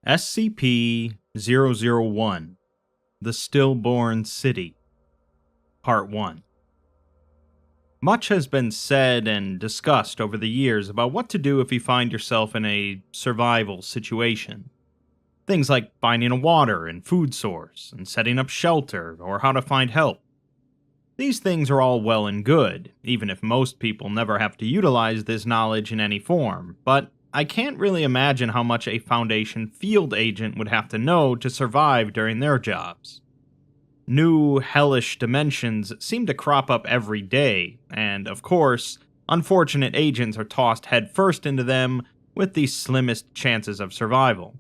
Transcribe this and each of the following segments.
SCP-001 The Stillborn City Part 1. Much has been said and discussed over the years about what to do if you find yourself in a survival situation. Things like finding a water and food source, and setting up shelter, or how to find help. These things are all well and good, even if most people never have to utilize this knowledge in any form, but I can't really imagine how much a Foundation field agent would have to know to survive during their jobs. New, hellish dimensions seem to crop up every day, and of course, unfortunate agents are tossed headfirst into them with the slimmest chances of survival.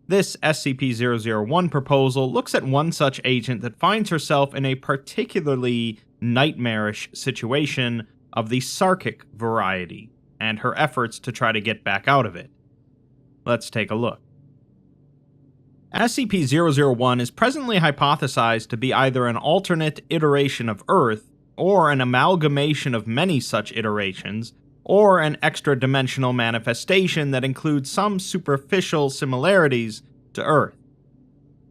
This SCP-001 proposal looks at one such agent that finds herself in a particularly nightmarish situation of the Sarkic variety, and her efforts to try to get back out of it. Let's take a look. SCP-001 is presently hypothesized to be either an alternate iteration of Earth, or an amalgamation of many such iterations, or an extra-dimensional manifestation that includes some superficial similarities to Earth.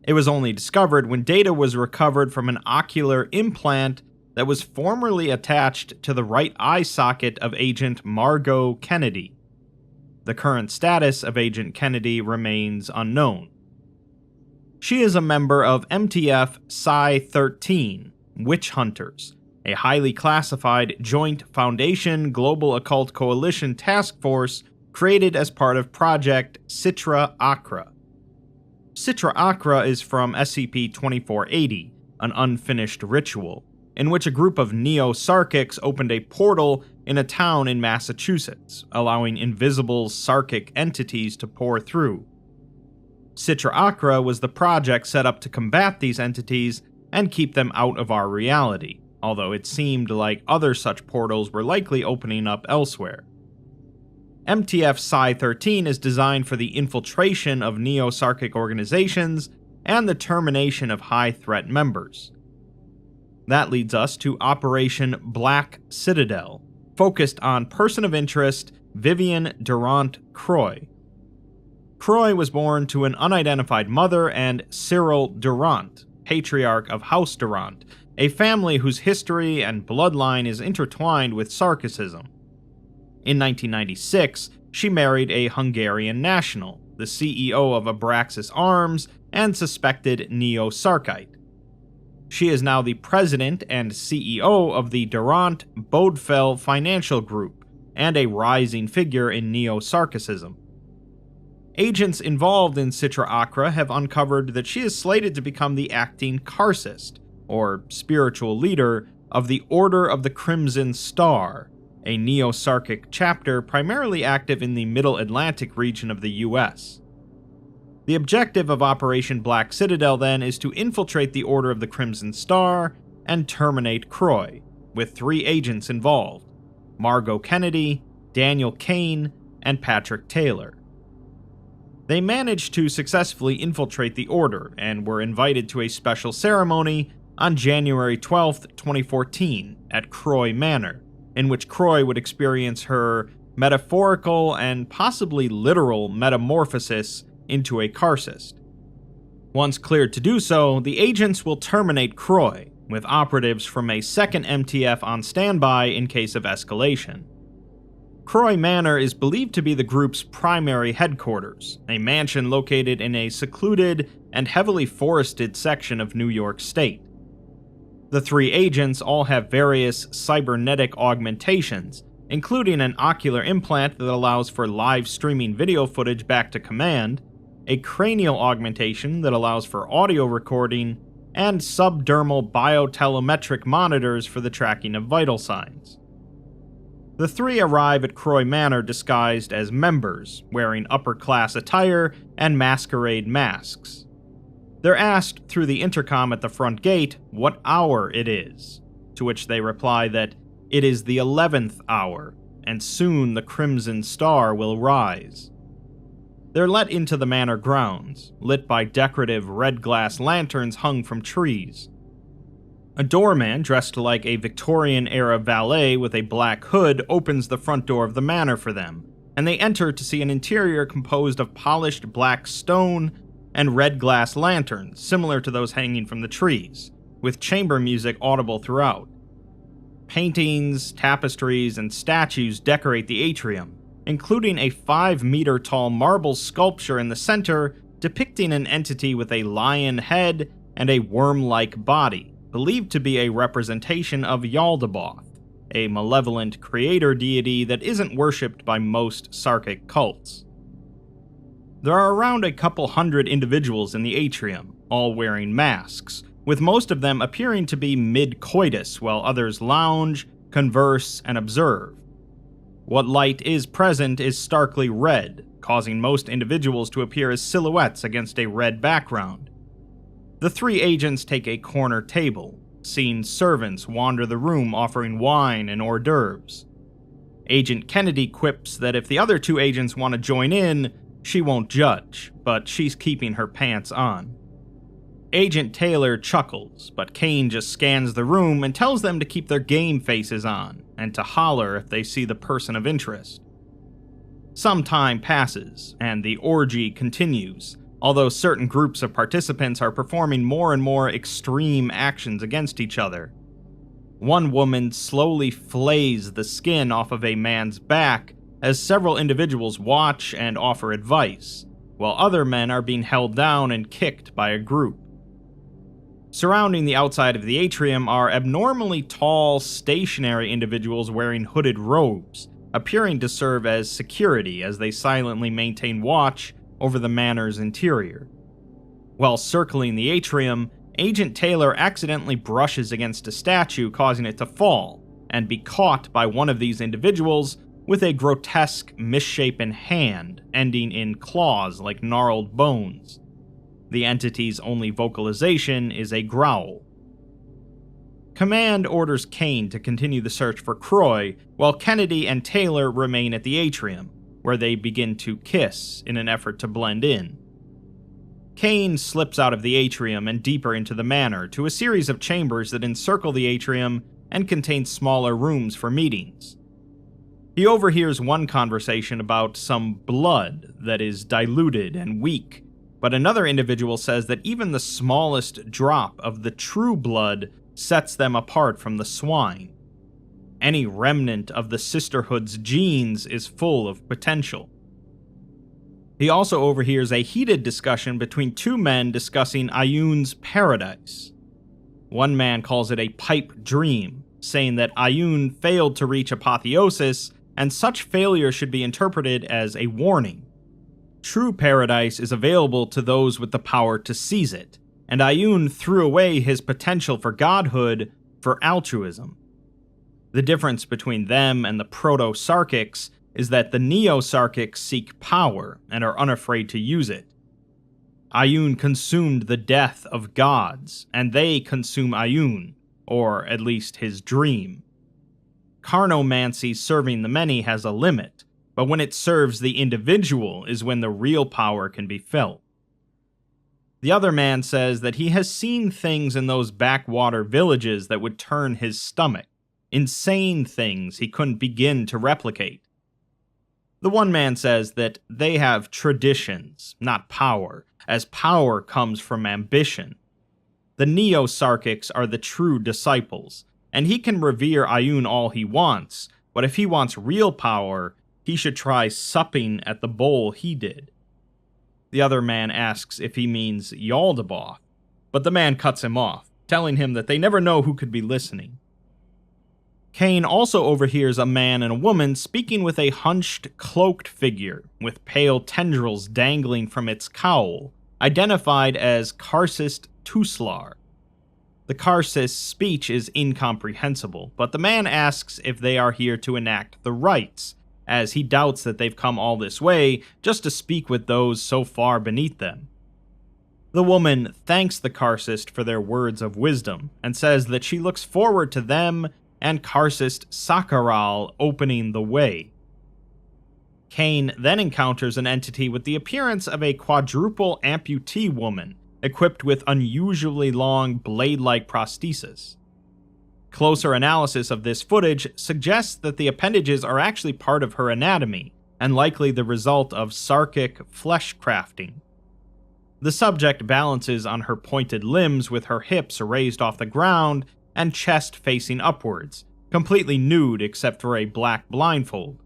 It was only discovered when data was recovered from an ocular implant that was formerly attached to the right eye socket of Agent Margot Kennedy. The current status of Agent Kennedy remains unknown. She is a member of MTF Psi-13, Witch Hunters, a highly classified joint Foundation Global Occult Coalition task force created as part of Project Citra Akra. Citra Akra is from SCP-2480, an unfinished ritual, in which a group of Neo-Sarkics opened a portal in a town in Massachusetts, allowing invisible Sarkic entities to pour through. Citra Akra was the project set up to combat these entities and keep them out of our reality, although it seemed like other such portals were likely opening up elsewhere. MTF Psi-13 is designed for the infiltration of Neo-Sarkic organizations and the termination of high-threat members. That leads us to Operation Black Citadel, focused on person of interest Vivian Durant Croy. Croy was born to an unidentified mother and Cyril Durant, patriarch of House Durant, a family whose history and bloodline is intertwined with Sarkicism. In 1996, she married a Hungarian national, the CEO of Abraxas Arms and suspected Neo-Sarkite. She is now the president and CEO of the Durant Bodfell Financial Group, and a rising figure in Neo-Sarkicism. Agents involved in Citra Akra have uncovered that she is slated to become the acting Karcist, or spiritual leader, of the Order of the Crimson Star, a Neo-Sarkic chapter primarily active in the Middle Atlantic region of the US. The objective of Operation Black Citadel, then, is to infiltrate the Order of the Crimson Star and terminate Croy, with 3 agents involved: Margot Kennedy, Daniel Kane, and Patrick Taylor. They managed to successfully infiltrate the Order and were invited to a special ceremony on January 12, 2014, at Croy Manor, in which Croy would experience her metaphorical and possibly literal metamorphosis into a Karcist. Once cleared to do so, the agents will terminate Croy, with operatives from a second MTF on standby in case of escalation. Croy Manor is believed to be the group's primary headquarters, a mansion located in a secluded and heavily forested section of New York State. The 3 agents all have various cybernetic augmentations, including an ocular implant that allows for live streaming video footage back to command, a cranial augmentation that allows for audio recording, and subdermal biotelemetric monitors for the tracking of vital signs. The 3 arrive at Croy Manor disguised as members, wearing upper-class attire and masquerade masks. They're asked through the intercom at the front gate what hour it is, to which they reply that it is the 11th hour, and soon the Crimson Star will rise. They're let into the manor grounds, lit by decorative red glass lanterns hung from trees. A doorman dressed like a Victorian-era valet with a black hood opens the front door of the manor for them, and they enter to see an interior composed of polished black stone and red glass lanterns, similar to those hanging from the trees, with chamber music audible throughout. Paintings, tapestries, and statues decorate the atrium, including a 5-meter-tall marble sculpture in the center depicting an entity with a lion head and a worm-like body, believed to be a representation of Yaldabaoth, a malevolent creator deity that isn't worshipped by most Sarkic cults. There are around a couple hundred individuals in the atrium, all wearing masks, with most of them appearing to be mid-coitus while others lounge, converse, and observe. What light is present is starkly red, causing most individuals to appear as silhouettes against a red background. The 3 agents take a corner table, seeing servants wander the room offering wine and hors d'oeuvres. Agent Kennedy quips that if the other 2 agents want to join in, she won't judge, but she's keeping her pants on. Agent Taylor chuckles, but Kane just scans the room and tells them to keep their game faces on, and to holler if they see the person of interest. Some time passes, and the orgy continues, although certain groups of participants are performing more and more extreme actions against each other. One woman slowly flays the skin off of a man's back as several individuals watch and offer advice, while other men are being held down and kicked by a group. Surrounding the outside of the atrium are abnormally tall, stationary individuals wearing hooded robes, appearing to serve as security as they silently maintain watch over the manor's interior. While circling the atrium, Agent Taylor accidentally brushes against a statue, causing it to fall, and be caught by one of these individuals with a grotesque, misshapen hand ending in claws like gnarled bones. The entity's only vocalization is a growl. Command orders Kane to continue the search for Croy, while Kennedy and Taylor remain at the atrium, where they begin to kiss in an effort to blend in. Kane slips out of the atrium and deeper into the manor to a series of chambers that encircle the atrium and contain smaller rooms for meetings. He overhears one conversation about some blood that is diluted and weak, but another individual says that even the smallest drop of the true blood sets them apart from the swine. Any remnant of the Sisterhood's genes is full of potential. He also overhears a heated discussion between 2 men discussing Ayun's paradise. One man calls it a pipe dream, saying that Ayun failed to reach apotheosis, and such failure should be interpreted as a warning. True paradise is available to those with the power to seize it, and Ayun threw away his potential for godhood for altruism. The difference between them and the Proto-Sarkics is that the Neo-Sarkics seek power and are unafraid to use it. Ayun consumed the death of gods, and they consume Ayun, or at least his dream. Carnomancy serving the many has a limit, but when it serves the individual is when the real power can be felt. The other man says that he has seen things in those backwater villages that would turn his stomach, insane things he couldn't begin to replicate. The one man says that they have traditions, not power, as power comes from ambition. The Neo-Sarkics are the true disciples, and he can revere Ayun all he wants, but if he wants real power, he should try supping at the bowl he did. The other man asks if he means Yaldabaoth, but the man cuts him off, telling him that they never know who could be listening. Kane also overhears a man and a woman speaking with a hunched, cloaked figure with pale tendrils dangling from its cowl, identified as Karsist Tuslar. The Karsist's speech is incomprehensible, but the man asks if they are here to enact the rites, as he doubts that they've come all this way just to speak with those so far beneath them. The woman thanks the Karsist for their words of wisdom, and says that she looks forward to them and Karsist Sakaral opening the way. Kane then encounters an entity with the appearance of a quadruple amputee woman, equipped with unusually long blade-like prosthesis. Closer analysis of this footage suggests that the appendages are actually part of her anatomy, and likely the result of Sarkic flesh crafting. The subject balances on her pointed limbs with her hips raised off the ground and chest facing upwards, completely nude except for a black blindfold.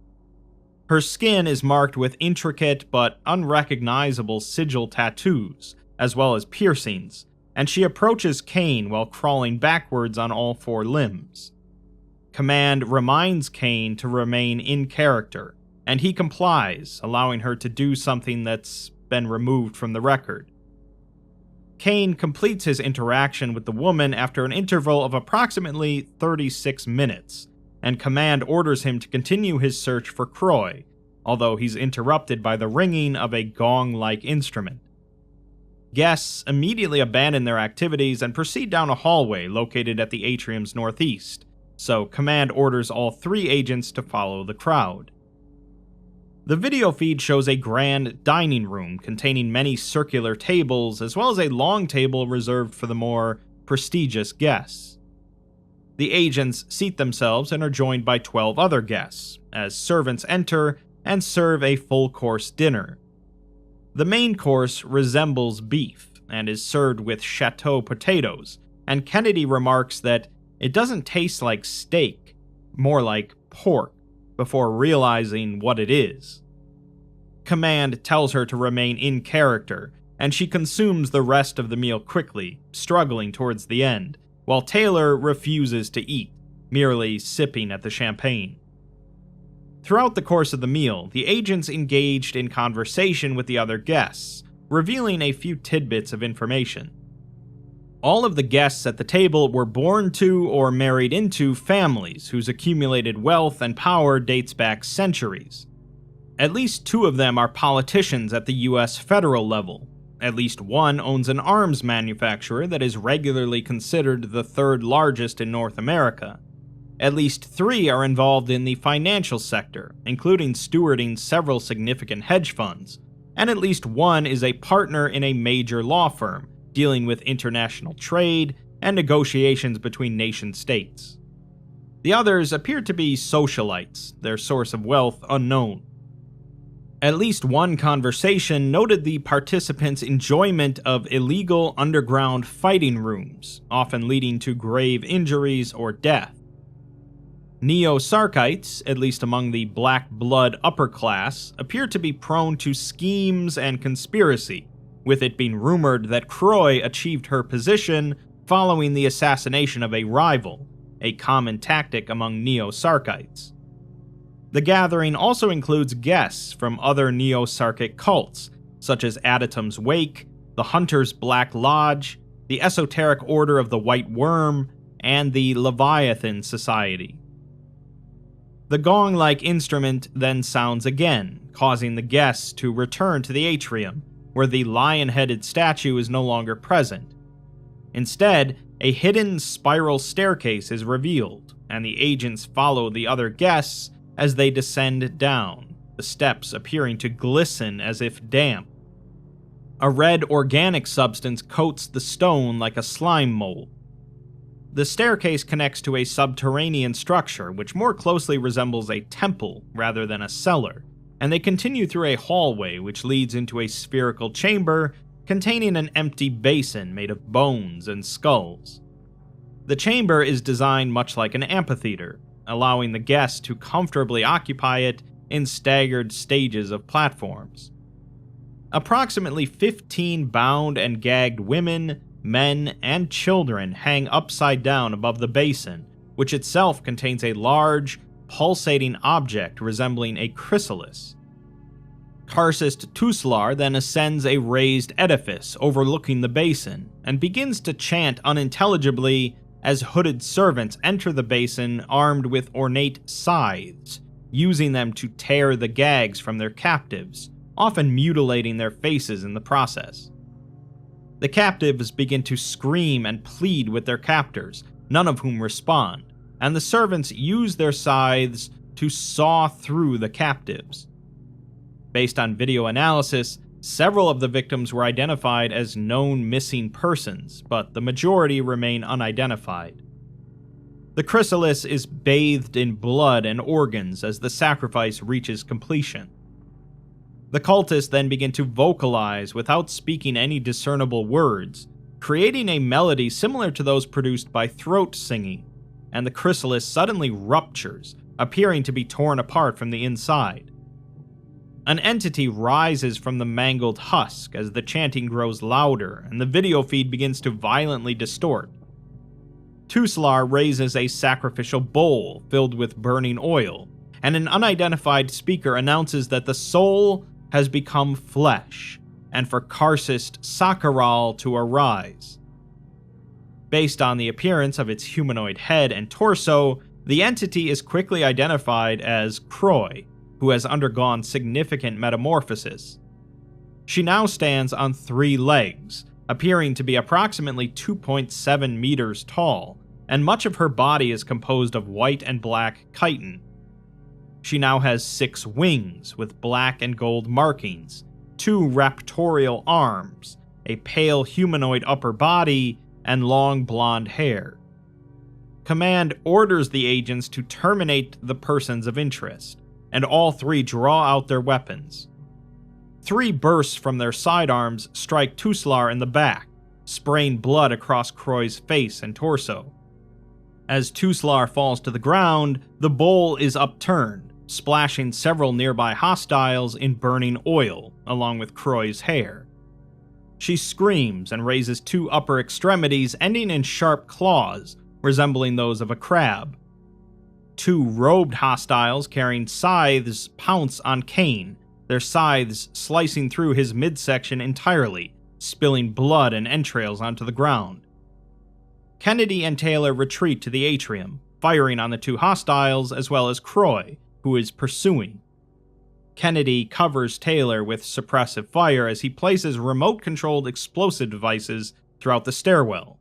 Her skin is marked with intricate but unrecognizable sigil tattoos, as well as piercings, and she approaches Kane while crawling backwards on all four limbs. Command reminds Kane to remain in character, and he complies, allowing her to do something that's been removed from the record. Kane completes his interaction with the woman after an interval of approximately 36 minutes, and Command orders him to continue his search for Croy, although he's interrupted by the ringing of a gong-like instrument. Guests immediately abandon their activities and proceed down a hallway located at the atrium's northeast, so Command orders all three agents to follow the crowd. The video feed shows a grand dining room containing many circular tables, as well as a long table reserved for the more prestigious guests. The agents seat themselves and are joined by 12 other guests, as servants enter and serve a full-course dinner. The main course resembles beef, and is served with chateau potatoes, and Kennedy remarks that it doesn't taste like steak, more like pork, before realizing what it is. Command tells her to remain in character, and she consumes the rest of the meal quickly, struggling towards the end, while Taylor refuses to eat, merely sipping at the champagne. Throughout the course of the meal, the agents engaged in conversation with the other guests, revealing a few tidbits of information. All of the guests at the table were born to or married into families whose accumulated wealth and power dates back centuries. At least 2 of them are politicians at the US federal level. At least 1 owns an arms manufacturer that is regularly considered the 3rd largest in North America. At least 3 are involved in the financial sector, including stewarding several significant hedge funds, and at least 1 is a partner in a major law firm, dealing with international trade and negotiations between nation-states. The others appear to be socialites, their source of wealth unknown. At least 1 conversation noted the participants' enjoyment of illegal underground fighting rooms, often leading to grave injuries or death. Neo-Sarkites, at least among the black blood upper class, appear to be prone to schemes and conspiracy, with it being rumored that Croy achieved her position following the assassination of a rival, a common tactic among Neo-Sarkites. The gathering also includes guests from other Neo-Sarkic cults, such as Adatum's Wake, the Hunter's Black Lodge, the Esoteric Order of the White Worm, and the Leviathan Society. The gong-like instrument then sounds again, causing the guests to return to the atrium, where the lion-headed statue is no longer present. Instead, a hidden spiral staircase is revealed, and the agents follow the other guests as they descend down, the steps appearing to glisten as if damp. A red organic substance coats the stone like a slime mold. The staircase connects to a subterranean structure which more closely resembles a temple rather than a cellar, and they continue through a hallway which leads into a spherical chamber containing an empty basin made of bones and skulls. The chamber is designed much like an amphitheater, allowing the guests to comfortably occupy it in staggered stages of platforms. Approximately 15 bound and gagged women, men, and children hang upside down above the basin, which itself contains a large, pulsating object resembling a chrysalis. Karcist Tuslar then ascends a raised edifice overlooking the basin, and begins to chant unintelligibly as hooded servants enter the basin armed with ornate scythes, using them to tear the gags from their captives, often mutilating their faces in the process. The captives begin to scream and plead with their captors, none of whom respond, and the servants use their scythes to saw through the captives. Based on video analysis, several of the victims were identified as known missing persons, but the majority remain unidentified. The chrysalis is bathed in blood and organs as the sacrifice reaches completion, The cultists then begin to vocalize without speaking any discernible words, creating a melody similar to those produced by throat singing, and the chrysalis suddenly ruptures, appearing to be torn apart from the inside. An entity rises from the mangled husk as the chanting grows louder and the video feed begins to violently distort. Tuslar raises a sacrificial bowl filled with burning oil, and an unidentified speaker announces that the soul has become flesh, and for Karcist Sakharal to arise. Based on the appearance of its humanoid head and torso, the entity is quickly identified as Croy, who has undergone significant metamorphosis. She now stands on 3 legs, appearing to be approximately 2.7 meters tall, and much of her body is composed of white and black chitin. She now has 6 wings with black and gold markings, 2 raptorial arms, a pale humanoid upper body, and long blonde hair. Command orders the agents to terminate the persons of interest, and all 3 draw out their weapons. 3 bursts from their sidearms strike Tuslar in the back, spraying blood across Croy's face and torso. As Tuslar falls to the ground, the bowl is upturned, splashing several nearby hostiles in burning oil, along with Croy's hair. She screams and raises 2 upper extremities ending in sharp claws, resembling those of a crab. 2 robed hostiles carrying scythes pounce on Kane, their scythes slicing through his midsection entirely, spilling blood and entrails onto the ground. Kennedy and Taylor retreat to the atrium, firing on the 2 hostiles as well as Croy, who is pursuing. Kennedy covers Taylor with suppressive fire as he places remote-controlled explosive devices throughout the stairwell.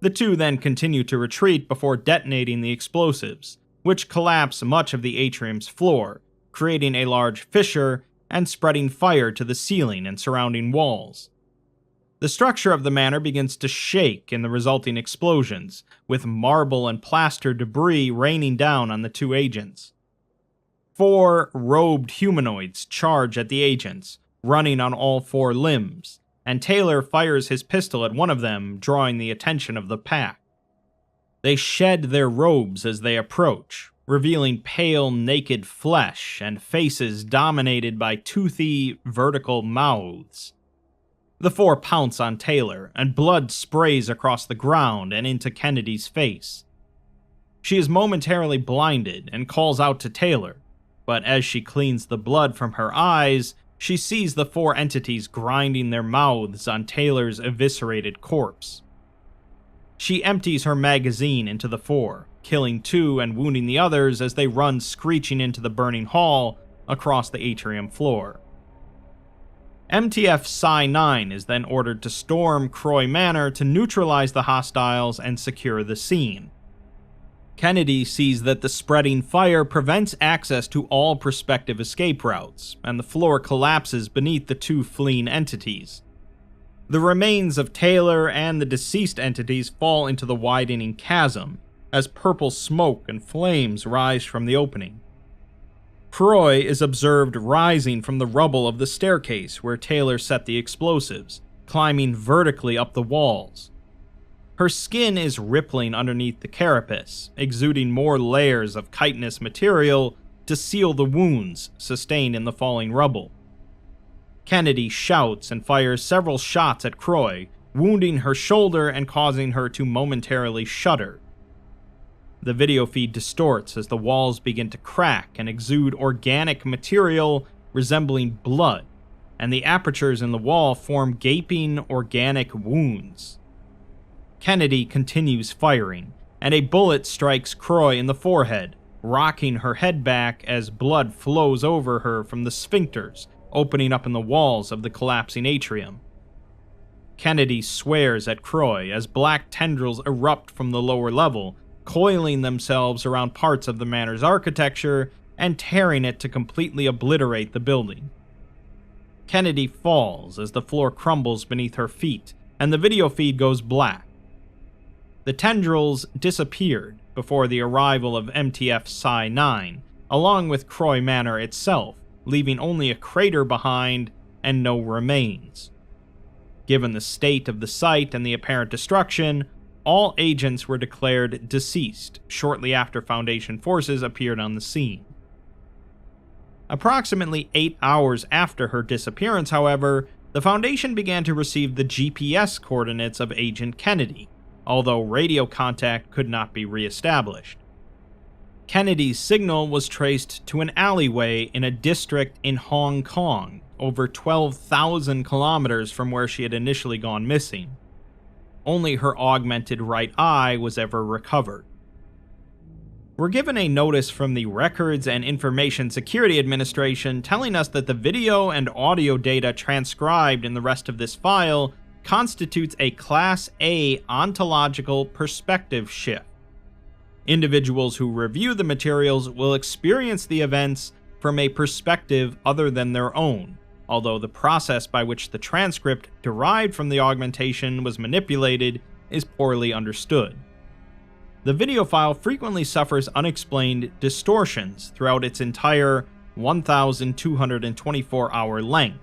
The 2 then continue to retreat before detonating the explosives, which collapse much of the atrium's floor, creating a large fissure and spreading fire to the ceiling and surrounding walls. The structure of the manor begins to shake in the resulting explosions, with marble and plaster debris raining down on the 2 agents. 4 robed humanoids charge at the agents, running on all 4 limbs, and Taylor fires his pistol at one of them, drawing the attention of the pack. They shed their robes as they approach, revealing pale, naked flesh and faces dominated by toothy, vertical mouths. The 4 pounce on Taylor, and blood sprays across the ground and into Kennedy's face. She is momentarily blinded and calls out to Taylor, but as she cleans the blood from her eyes, she sees the 4 entities grinding their mouths on Taylor's eviscerated corpse. She empties her magazine into the 4, killing 2 and wounding the others as they run screeching into the burning hall across the atrium floor. MTF Psi-9 is then ordered to storm Croy Manor to neutralize the hostiles and secure the scene. Kennedy sees that the spreading fire prevents access to all prospective escape routes, and the floor collapses beneath the 2 fleeing entities. The remains of Taylor and the deceased entities fall into the widening chasm, as purple smoke and flames rise from the opening. Croy is observed rising from the rubble of the staircase where Taylor set the explosives, climbing vertically up the walls. Her skin is rippling underneath the carapace, exuding more layers of chitinous material to seal the wounds sustained in the falling rubble. Kennedy shouts and fires several shots at Croy, wounding her shoulder and causing her to momentarily shudder. The video feed distorts as the walls begin to crack and exude organic material resembling blood, and the apertures in the wall form gaping organic wounds. Kennedy continues firing, and a bullet strikes Croy in the forehead, rocking her head back as blood flows over her from the sphincters opening up in the walls of the collapsing atrium. Kennedy swears at Croy as black tendrils erupt from the lower level, coiling themselves around parts of the manor's architecture and tearing it to completely obliterate the building. Kennedy falls as the floor crumbles beneath her feet, and the video feed goes black. The tendrils disappeared before the arrival of MTF Psi-9, along with Croy Manor itself, leaving only a crater behind and no remains. Given the state of the site and the apparent destruction, all agents were declared deceased shortly after Foundation forces appeared on the scene. Approximately 8 hours after her disappearance, however, the Foundation began to receive the GPS coordinates of Agent Kennedy, although radio contact could not be re-established. Kennedy's signal was traced to an alleyway in a district in Hong Kong, over 12,000 kilometers from where she had initially gone missing. Only her augmented right eye was ever recovered. We're given a notice from the Records and Information Security Administration telling us that the video and audio data transcribed in the rest of this file constitutes a Class A ontological perspective shift. Individuals who review the materials will experience the events from a perspective other than their own, although the process by which the transcript derived from the augmentation was manipulated is poorly understood. The video file frequently suffers unexplained distortions throughout its entire 1,224-hour length,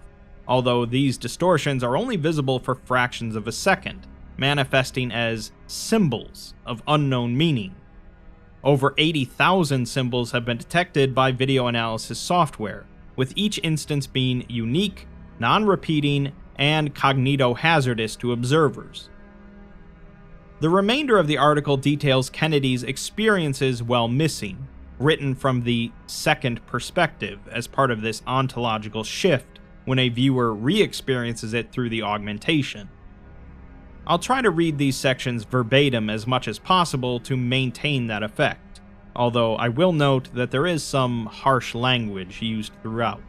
although these distortions are only visible for fractions of a second, manifesting as symbols of unknown meaning. Over 80,000 symbols have been detected by video analysis software, with each instance being unique, non-repeating, and cognito-hazardous to observers. The remainder of the article details Kennedy's experiences while missing, written from the second perspective as part of this ontological shift when a viewer re-experiences it through the augmentation. I'll try to read these sections verbatim as much as possible to maintain that effect, although I will note that there is some harsh language used throughout.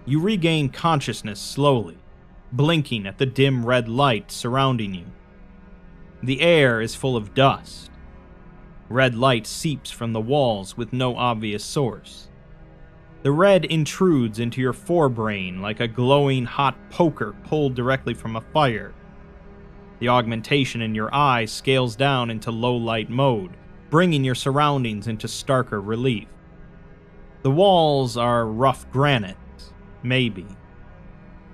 You regain consciousness slowly, blinking at the dim red light surrounding you. The air is full of dust. Red light seeps from the walls with no obvious source. The red intrudes into your forebrain like a glowing hot poker pulled directly from a fire. The augmentation in your eye scales down into low light mode, bringing your surroundings into starker relief. The walls are rough granite, maybe.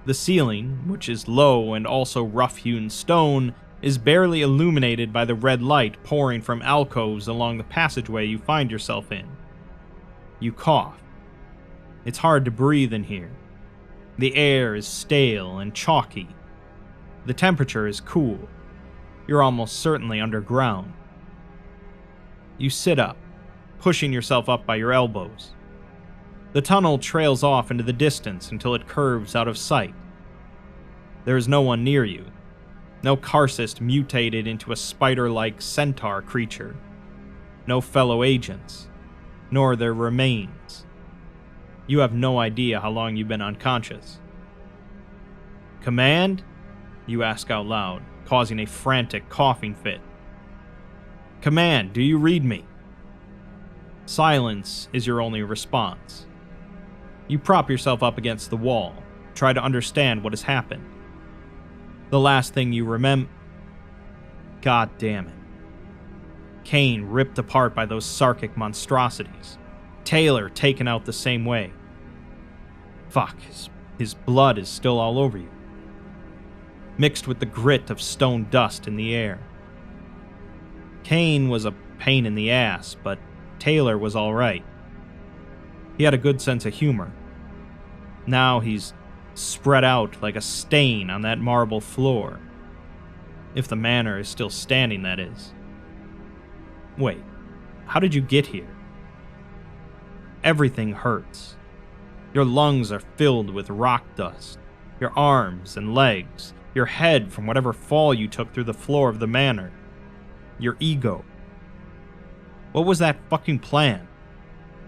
The ceiling, which is low and also rough-hewn stone, is barely illuminated by the red light pouring from alcoves along the passageway you find yourself in. You cough. It's hard to breathe in here. The air is stale and chalky. The temperature is cool. You're almost certainly underground. You sit up, pushing yourself up by your elbows. The tunnel trails off into the distance until it curves out of sight. There is no one near you. No Karcist mutated into a spider-like centaur creature. No fellow agents. Nor their remains. You have no idea how long you've been unconscious. "Command?" you ask out loud, causing a frantic coughing fit. "Command, do you read me?" Silence is your only response. You prop yourself up against the wall, try to understand what has happened. The last thing you remember... God damn it. Kane ripped apart by those Sarkic monstrosities. Taylor taken out the same way. Fuck, his blood is still all over you. Mixed with the grit of stone dust in the air. Kane was a pain in the ass, but Taylor was alright. He had a good sense of humor. Now he's spread out like a stain on that marble floor. If the manor is still standing, that is. Wait, how did you get here? Everything hurts. Your lungs are filled with rock dust. Your arms and legs. Your head from whatever fall you took through the floor of the manor. Your ego. What was that fucking plan?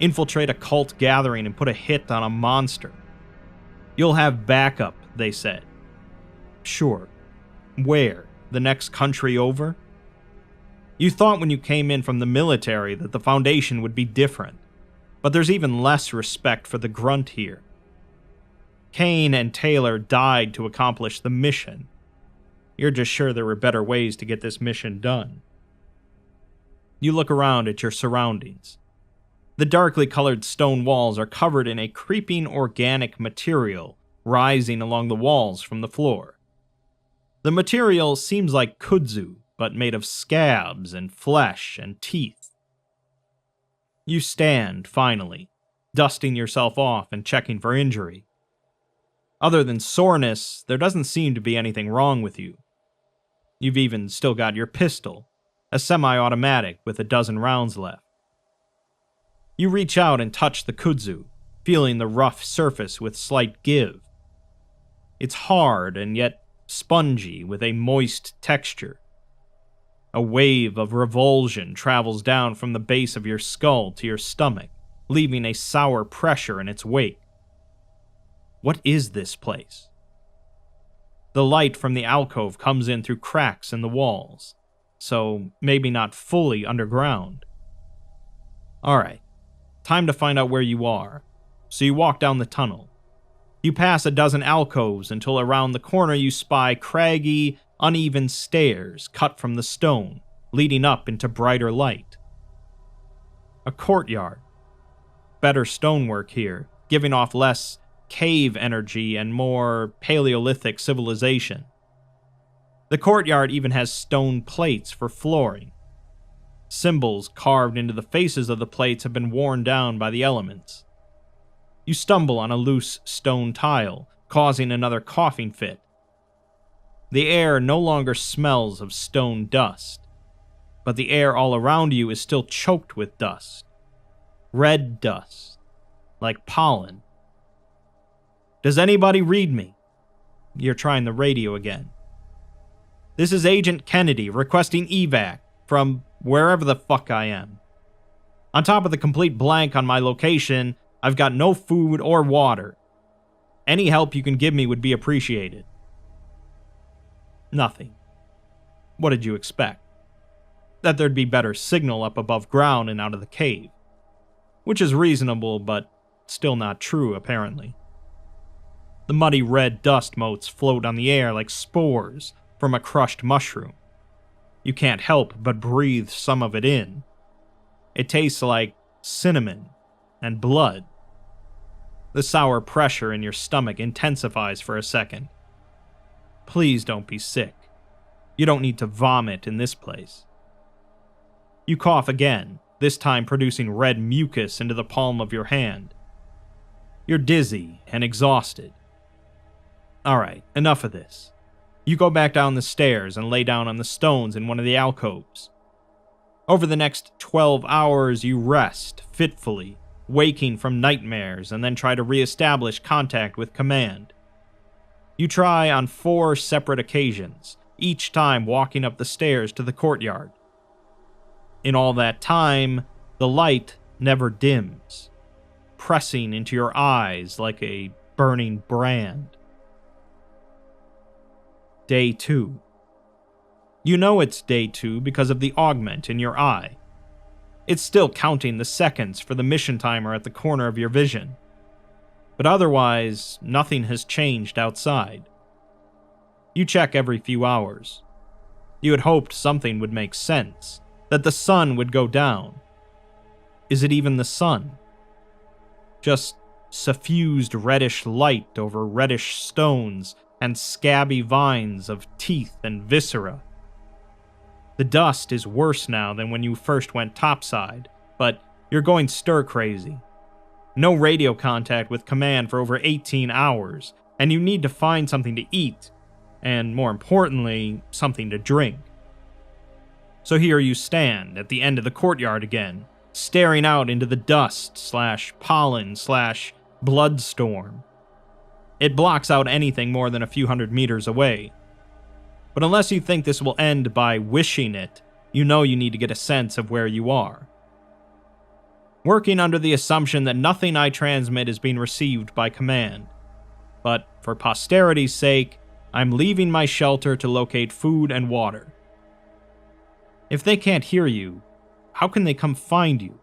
Infiltrate a cult gathering and put a hit on a monster. You'll have backup, they said. Sure. Where? The next country over? You thought when you came in from the military that the Foundation would be different, but there's even less respect for the grunt here. Kane and Taylor died to accomplish the mission. You're just sure there were better ways to get this mission done. You look around at your surroundings. The darkly colored stone walls are covered in a creeping organic material rising along the walls from the floor. The material seems like kudzu, but made of scabs and flesh and teeth. You stand, finally, dusting yourself off and checking for injury. Other than soreness, there doesn't seem to be anything wrong with you. You've even still got your pistol, a semi-automatic with a dozen rounds left. You reach out and touch the kudzu, feeling the rough surface with slight give. It's hard and yet spongy with a moist texture. A wave of revulsion travels down from the base of your skull to your stomach, leaving a sour pressure in its wake. What is this place? The light from the alcove comes in through cracks in the walls, so maybe not fully underground. Alright, time to find out where you are. So you walk down the tunnel. You pass a dozen alcoves until around the corner you spy craggy, uneven stairs cut from the stone, leading up into brighter light. A courtyard. Better stonework here, giving off less cave energy and more Paleolithic civilization. The courtyard even has stone plates for flooring. Symbols carved into the faces of the plates have been worn down by the elements. You stumble on a loose stone tile, causing another coughing fit. The air no longer smells of stone dust, but the air all around you is still choked with dust. Red dust, like pollen. Does anybody read me? You're trying the radio again. This is Agent Kennedy requesting evac from wherever the fuck I am. On top of the complete blank on my location, I've got no food or water. Any help you can give me would be appreciated. Nothing. What did you expect? That there'd be better signal up above ground and out of the cave. Which is reasonable, but still not true, apparently. The muddy red dust motes float on the air like spores from a crushed mushroom. You can't help but breathe some of it in. It tastes like cinnamon and blood. The sour pressure in your stomach intensifies for a second. Please don't be sick. You don't need to vomit in this place. You cough again, this time producing red mucus into the palm of your hand. You're dizzy and exhausted. Alright, enough of this. You go back down the stairs and lay down on the stones in one of the alcoves. Over the next 12 hours, you rest fitfully, waking from nightmares, and then try to re-establish contact with command. You try on 4 separate occasions, each time walking up the stairs to the courtyard. In all that time, the light never dims, pressing into your eyes like a burning brand. Day 2. You know it's day 2 because of the augment in your eye. It's still counting the seconds for the mission timer at the corner of your vision. But otherwise, nothing has changed outside. You check every few hours. You had hoped something would make sense, that the sun would go down. Is it even the sun? Just suffused reddish light over reddish stones and scabby vines of teeth and viscera. The dust is worse now than when you first went topside, but you're going stir-crazy. No radio contact with command for over 18 hours, and you need to find something to eat, and more importantly, something to drink. So here you stand at the end of the courtyard again, staring out into the dust/pollen/bloodstorm. It blocks out anything more than a few hundred meters away. But unless you think this will end by wishing it, you know you need to get a sense of where you are. Working under the assumption that nothing I transmit is being received by command. But for posterity's sake, I'm leaving my shelter to locate food and water. If they can't hear you, how can they come find you?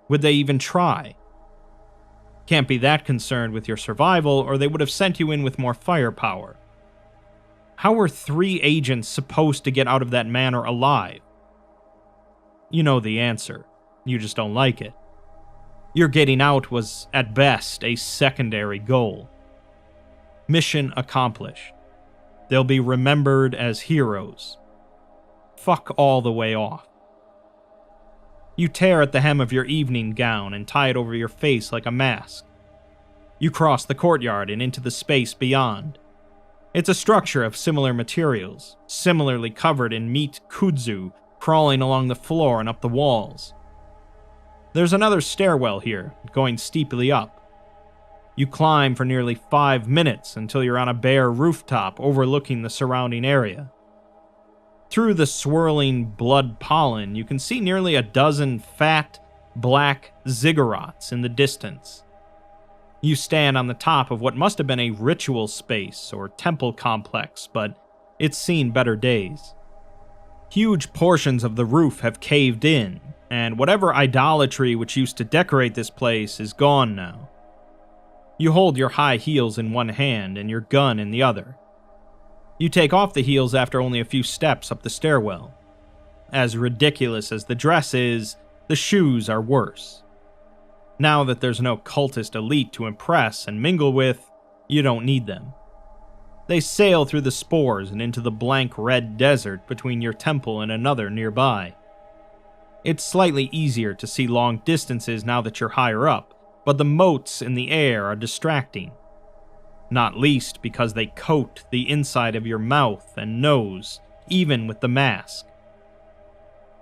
Would they even try? Can't be that concerned with your survival, or they would have sent you in with more firepower. How were 3 agents supposed to get out of that manor alive? You know the answer. You just don't like it. Your getting out was, at best, a secondary goal. Mission accomplished. They'll be remembered as heroes. Fuck all the way off. You tear at the hem of your evening gown and tie it over your face like a mask. You cross the courtyard and into the space beyond. It's a structure of similar materials, similarly covered in meat kudzu crawling along the floor and up the walls. There's another stairwell here, going steeply up. You climb for nearly 5 minutes until you're on a bare rooftop overlooking the surrounding area. Through the swirling blood pollen, you can see nearly a dozen fat, black ziggurats in the distance. You stand on the top of what must have been a ritual space or temple complex, but it's seen better days. Huge portions of the roof have caved in, and whatever idolatry which used to decorate this place is gone now. You hold your high heels in one hand and your gun in the other. You take off the heels after only a few steps up the stairwell. As ridiculous as the dress is, the shoes are worse. Now that there's no cultist elite to impress and mingle with, you don't need them. They sail through the spores and into the blank red desert between your temple and another nearby. It's slightly easier to see long distances now that you're higher up, but the motes in the air are distracting. Not least because they coat the inside of your mouth and nose, even with the mask.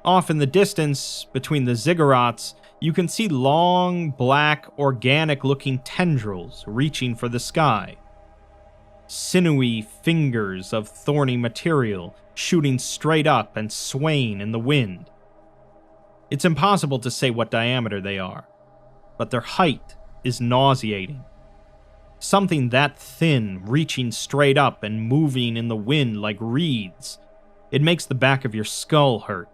Off in the distance, between the ziggurats, you can see long, black, organic-looking tendrils reaching for the sky. Sinewy fingers of thorny material shooting straight up and swaying in the wind. It's impossible to say what diameter they are, but their height is nauseating. Something that thin, reaching straight up and moving in the wind like reeds. It makes the back of your skull hurt.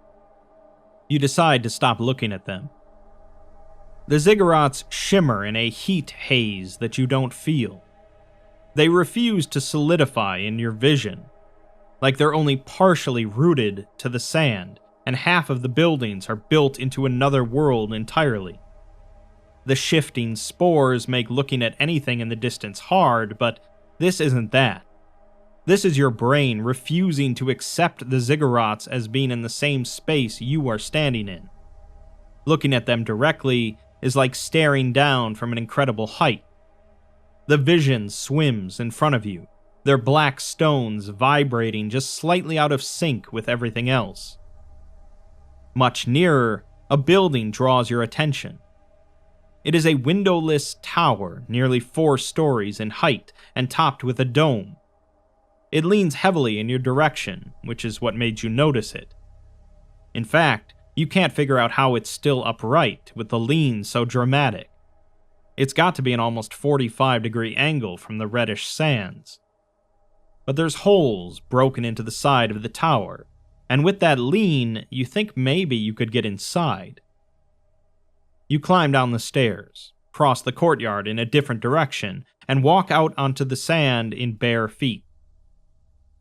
You decide to stop looking at them. The ziggurats shimmer in a heat haze that you don't feel. They refuse to solidify in your vision, like they're only partially rooted to the sand, and half of the buildings are built into another world entirely. The shifting spores make looking at anything in the distance hard, but this isn't that. This is your brain refusing to accept the ziggurats as being in the same space you are standing in. Looking at them directly is like staring down from an incredible height. The vision swims in front of you, their black stones vibrating just slightly out of sync with everything else. Much nearer, a building draws your attention. It is a windowless tower, nearly 4 stories in height and topped with a dome. It leans heavily in your direction, which is what made you notice it. In fact, you can't figure out how it's still upright with the lean so dramatic. It's got to be an almost 45-degree angle from the reddish sands. But there's holes broken into the side of the tower, and with that lean, you think maybe you could get inside. You climb down the stairs, cross the courtyard in a different direction, and walk out onto the sand in bare feet.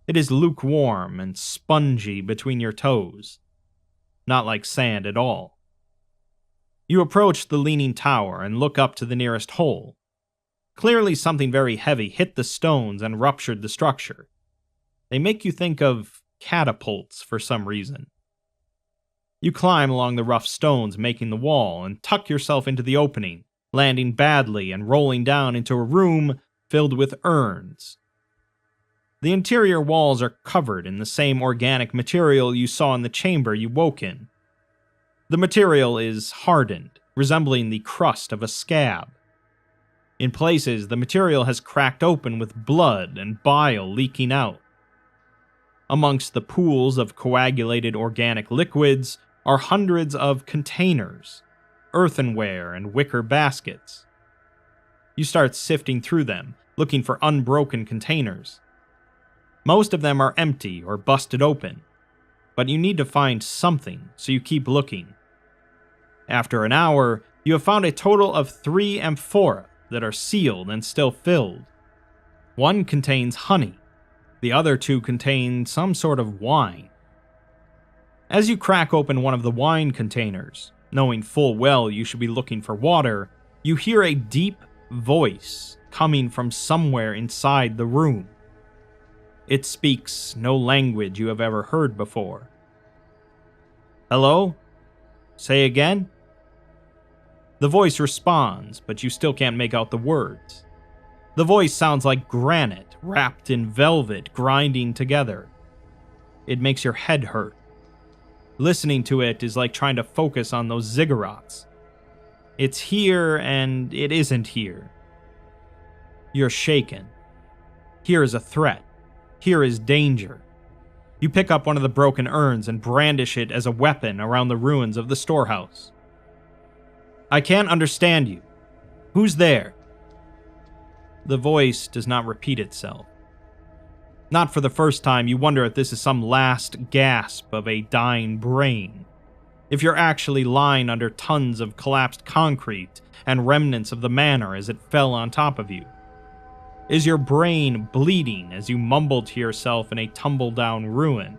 It is lukewarm and spongy between your toes. Not like sand at all. You approach the leaning tower and look up to the nearest hole. Clearly something very heavy hit the stones and ruptured the structure. They make you think of catapults for some reason. You climb along the rough stones making the wall and tuck yourself into the opening, landing badly and rolling down into a room filled with urns. The interior walls are covered in the same organic material you saw in the chamber you woke in. The material is hardened, resembling the crust of a scab. In places, the material has cracked open with blood and bile leaking out. Amongst the pools of coagulated organic liquids are hundreds of containers, earthenware, and wicker baskets. You start sifting through them, looking for unbroken containers. Most of them are empty or busted open, but you need to find something, so you keep looking. After an hour, you have found a total of 3 amphora that are sealed and still filled. One contains honey. The other 2 contain some sort of wine. As you crack open one of the wine containers, knowing full well you should be looking for water, you hear a deep voice coming from somewhere inside the room. It speaks no language you have ever heard before. Hello? Say again? The voice responds, but you still can't make out the words. The voice sounds like granite wrapped in velvet grinding together. It makes your head hurt. Listening to it is like trying to focus on those ziggurats. It's here and it isn't here. You're shaken. Here is a threat. Here is danger. You pick up one of the broken urns and brandish it as a weapon around the ruins of the storehouse. I can't understand you. Who's there? The voice does not repeat itself. Not for the first time, you wonder if this is some last gasp of a dying brain. If you're actually lying under tons of collapsed concrete and remnants of the manor as it fell on top of you. Is your brain bleeding as you mumble to yourself in a tumble-down ruin?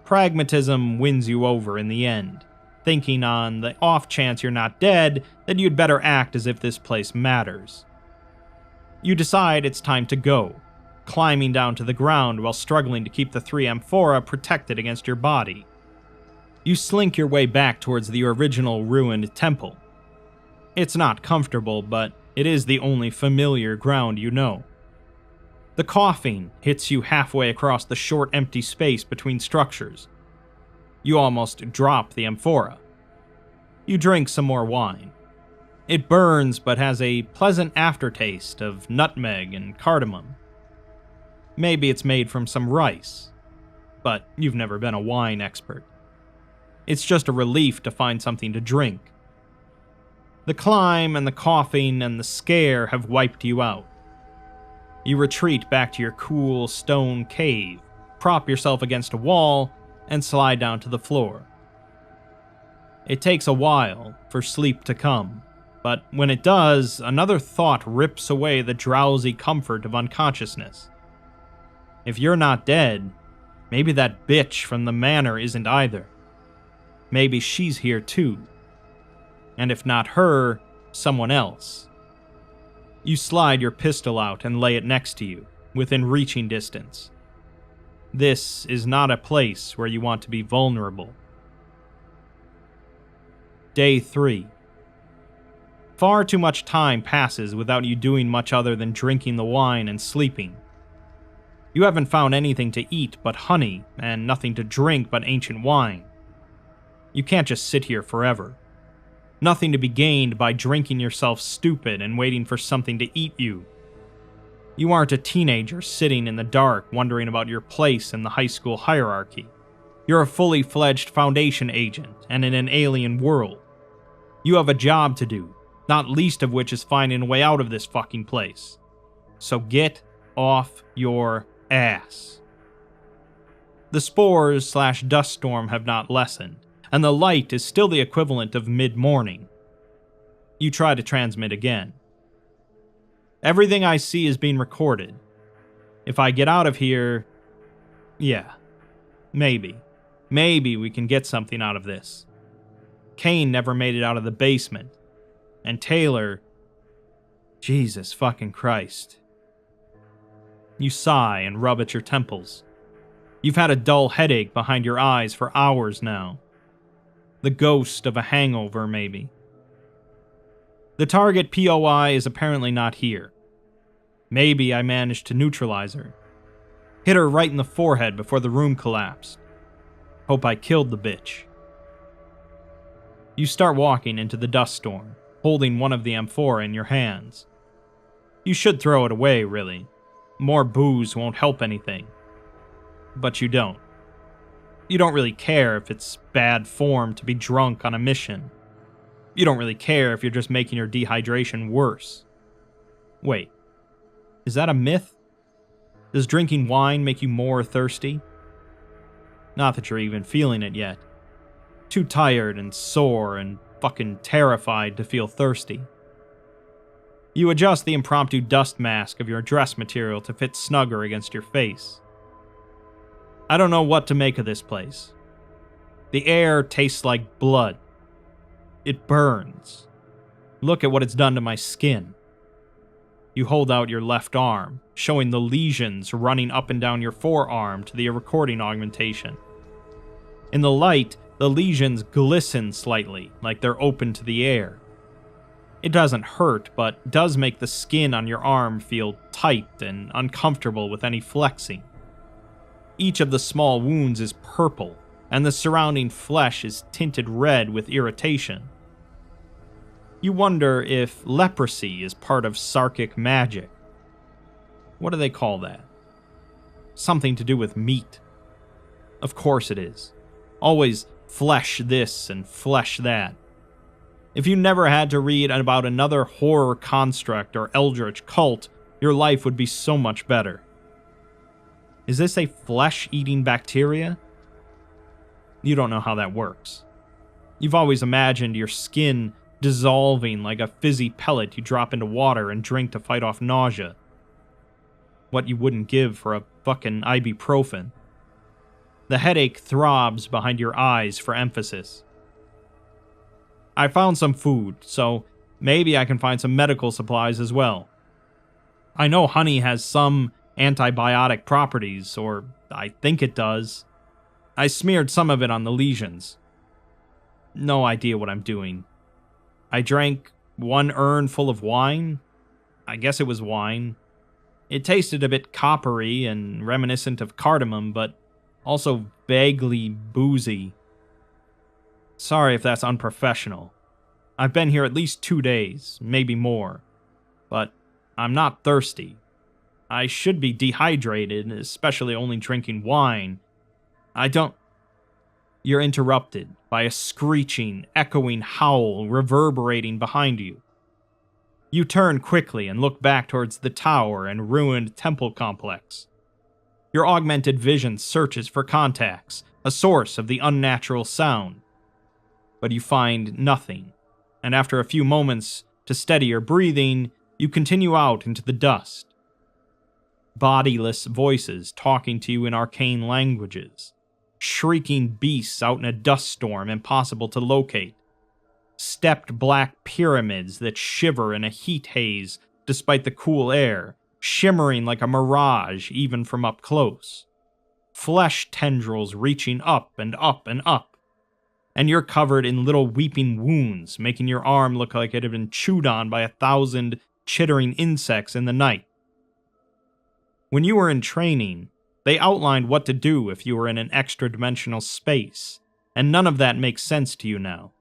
Pragmatism wins you over in the end, thinking on the off chance you're not dead that you'd better act as if this place matters. You decide it's time to go, climbing down to the ground while struggling to keep the 3 amphora protected against your body. You slink your way back towards the original ruined temple. It's not comfortable, but it is the only familiar ground you know. The coughing hits you halfway across the short empty space between structures. You almost drop the amphora. You drink some more wine. It burns but has a pleasant aftertaste of nutmeg and cardamom. Maybe it's made from some rice, but you've never been a wine expert. It's just a relief to find something to drink. The climb and the coughing and the scare have wiped you out. You retreat back to your cool stone cave, prop yourself against a wall, and slide down to the floor. It takes a while for sleep to come, but when it does, another thought rips away the drowsy comfort of unconsciousness. If you're not dead, maybe that bitch from the manor isn't either. Maybe she's here too. And if not her, someone else. You slide your pistol out and lay it next to you, within reaching distance. This is not a place where you want to be vulnerable. Day 3. Far too much time passes without you doing much other than drinking the wine and sleeping. You haven't found anything to eat but honey, and nothing to drink but ancient wine. You can't just sit here forever. Nothing to be gained by drinking yourself stupid and waiting for something to eat you. You aren't a teenager sitting in the dark wondering about your place in the high school hierarchy. You're a fully fledged Foundation agent and in an alien world. You have a job to do, not least of which is finding a way out of this fucking place. So get off your ass. The spores/dust storm have not lessened, and the light is still the equivalent of mid-morning. You try to transmit again. Everything I see is being recorded. If I get out of here, yeah, maybe we can get something out of this. Kane never made it out of the basement, and Taylor, Jesus fucking Christ. You sigh and rub at your temples. You've had a dull headache behind your eyes for hours now. The ghost of a hangover, maybe. The target POI is apparently not here. Maybe I managed to neutralize her. Hit her right in the forehead before the room collapsed. Hope I killed the bitch. You start walking into the dust storm, holding one of the amphora in your hands. You should throw it away, really. More booze won't help anything. But you don't. You don't really care if it's bad form to be drunk on a mission. You don't really care if you're just making your dehydration worse. Wait, is that a myth? Does drinking wine make you more thirsty? Not that you're even feeling it yet. Too tired and sore and fucking terrified to feel thirsty. You adjust the impromptu dust mask of your dress material to fit snugger against your face. I don't know what to make of this place. The air tastes like blood, It burns. Look at what it's done to my skin. You hold out your left arm, showing the lesions running up and down your forearm to the recording augmentation. In the light, the lesions glisten slightly, like they're open to the air. It doesn't hurt, but does make the skin on your arm feel tight and uncomfortable with any flexing. Each of the small wounds is purple, and the surrounding flesh is tinted red with irritation. You wonder if leprosy is part of Sarkic magic. What do they call that? Something to do with meat. Of course it is. Always flesh this and flesh that. If you never had to read about another horror construct or eldritch cult, your life would be so much better. Is this a flesh-eating bacteria? You don't know how that works. You've always imagined your skin dissolving like a fizzy pellet you drop into water and drink to fight off nausea. What you wouldn't give for a fucking ibuprofen. The headache throbs behind your eyes for emphasis. I found some food, so maybe I can find some medical supplies as well. I know honey has some antibiotic properties, or I think it does. I smeared some of it on the lesions. No idea what I'm doing. I drank 1 urn full of wine. I guess it was wine. It tasted a bit coppery and reminiscent of cardamom, but also vaguely boozy. Sorry if that's unprofessional. I've been here at least 2 days, maybe more. But I'm not thirsty. I should be dehydrated, especially only drinking wine. I don't... You're interrupted by a screeching, echoing howl reverberating behind you. You turn quickly and look back towards the tower and ruined temple complex. Your augmented vision searches for contacts, a source of the unnatural sound. But you find nothing, and after a few moments to steady your breathing, you continue out into the dust. Bodiless voices talking to you in arcane languages. Shrieking beasts out in a dust storm impossible to locate. Stepped black pyramids that shiver in a heat haze despite the cool air, shimmering like a mirage even from up close. Flesh tendrils reaching up and up and up. And you're covered in little weeping wounds, making your arm look like it had been chewed on by 1,000 chittering insects in the night. When you were in training, they outlined what to do if you were in an extra-dimensional space, and none of that makes sense to you now.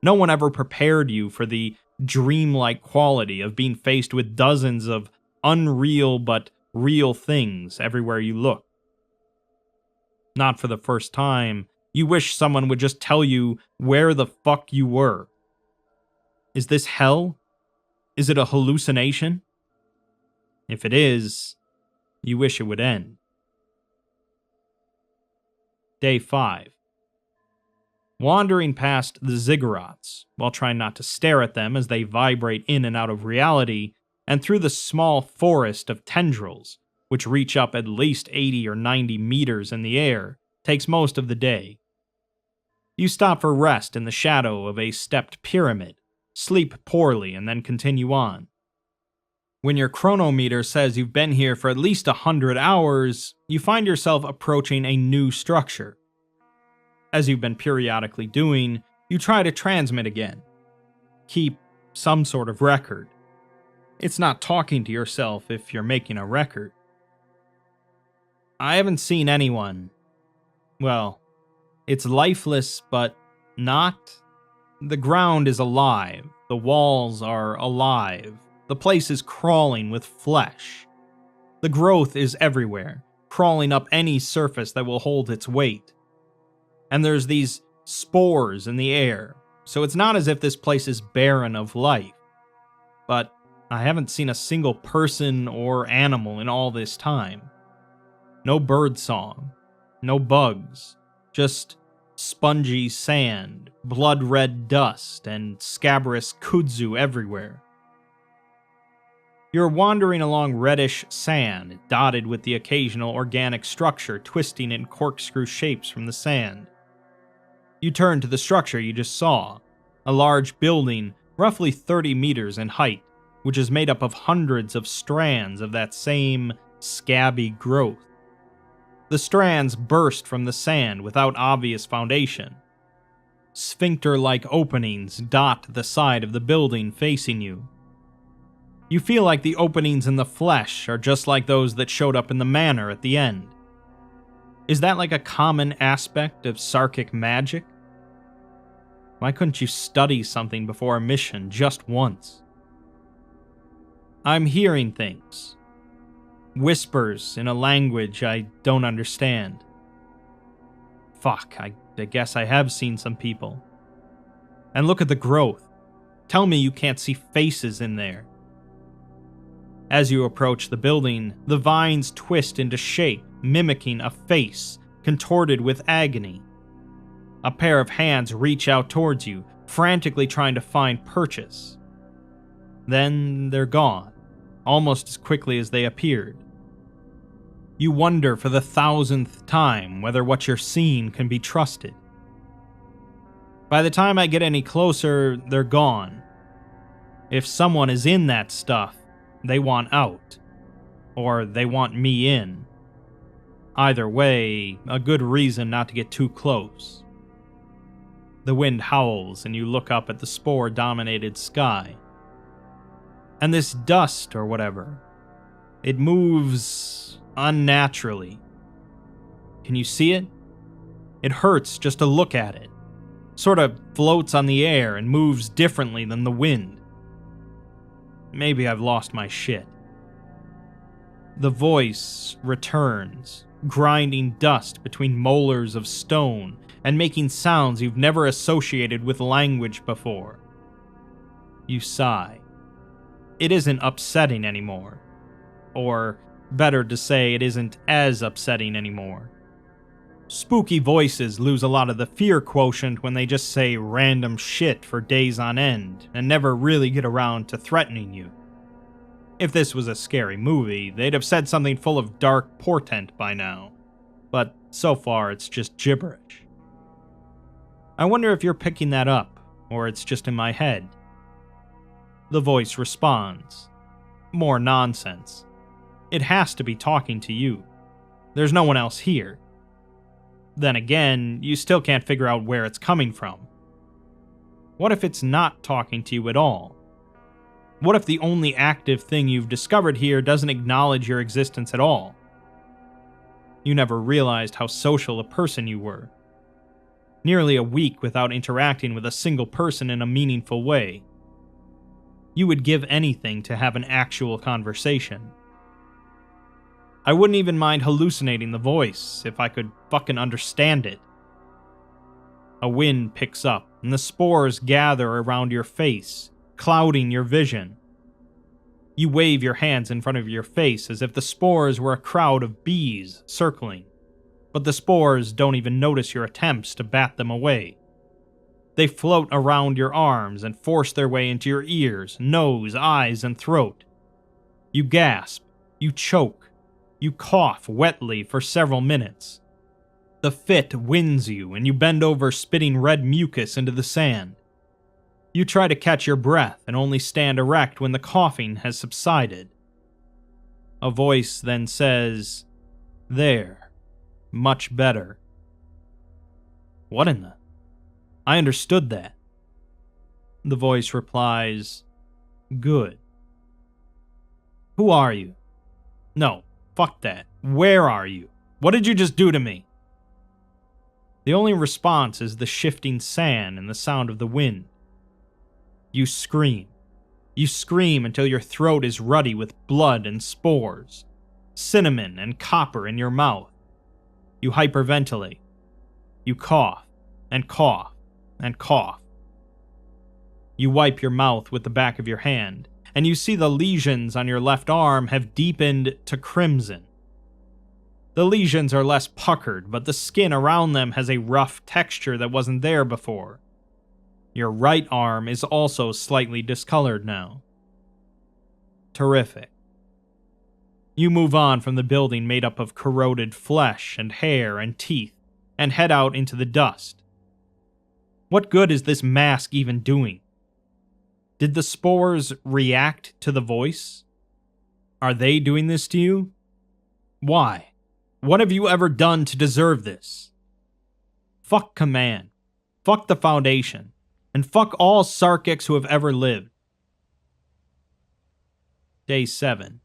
No one ever prepared you for the dreamlike quality of being faced with dozens of unreal but real things everywhere you look. Not for the first time, you wish someone would just tell you where the fuck you were. Is this hell? Is it a hallucination? If it is, you wish it would end. Day 5. Wandering past the ziggurats, while trying not to stare at them as they vibrate in and out of reality, and through the small forest of tendrils, which reach up at least 80 or 90 meters in the air, takes most of the day. You stop for rest in the shadow of a stepped pyramid, sleep poorly, and then continue on. When your chronometer says you've been here for at least 100 hours, you find yourself approaching a new structure. As you've been periodically doing, you try to transmit again. Keep some sort of record. It's not talking to yourself if you're making a record. I haven't seen anyone. Well, it's lifeless, but not. The ground is alive. The walls are alive. The place is crawling with flesh. The growth is everywhere, crawling up any surface that will hold its weight. And there's these spores in the air, so it's not as if this place is barren of life. But I haven't seen a single person or animal in all this time. No bird song, no bugs, just spongy sand, blood-red dust, and scabrous kudzu everywhere. You're wandering along reddish sand, dotted with the occasional organic structure twisting in corkscrew shapes from the sand. You turn to the structure you just saw, a large building roughly 30 meters in height, which is made up of hundreds of strands of that same scabby growth. The strands burst from the sand without obvious foundation. Sphincter-like openings dot the side of the building facing you. You feel like the openings in the flesh are just like those that showed up in the manor at the end. Is that like a common aspect of Sarkic magic? Why couldn't you study something before a mission just once? I'm hearing things. Whispers in a language I don't understand. Fuck, I guess I have seen some people. And look at the growth. Tell me you can't see faces in there. As you approach the building, the vines twist into shape, mimicking a face, contorted with agony. A pair of hands reach out towards you, frantically trying to find purchase. Then they're gone, almost as quickly as they appeared. You wonder for the 1000th time whether what you're seeing can be trusted. By the time I get any closer, they're gone. If someone is in that stuff, they want out. Or they want me in. Either way, a good reason not to get too close. The wind howls and you look up at the spore-dominated sky. And this dust or whatever, it moves unnaturally. Can you see it? It hurts just to look at it. Sort of floats on the air and moves differently than the wind. Maybe I've lost my shit. The voice returns, grinding dust between molars of stone and making sounds you've never associated with language before. You sigh. It isn't upsetting anymore. Or, better to say, it isn't as upsetting anymore. Spooky voices lose a lot of the fear quotient when they just say random shit for days on end and never really get around to threatening you. If this was a scary movie, they'd have said something full of dark portent by now. But so far, it's just gibberish. I wonder if you're picking that up, or it's just in my head. The voice responds. More nonsense. It has to be talking to you. There's no one else here. Then again, you still can't figure out where it's coming from. What if it's not talking to you at all? What if the only active thing you've discovered here doesn't acknowledge your existence at all? You never realized how social a person you were. Nearly a week without interacting with a single person in a meaningful way. You would give anything to have an actual conversation. I wouldn't even mind hallucinating the voice if I could fucking understand it. A wind picks up, and the spores gather around your face, clouding your vision. You wave your hands in front of your face as if the spores were a crowd of bees circling, but the spores don't even notice your attempts to bat them away. They float around your arms and force their way into your ears, nose, eyes, and throat. You gasp, you choke, you cough wetly for several minutes. The fit wins you, and you bend over spitting red mucus into the sand. You try to catch your breath and only stand erect when the coughing has subsided. A voice then says, "There. Much better." What in the... I understood that. The voice replies, "Good." Who are you? No, fuck that. Where are you? What did you just do to me? The only response is the shifting sand and the sound of the wind. You scream. You scream until your throat is ruddy with blood and spores, cinnamon and copper in your mouth. You hyperventilate. You cough, and cough, and cough. You wipe your mouth with the back of your hand, and you see the lesions on your left arm have deepened to crimson. The lesions are less puckered, but the skin around them has a rough texture that wasn't there before. Your right arm is also slightly discolored now. Terrific. You move on from the building made up of corroded flesh and hair and teeth, and head out into the dust. What good is this mask even doing? Did the spores react to the voice? Are they doing this to you? Why? What have you ever done to deserve this? Fuck Command. Fuck the Foundation. And fuck all Sarkics who have ever lived. Day 7.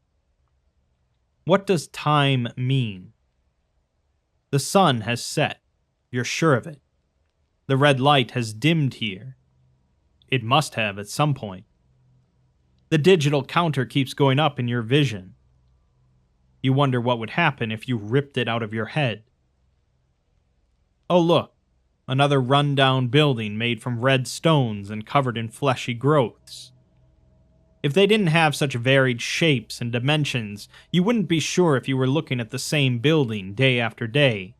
What does time mean? The sun has set. You're sure of it. The red light has dimmed here. It must have at some point. The digital counter keeps going up in your vision. You wonder what would happen if you ripped it out of your head. Oh look, another run-down building made from red stones and covered in fleshy growths. If they didn't have such varied shapes and dimensions, you wouldn't be sure if you were looking at the same building day after day,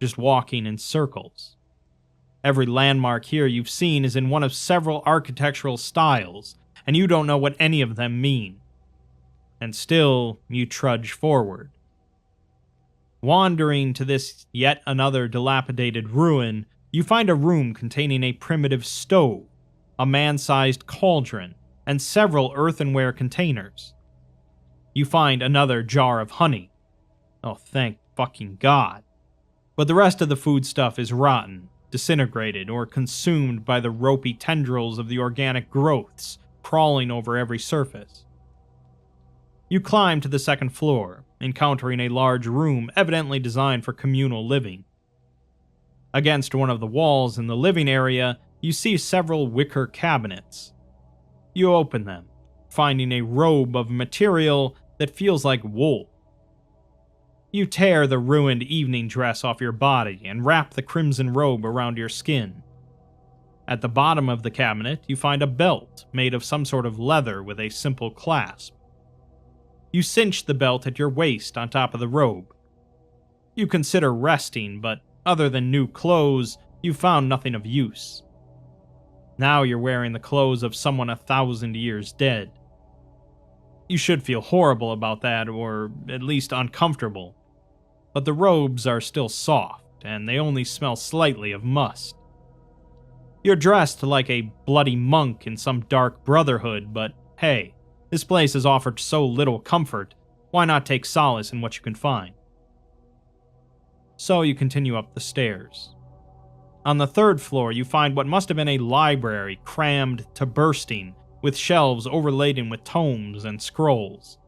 just walking in circles. Every landmark here you've seen is in one of several architectural styles, and you don't know what any of them mean. And still, you trudge forward. Wandering to this yet another dilapidated ruin, you find a room containing a primitive stove, a man-sized cauldron, and several earthenware containers. You find another jar of honey. Oh, thank fucking God. But the rest of the foodstuff is rotten, disintegrated, or consumed by the ropey tendrils of the organic growths crawling over every surface. You climb to the second floor, encountering a large room evidently designed for communal living. Against one of the walls in the living area, you see several wicker cabinets. You open them, finding a robe of material that feels like wool. You tear the ruined evening dress off your body and wrap the crimson robe around your skin. At the bottom of the cabinet, you find a belt made of some sort of leather with a simple clasp. You cinch the belt at your waist on top of the robe. You consider resting, but other than new clothes, you found nothing of use. Now you're wearing the clothes of someone 1,000 years dead. You should feel horrible about that, or at least uncomfortable. But the robes are still soft, and they only smell slightly of must. You're dressed like a bloody monk in some dark brotherhood, but hey, this place has offered so little comfort, why not take solace in what you can find? So you continue up the stairs. On the third floor, you find what must have been a library crammed to bursting, with shelves overladen with tomes and scrolls.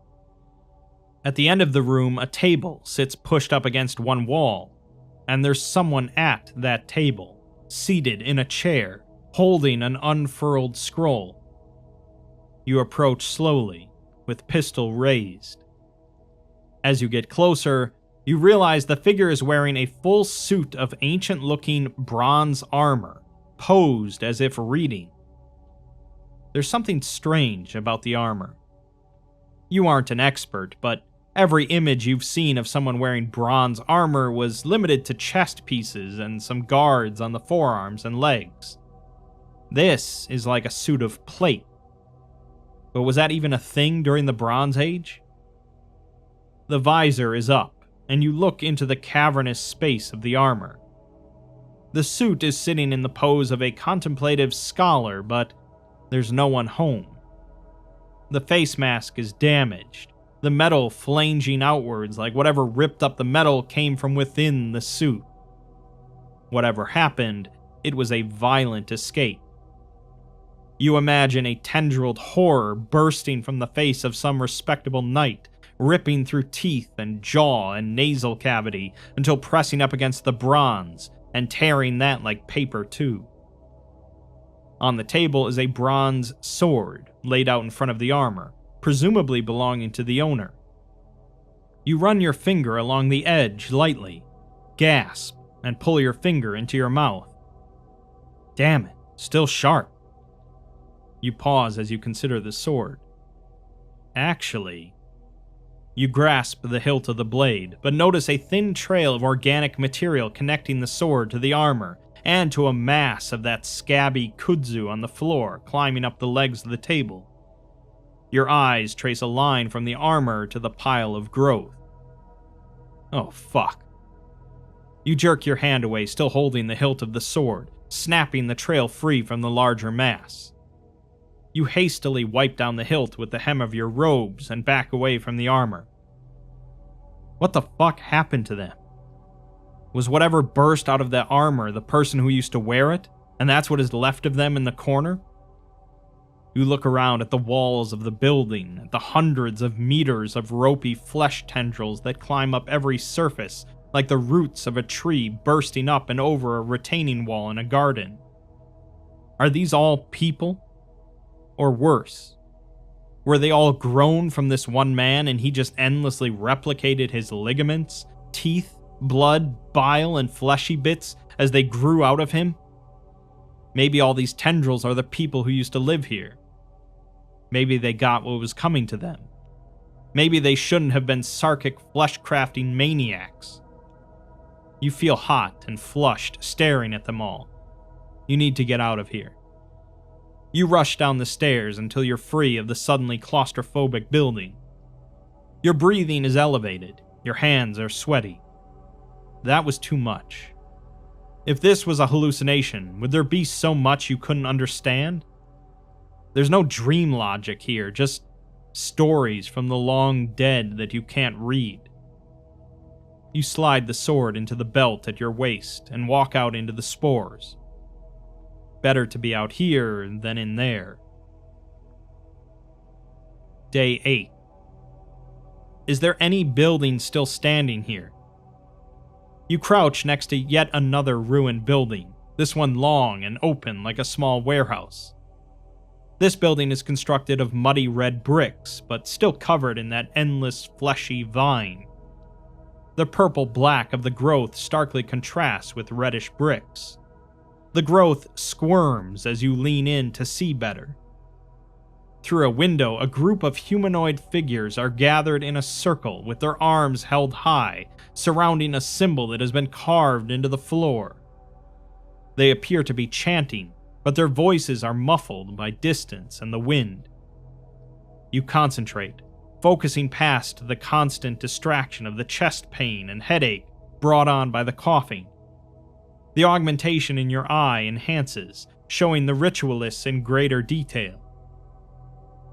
At the end of the room, a table sits pushed up against one wall, and there's someone at that table, seated in a chair, holding an unfurled scroll. You approach slowly, with pistol raised. As you get closer, you realize the figure is wearing a full suit of ancient-looking bronze armor, posed as if reading. There's something strange about the armor. You aren't an expert, but every image you've seen of someone wearing bronze armor was limited to chest pieces and some guards on the forearms and legs. This is like a suit of plate. But was that even a thing during the Bronze Age? The visor is up, and you look into the cavernous space of the armor. The suit is sitting in the pose of a contemplative scholar, but there's no one home. The face mask is damaged, the metal flanging outwards like whatever ripped up the metal came from within the suit. Whatever happened, it was a violent escape. You imagine a tendrilled horror bursting from the face of some respectable knight, ripping through teeth and jaw and nasal cavity until pressing up against the bronze and tearing that like paper too. On the table is a bronze sword laid out in front of the armor, presumably belonging to the owner. You run your finger along the edge lightly, gasp, and pull your finger into your mouth. Damn it, still sharp. You pause as you consider the sword. Actually, you grasp the hilt of the blade, but notice a thin trail of organic material connecting the sword to the armor, and to a mass of that scabby kudzu on the floor climbing up the legs of the table. Your eyes trace a line from the armor to the pile of growth. Oh, fuck. You jerk your hand away, still holding the hilt of the sword, snapping the trail free from the larger mass. You hastily wipe down the hilt with the hem of your robes and back away from the armor. What the fuck happened to them? Was whatever burst out of that armor the person who used to wear it, and that's what is left of them in the corner? You look around at the walls of the building, at the hundreds of meters of ropey flesh tendrils that climb up every surface like the roots of a tree bursting up and over a retaining wall in a garden. Are these all people? Or worse? Were they all grown from this one man and he just endlessly replicated his ligaments, teeth, blood, bile, and fleshy bits as they grew out of him? Maybe all these tendrils are the people who used to live here. Maybe they got what was coming to them. Maybe they shouldn't have been Sarkic flesh-crafting maniacs. You feel hot and flushed staring at them all. You need to get out of here. You rush down the stairs until you're free of the suddenly claustrophobic building. Your breathing is elevated. Your hands are sweaty. That was too much. If this was a hallucination, would there be so much you couldn't understand? There's no dream logic here, just stories from the long dead that you can't read. You slide the sword into the belt at your waist and walk out into the spores. Better to be out here than in there. Day 8. Is there any building still standing here? You crouch next to yet another ruined building, this one long and open like a small warehouse. This building is constructed of muddy red bricks, but still covered in that endless fleshy vine. The purple-black of the growth starkly contrasts with reddish bricks. The growth squirms as you lean in to see better. Through a window, a group of humanoid figures are gathered in a circle with their arms held high, surrounding a symbol that has been carved into the floor. They appear to be chanting, but their voices are muffled by distance and the wind. You concentrate, focusing past the constant distraction of the chest pain and headache brought on by the coughing. The augmentation in your eye enhances, showing the ritualists in greater detail.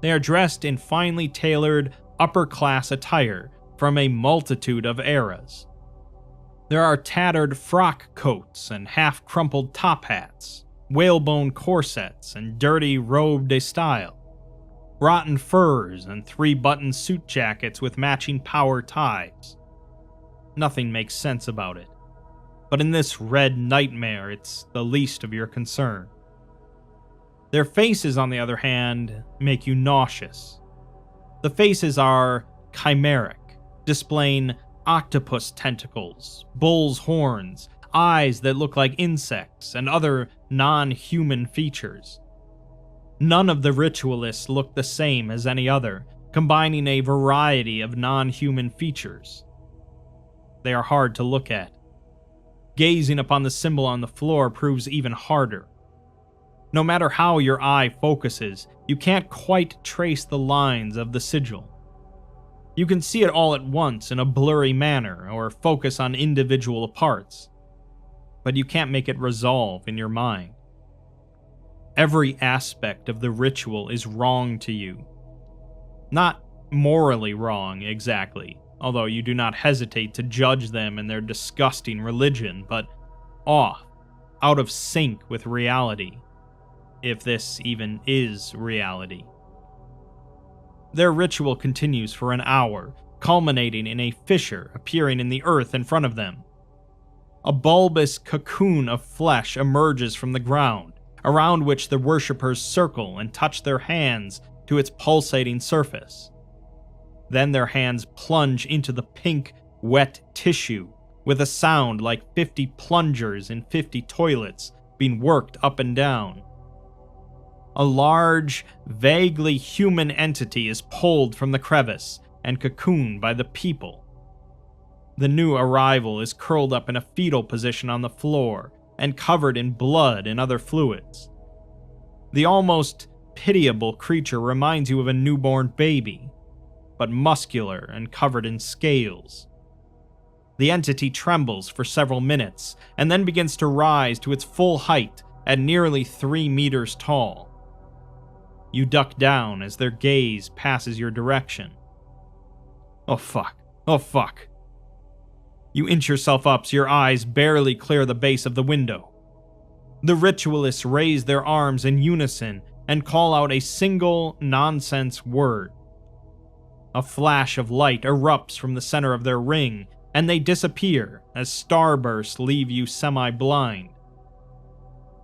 They are dressed in finely tailored, upper-class attire from a multitude of eras. There are tattered frock coats and half-crumpled top hats, whalebone corsets and dirty robe de style, rotten furs and three-button suit jackets with matching power ties. Nothing makes sense about it. But in this red nightmare, it's the least of your concern. Their faces, on the other hand, make you nauseous. The faces are chimeric, displaying octopus tentacles, bull's horns, eyes that look like insects, and other non-human features. None of the ritualists look the same as any other, combining a variety of non-human features. They are hard to look at. Gazing upon the symbol on the floor proves even harder. No matter how your eye focuses, you can't quite trace the lines of the sigil. You can see it all at once in a blurry manner or focus on individual parts, but you can't make it resolve in your mind. Every aspect of the ritual is wrong to you. Not morally wrong, exactly, although you do not hesitate to judge them and their disgusting religion, but off, out of sync with reality, if this even is reality. Their ritual continues for an hour, culminating in a fissure appearing in the earth in front of them. A bulbous cocoon of flesh emerges from the ground, around which the worshippers circle and touch their hands to its pulsating surface. Then their hands plunge into the pink, wet tissue, with a sound like 50 plungers in 50 toilets being worked up and down. A large, vaguely human entity is pulled from the crevice and cocooned by the people. The new arrival is curled up in a fetal position on the floor and covered in blood and other fluids. The almost pitiable creature reminds you of a newborn baby, but muscular and covered in scales. The entity trembles for several minutes, and then begins to rise to its full height at nearly 3 meters tall. You duck down as their gaze passes your direction. Oh fuck, oh fuck. You inch yourself up so your eyes barely clear the base of the window. The ritualists raise their arms in unison and call out a single nonsense word. A flash of light erupts from the center of their ring, and they disappear as starbursts leave you semi-blind.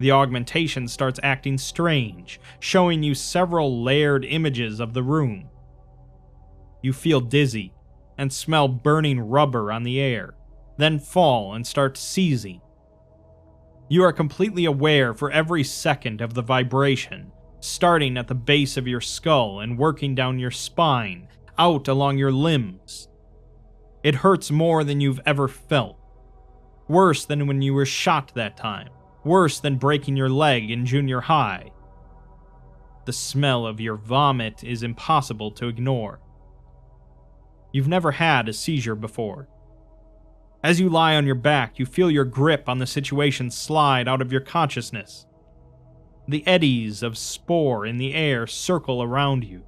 The augmentation starts acting strange, showing you several layered images of the room. You feel dizzy and smell burning rubber on the air, then fall and start seizing. You are completely aware for every second of the vibration, starting at the base of your skull and working down your spine, out along your limbs. It hurts more than you've ever felt. Worse than when you were shot that time. Worse than breaking your leg in junior high. The smell of your vomit is impossible to ignore. You've never had a seizure before. As you lie on your back, you feel your grip on the situation slide out of your consciousness. The eddies of spore in the air circle around you.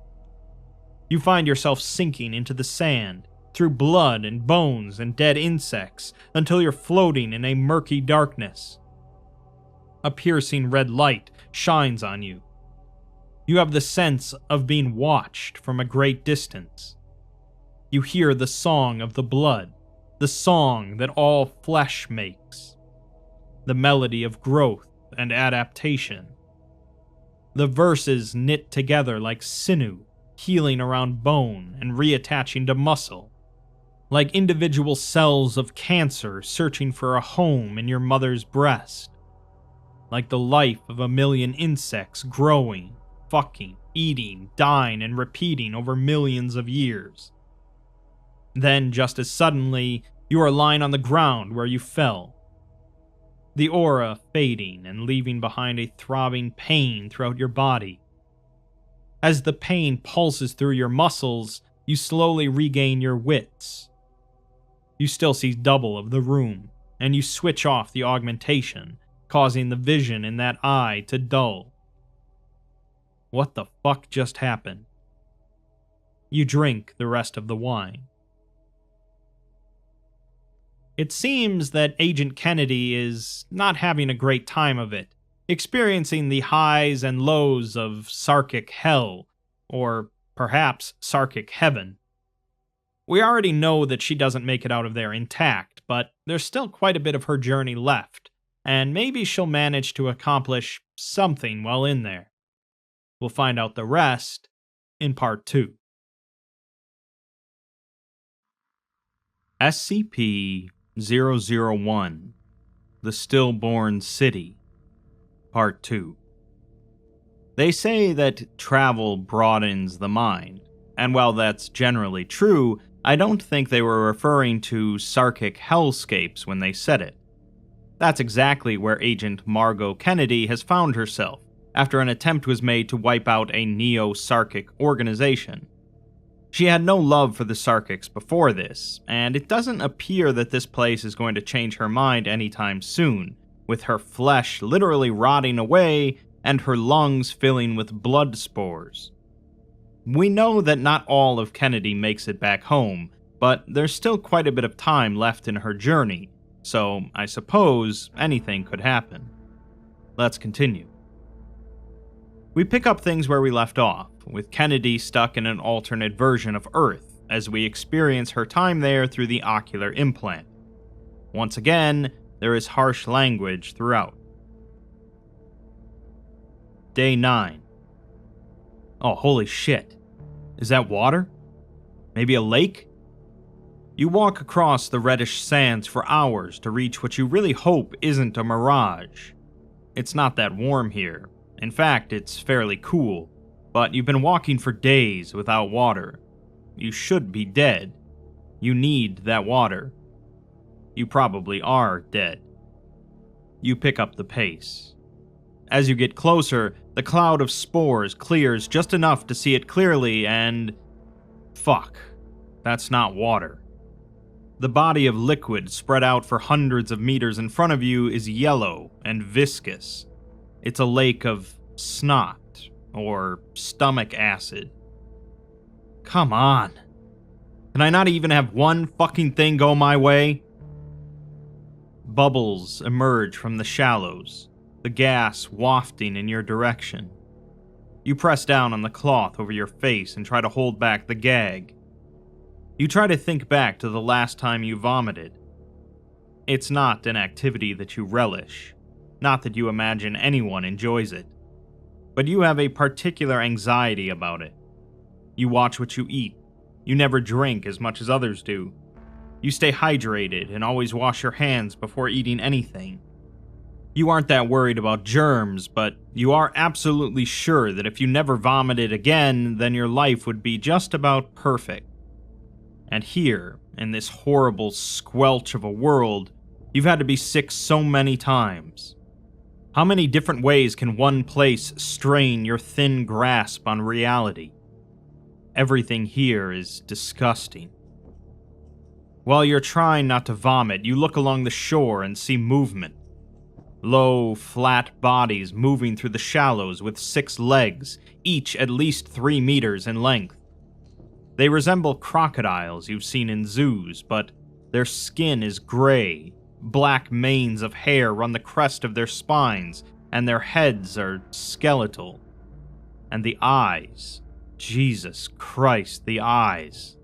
You find yourself sinking into the sand, through blood and bones and dead insects, until you're floating in a murky darkness. A piercing red light shines on you. You have the sense of being watched from a great distance. You hear the song of the blood, the song that all flesh makes, the melody of growth and adaptation. The verses knit together like sinew, healing around bone and reattaching to muscle, like individual cells of cancer searching for a home in your mother's breast, like the life of a million insects growing, fucking, eating, dying, and repeating over millions of years. Then, just as suddenly, you are lying on the ground where you fell, the aura fading and leaving behind a throbbing pain throughout your body. As the pain pulses through your muscles, you slowly regain your wits. You still see double of the room, and you switch off the augmentation, causing the vision in that eye to dull. What the fuck just happened? You drink the rest of the wine. It seems that Agent Kennedy is not having a great time of it, experiencing the highs and lows of Sarkic hell, or perhaps Sarkic heaven. We already know that she doesn't make it out of there intact, but there's still quite a bit of her journey left, and maybe she'll manage to accomplish something while in there. We'll find out the rest in Part 2. SCP-001, The Stillborn City, Part 2. They say that travel broadens the mind, and while that's generally true, I don't think they were referring to Sarkic hellscapes when they said it. That's exactly where Agent Margot Kennedy has found herself, after an attempt was made to wipe out a Neo-Sarkic organization. She had no love for the Sarkics before this, and it doesn't appear that this place is going to change her mind anytime soon, with her flesh literally rotting away and her lungs filling with blood spores. We know that not all of Kennedy makes it back home, but there's still quite a bit of time left in her journey, so I suppose anything could happen. Let's continue. We pick up things where we left off, with Kennedy stuck in an alternate version of Earth, as we experience her time there through the ocular implant. Once again, there is harsh language throughout. Day 9. Oh, holy shit. Is that water? Maybe a lake? You walk across the reddish sands for hours to reach what you really hope isn't a mirage. It's not that warm here. In fact, it's fairly cool, but you've been walking for days without water. You should be dead. You need that water. You probably are dead. You pick up the pace. As you get closer, the cloud of spores clears just enough to see it clearly and... fuck, that's not water. The body of liquid spread out for hundreds of meters in front of you is yellow and viscous. It's a lake of snot, or stomach acid. Come on. Can I not even have one fucking thing go my way? Bubbles emerge from the shallows, the gas wafting in your direction. You press down on the cloth over your face and try to hold back the gag. You try to think back to the last time you vomited. It's not an activity that you relish, not that you imagine anyone enjoys it, but you have a particular anxiety about it. You watch what you eat. You never drink as much as others do. You stay hydrated and always wash your hands before eating anything. You aren't that worried about germs, but you are absolutely sure that if you never vomited again, then your life would be just about perfect. And here, in this horrible squelch of a world, you've had to be sick so many times. How many different ways can one place strain your thin grasp on reality? Everything here is disgusting. While you're trying not to vomit, you look along the shore and see movement. Low, flat bodies moving through the shallows with 6 legs, each at least 3 meters in length. They resemble crocodiles you've seen in zoos, but their skin is gray. Black manes of hair run the crest of their spines, and their heads are skeletal. And the eyes, Jesus Christ, the eyes.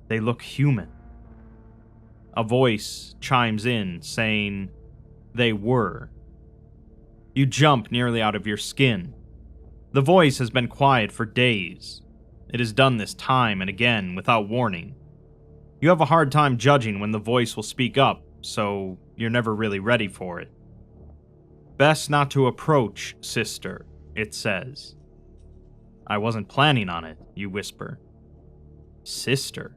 They look human. A voice chimes in, saying, "They were." You jump nearly out of your skin. The voice has been quiet for days. It has done this time and again without warning. You have a hard time judging when the voice will speak up, so you're never really ready for it. "Best not to approach, sister," it says. "I wasn't planning on it," you whisper. Sister?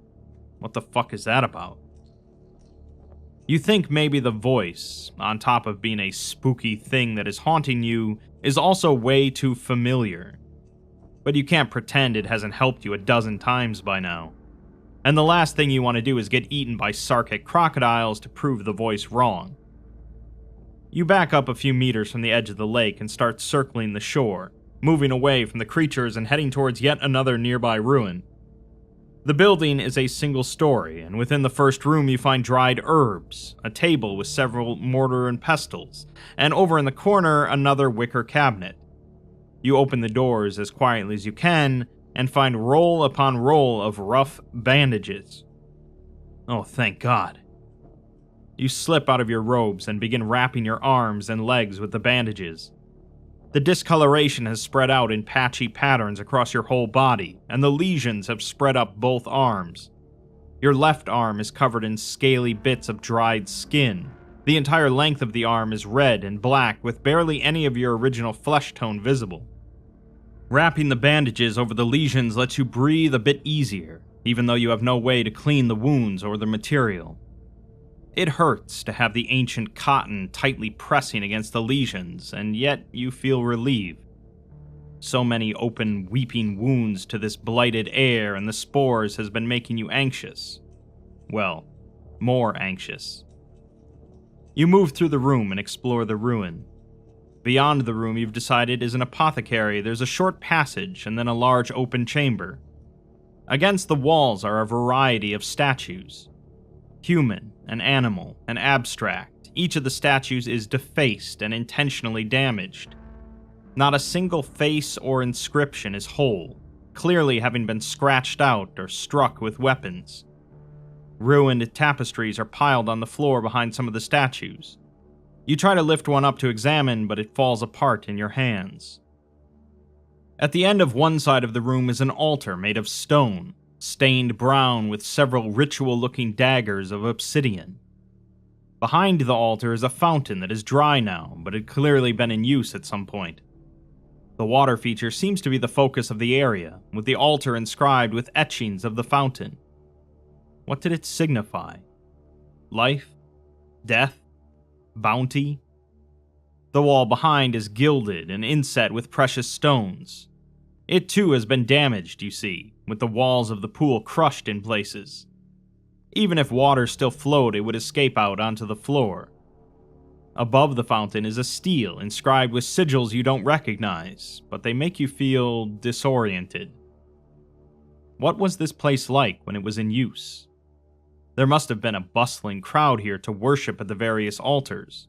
What the fuck is that about? You think maybe the voice, on top of being a spooky thing that is haunting you, is also way too familiar. But you can't pretend it hasn't helped you a dozen times by now. And the last thing you want to do is get eaten by Sarkic crocodiles to prove the voice wrong. You back up a few meters from the edge of the lake and start circling the shore, moving away from the creatures and heading towards yet another nearby ruin. The building is a single story, and within the first room you find dried herbs, a table with several mortar and pestles, and over in the corner another wicker cabinet. You open the doors as quietly as you can, and find roll upon roll of rough bandages. Oh, thank God. You slip out of your robes and begin wrapping your arms and legs with the bandages. The discoloration has spread out in patchy patterns across your whole body, and the lesions have spread up both arms. Your left arm is covered in scaly bits of dried skin. The entire length of the arm is red and black, with barely any of your original flesh tone visible. Wrapping the bandages over the lesions lets you breathe a bit easier, even though you have no way to clean the wounds or the material. It hurts to have the ancient cotton tightly pressing against the lesions, and yet you feel relieved. So many open, weeping wounds to this blighted air and the spores has been making you anxious. Well, more anxious. You move through the room and explore the ruin. Beyond the room you've decided is an apothecary. There's a short passage and then a large open chamber. Against the walls are a variety of statues. Human, an animal, an abstract. Each of the statues is defaced and intentionally damaged. Not a single face or inscription is whole, clearly having been scratched out or struck with weapons. Ruined tapestries are piled on the floor behind some of the statues. You try to lift one up to examine, but it falls apart in your hands. At the end of one side of the room is an altar made of stone, stained brown with several ritual-looking daggers of obsidian. Behind the altar is a fountain that is dry now, but had clearly been in use at some point. The water feature seems to be the focus of the area, with the altar inscribed with etchings of the fountain. What did it signify? Life? Death? Bounty? The wall behind is gilded and inset with precious stones. It too has been damaged, you see, with the walls of the pool crushed in places. Even if water still flowed, it would escape out onto the floor. Above the fountain is a stele inscribed with sigils you don't recognize, but they make you feel disoriented. What was this place like when it was in use? There must have been a bustling crowd here to worship at the various altars.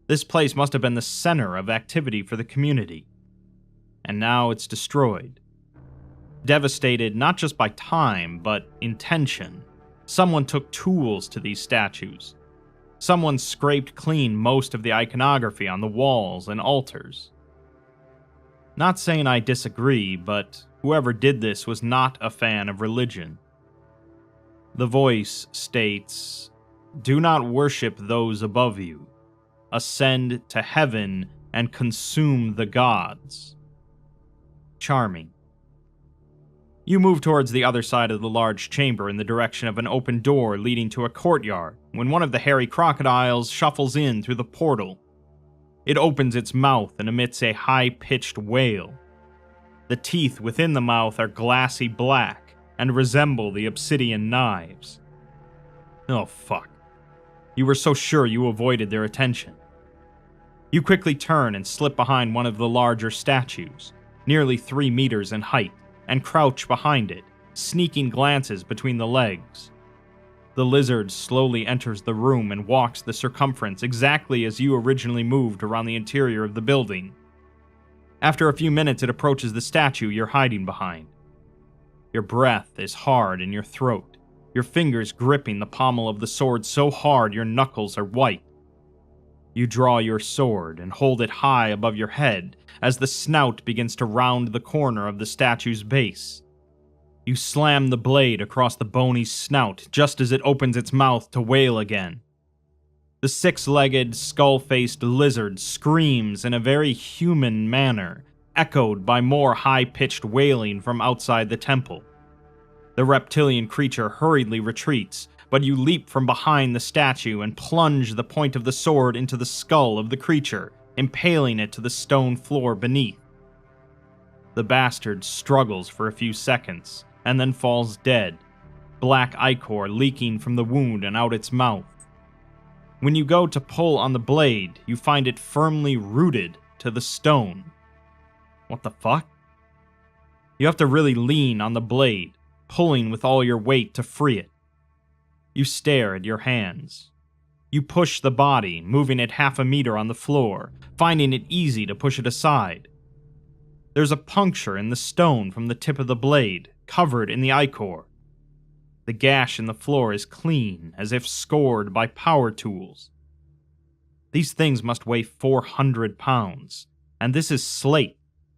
This place must have been the center of activity for the community. And now it's destroyed. Devastated not just by time, but intention. Someone took tools to these statues. Someone scraped clean most of the iconography on the walls and altars. Not saying I disagree, but whoever did this was not a fan of religion. The voice states, "Do not worship those above you. Ascend to heaven and consume the gods." Charming. You move towards the other side of the large chamber in the direction of an open door leading to a courtyard, when one of the hairy crocodiles shuffles in through the portal. It opens its mouth and emits a high-pitched wail. The teeth within the mouth are glassy black and resemble the obsidian knives. Oh fuck. You were so sure you avoided their attention. You quickly turn and slip behind one of the larger statues, nearly 3 meters in height, and crouch behind it, sneaking glances between the legs. The lizard slowly enters the room and walks the circumference exactly as you originally moved around the interior of the building. After a few minutes, it approaches the statue you're hiding behind. Your breath is hard in your throat, your fingers gripping the pommel of the sword so hard your knuckles are white. You draw your sword and hold it high above your head as the snout begins to round the corner of the statue's base. You slam the blade across the bony snout just as it opens its mouth to wail again. The 6-legged, skull-faced lizard screams in a very human manner, echoed by more high-pitched wailing from outside the temple. The reptilian creature hurriedly retreats, but you leap from behind the statue and plunge the point of the sword into the skull of the creature, impaling it to the stone floor beneath. The bastard struggles for a few seconds, and then falls dead, black ichor leaking from the wound and out its mouth. When you go to pull on the blade, you find it firmly rooted to the stone. What the fuck? You have to really lean on the blade, pulling with all your weight to free it. You stare at your hands. You push the body, moving it 1/2 meter on the floor, finding it easy to push it aside. There's a puncture in the stone from the tip of the blade, covered in the ichor. The gash in the floor is clean, as if scored by power tools. These things must weigh 400 pounds, and this is slate.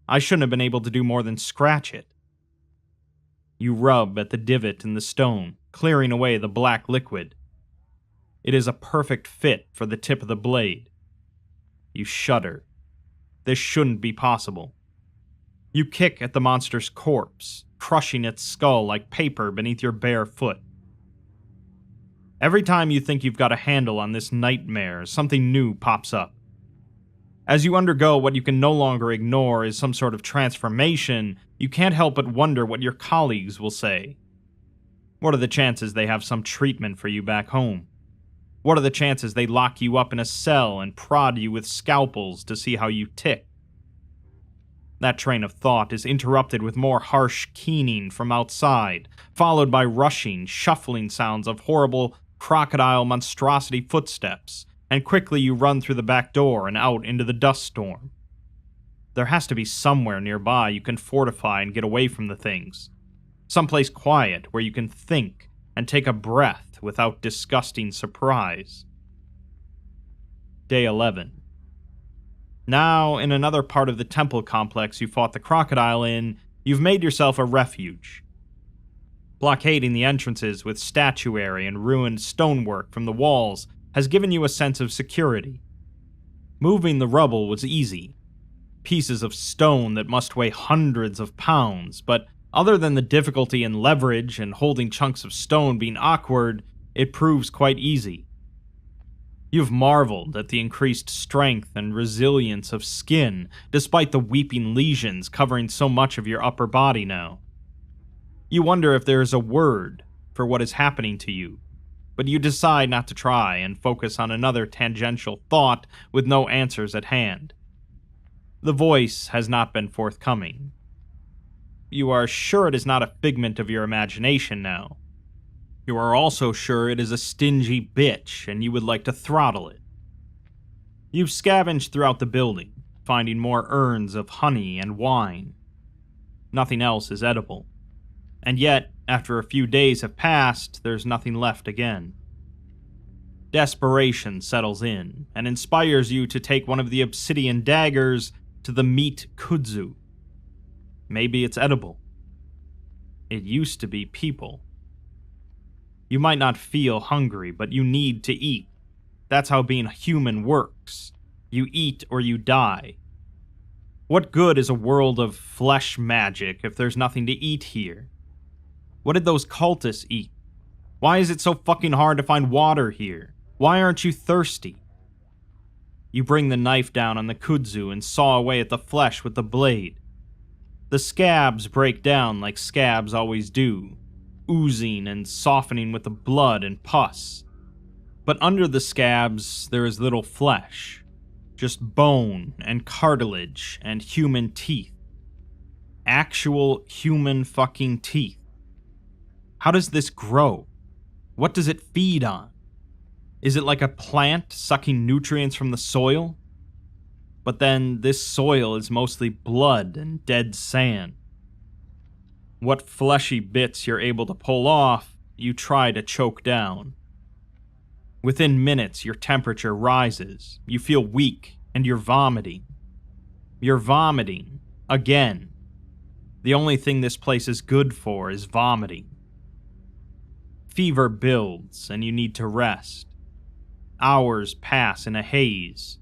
I shouldn't have been able to do more than scratch it. You rub at the divot in the stone, clearing away the black liquid. It is a perfect fit for the tip of the blade. You shudder. This shouldn't be possible. You kick at the monster's corpse, crushing its skull like paper beneath your bare foot. Every time you think you've got a handle on this nightmare, something new pops up. As you undergo what you can no longer ignore is some sort of transformation, you can't help but wonder what your colleagues will say. What are the chances they have some treatment for you back home? What are the chances they lock you up in a cell and prod you with scalpels to see how you tick? That train of thought is interrupted with more harsh keening from outside, followed by rushing, shuffling sounds of horrible crocodile monstrosity footsteps, and quickly you run through the back door and out into the dust storm. There has to be somewhere nearby you can fortify and get away from the things. Someplace quiet where you can think and take a breath without disgusting surprise. Day 11. Now, in another part of the temple complex you fought the crocodile in, you've made yourself a refuge. Blockading the entrances with statuary and ruined stonework from the walls has given you a sense of security. Moving the rubble was easy. Pieces of stone that must weigh hundreds of pounds, but other than the difficulty in leverage and holding chunks of stone being awkward, it proves quite easy. You've marveled at the increased strength and resilience of skin, despite the weeping lesions covering so much of your upper body now. You wonder if there is a word, for what is happening to you, but you decide not to try and focus on another tangential thought with no answers at hand. The voice has not been forthcoming. You are sure it is not a figment of your imagination now. You are also sure it is a stingy bitch and you would like to throttle it. You've scavenged throughout the building, finding more urns of honey and wine. Nothing else is edible. And yet, after a few days have passed, there's nothing left again. Desperation settles in and inspires you to take one of the obsidian daggers to the meat kudzu. Maybe it's edible. It used to be people. You might not feel hungry, but you need to eat. That's how being human works. You eat or you die. What good is a world of flesh magic if there's nothing to eat here? What did those cultists eat? Why is it so fucking hard to find water here? Why aren't you thirsty? You bring the knife down on the kudzu and saw away at the flesh with the blade. The scabs break down like scabs always do, oozing and softening with the blood and pus. But under the scabs, there is little flesh, just bone and cartilage and human teeth. Actual human fucking teeth. How does this grow? What does it feed on? Is it like a plant sucking nutrients from the soil? But then this soil is mostly blood and dead sand. What fleshy bits you're able to pull off, you try to choke down. Within minutes, your temperature rises, you feel weak, and you're vomiting. You're vomiting. Again. The only thing this place is good for is vomiting. Fever builds, and you need to rest. Hours pass in a haze.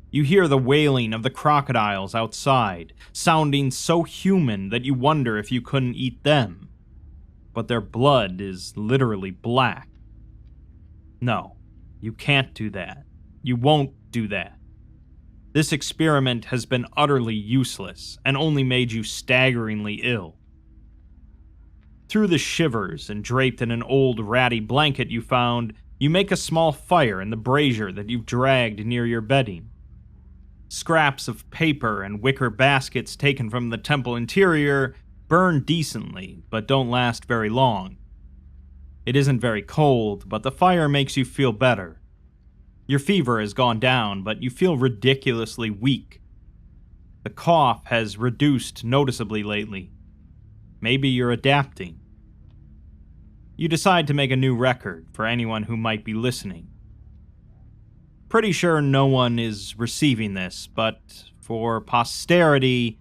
You hear the wailing of the crocodiles outside, sounding so human that you wonder if you couldn't eat them. But their blood is literally black. No, you can't do that. You won't do that. This experiment has been utterly useless and only made you staggeringly ill. Through the shivers and draped in an old ratty blanket you found, you make a small fire in the brazier that you've dragged near your bedding. Scraps of paper and wicker baskets taken from the temple interior burn decently, but don't last very long. It isn't very cold, but the fire makes you feel better. Your fever has gone down, but you feel ridiculously weak. The cough has reduced noticeably lately. Maybe you're adapting. You decide to make a new record for anyone who might be listening. Pretty sure no one is receiving this, but for posterity,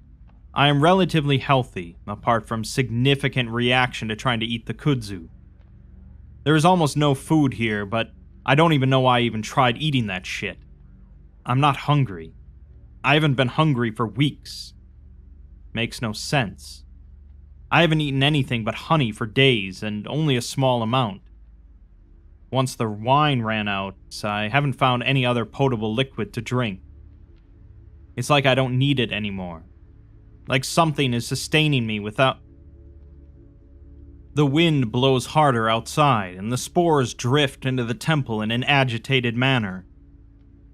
I am relatively healthy, apart from significant reaction to trying to eat the kudzu. There is almost no food here, but I don't even know why I even tried eating that shit. I'm not hungry. I haven't been hungry for weeks. Makes no sense. I haven't eaten anything but honey for days, and only a small amount. Once the wine ran out, I haven't found any other potable liquid to drink. It's like I don't need it anymore. Like something is sustaining me without... The wind blows harder outside, and the spores drift into the temple in an agitated manner,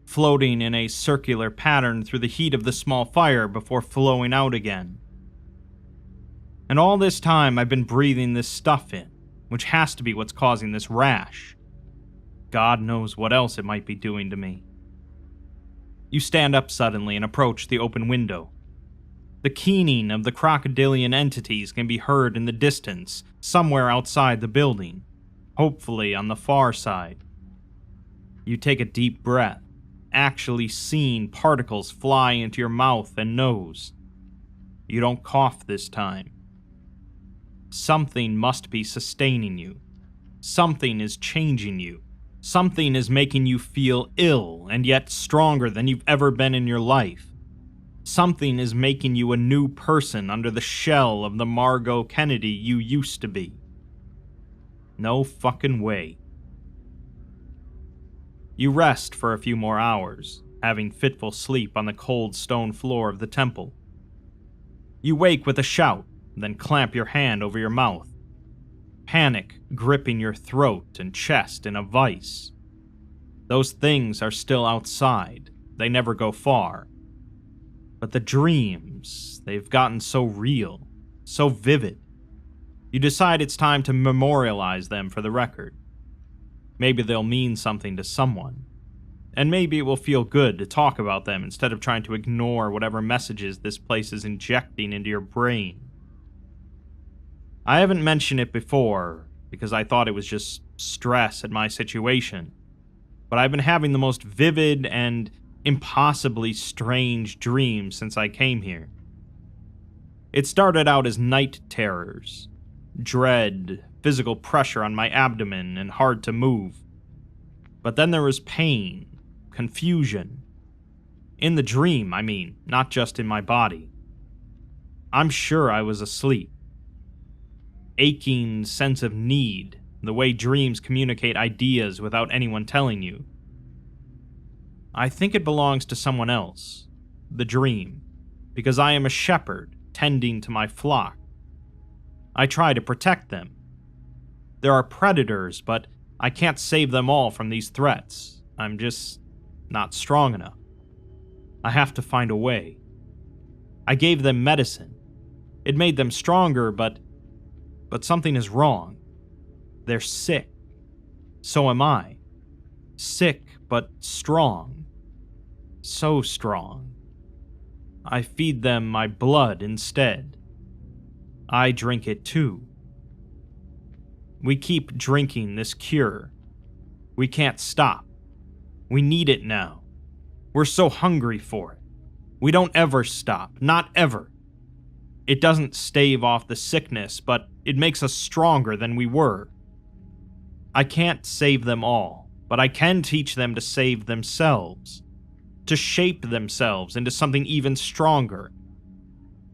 floating in a circular pattern through the heat of the small fire before flowing out again. And all this time I've been breathing this stuff in, which has to be what's causing this rash. God knows what else it might be doing to me. You stand up suddenly and approach the open window. The keening of the crocodilian entities can be heard in the distance, somewhere outside the building, hopefully on the far side. You take a deep breath, actually seeing particles fly into your mouth and nose. You don't cough this time. Something must be sustaining you. Something is changing you. Something is making you feel ill and yet stronger than you've ever been in your life. Something is making you a new person under the shell of the Margot Kennedy you used to be. No fucking way. You rest for a few more hours, having fitful sleep on the cold stone floor of the temple. You wake with a shout, then clamp your hand over your mouth. panic gripping your throat and chest in a vice. Those things are still outside. They never go far. But the dreams, they've gotten so real, so vivid. You decide it's time to memorialize them for the record. Maybe they'll mean something to someone. And maybe it will feel good to talk about them instead of trying to ignore whatever messages this place is injecting into your brain. I haven't mentioned it before because I thought it was just stress at my situation, but I've been having the most vivid and impossibly strange dreams since I came here. It started out as night terrors, dread, physical pressure on my abdomen, and hard to move. But then there was pain, confusion. In the dream, I mean, not just in my body. I'm sure I was asleep. Aching sense of need, the way dreams communicate ideas without anyone telling you. I think it belongs to someone else, the dream, because I am a shepherd tending to my flock. I try to protect them. There are predators, but I can't save them all from these threats. I'm just not strong enough. I have to find a way. I gave them medicine. It made them stronger, but something is wrong. They're sick. So am I. Sick, but strong. So strong. I feed them my blood instead. I drink it too. We keep drinking this cure. We can't stop. We need it now. We're so hungry for it. We don't ever stop, not ever. It doesn't stave off the sickness, but it makes us stronger than we were. I can't save them all, but I can teach them to save themselves, to shape themselves into something even stronger.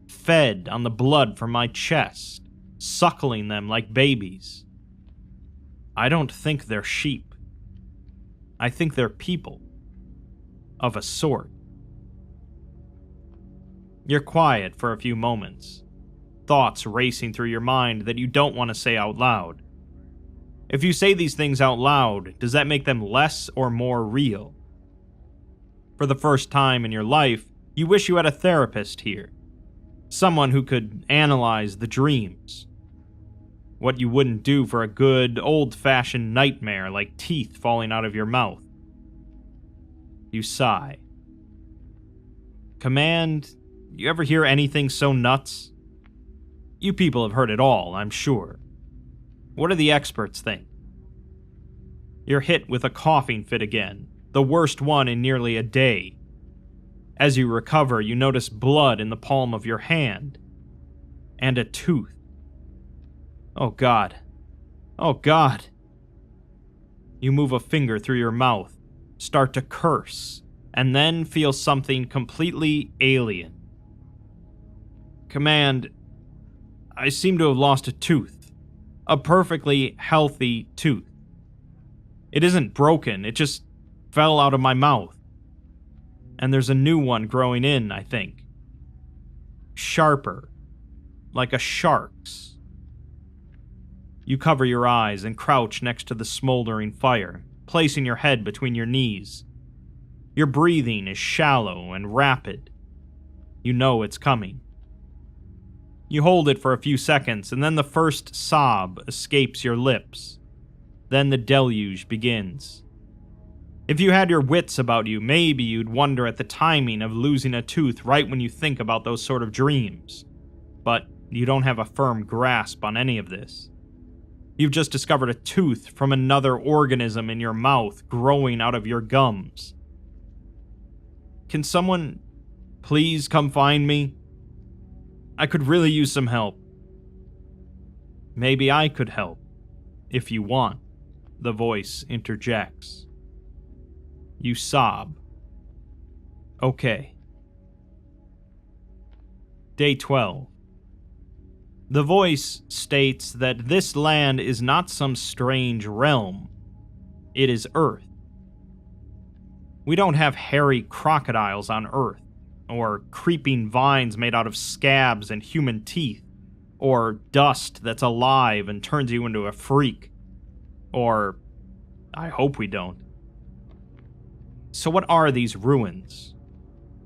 Fed on the blood from my chest, suckling them like babies. I don't think they're sheep. I think they're people. Of a sort. You're quiet for a few moments, thoughts racing through your mind that you don't want to say out loud. If you say these things out loud, does that make them less or more real? For the first time in your life, you wish you had a therapist here. Someone who could analyze the dreams. What you wouldn't do for a good, old-fashioned nightmare like teeth falling out of your mouth. You sigh. Command, you ever hear anything so nuts? You people have heard it all, I'm sure. What do the experts think? You're hit with a coughing fit again, the worst one in nearly a day. As you recover, you notice blood in the palm of your hand. And a tooth. Oh God. Oh God. You move a finger through your mouth, start to curse, and then feel something completely alien. Command, I seem to have lost a tooth. A perfectly healthy tooth. It isn't broken, it just fell out of my mouth. And there's a new one growing in, I think. Sharper. Like a shark's. You cover your eyes and crouch next to the smoldering fire, placing your head between your knees. Your breathing is shallow and rapid. You know it's coming. You hold it for a few seconds, and then the first sob escapes your lips. Then the deluge begins. If you had your wits about you, maybe you'd wonder at the timing of losing a tooth right when you think about those sort of dreams. But you don't have a firm grasp on any of this. You've just discovered a tooth from another organism in your mouth growing out of your gums. Can someone please come find me? I could really use some help. Maybe I could help, if you want, the voice interjects. You sob. Okay. Day 12. The voice states that this land is not some strange realm. It is Earth. We don't have hairy crocodiles on Earth, or creeping vines made out of scabs and human teeth. or dust that's alive and turns you into a freak. Or, I hope we don't. So what are these ruins?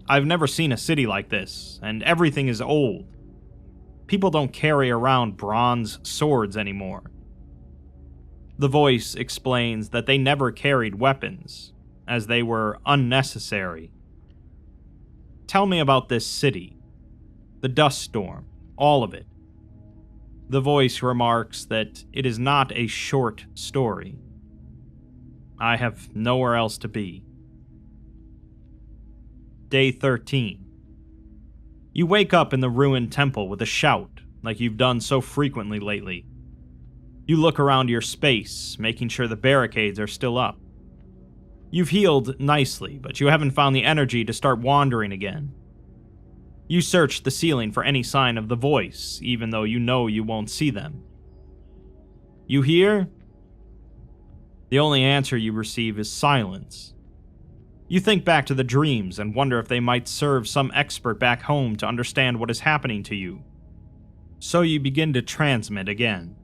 I've never seen a city like this, and everything is old. People don't carry around bronze swords anymore. The voice explains that they never carried weapons, as they were unnecessary. Tell me about this city. The dust storm, all of it. The voice remarks that it is not a short story. I have nowhere else to be. Day 13. You wake up in the ruined temple with a shout, like you've done so frequently lately. You look around your space, making sure the barricades are still up. You've healed nicely, but you haven't found the energy to start wandering again. You search the ceiling for any sign of the voice, even though you know you won't see them. You hear? The only answer you receive is silence. You think back to the dreams and wonder if they might serve some expert back home to understand what is happening to you. So you begin to transmit again.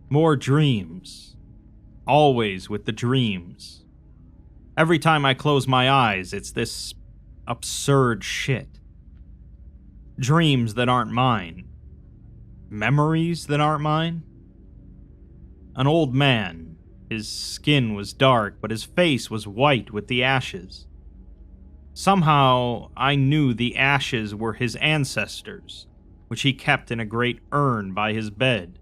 More dreams. Always with the dreams. Every time I close my eyes, it's this absurd shit. Dreams that aren't mine. Memories that aren't mine. An old man. His skin was dark, but his face was white with the ashes. Somehow, I knew the ashes were his ancestors, which he kept in a great urn by his bed.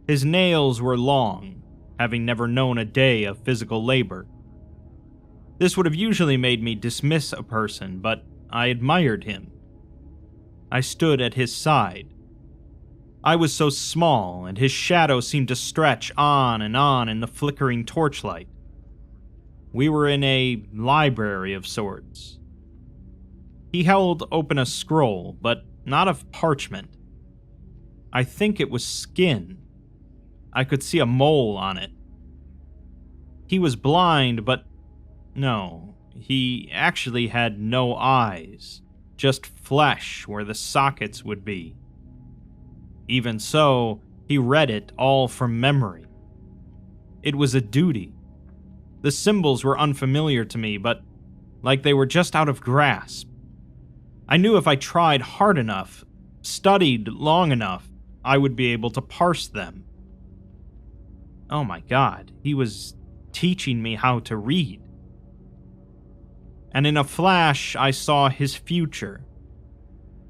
His nails were long, having never known a day of physical labor. This would have usually made me dismiss a person, but I admired him. I stood at his side. I was so small, and his shadow seemed to stretch on in the flickering torchlight. We were in a library of sorts. He held open a scroll, but not of parchment. I think it was skin. I could see a mole on it. He was blind, but no, he actually had no eyes, just flesh where the sockets would be. Even so, he read it all from memory. It was a duty. The symbols were unfamiliar to me, but like they were just out of grasp. I knew if I tried hard enough, studied long enough, I would be able to parse them. Oh my God, he was teaching me how to read. And in a flash, I saw his future.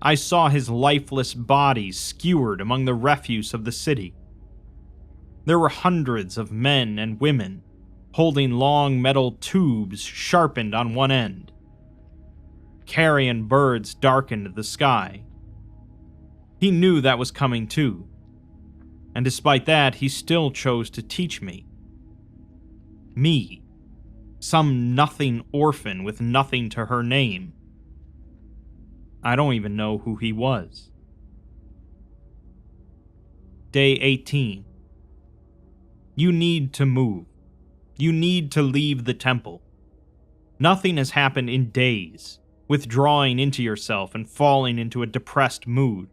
I saw his lifeless body skewered among the refuse of the city. There were hundreds of men and women, holding long metal tubes sharpened on one end. Carrion birds darkened the sky. He knew that was coming too. And despite that, he still chose to teach me. Me. Some nothing orphan with nothing to her name. I don't even know who he was. Day 18. You need to move. You need to leave the temple. Nothing has happened in days, withdrawing into yourself and falling into a depressed mood.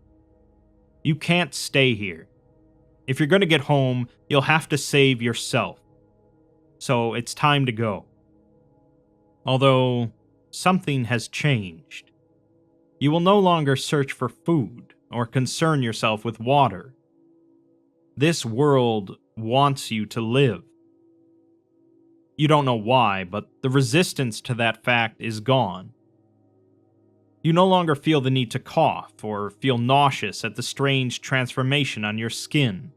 You can't stay here. If you're going to get home, you'll have to save yourself. So it's time to go. Although, something has changed. You will no longer search for food or concern yourself with water. This world wants you to live. You don't know why, but the resistance to that fact is gone. You no longer feel the need to cough or feel nauseous at the strange transformation on your skin.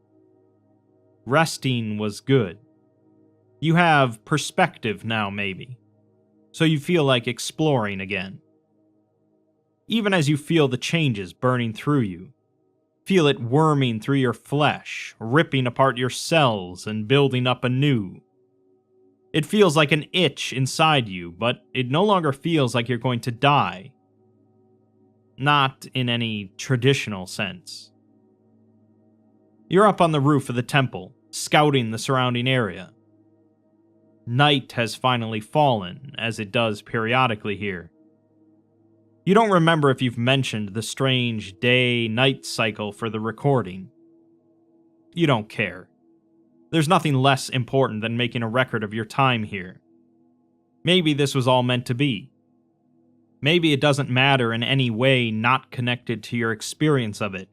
Resting was good. You have perspective now, maybe, so you feel like exploring again. Even as you feel the changes burning through you, feel it worming through your flesh, ripping apart your cells and building up anew. It feels like an itch inside you, but it no longer feels like you're going to die. Not in any traditional sense. You're up on the roof of the temple, scouting the surrounding area. Night has finally fallen, as it does periodically here. You don't remember if you've mentioned the strange day-night cycle for the recording. You don't care. There's nothing less important than making a record of your time here. Maybe this was all meant to be. Maybe it doesn't matter in any way not connected to your experience of it.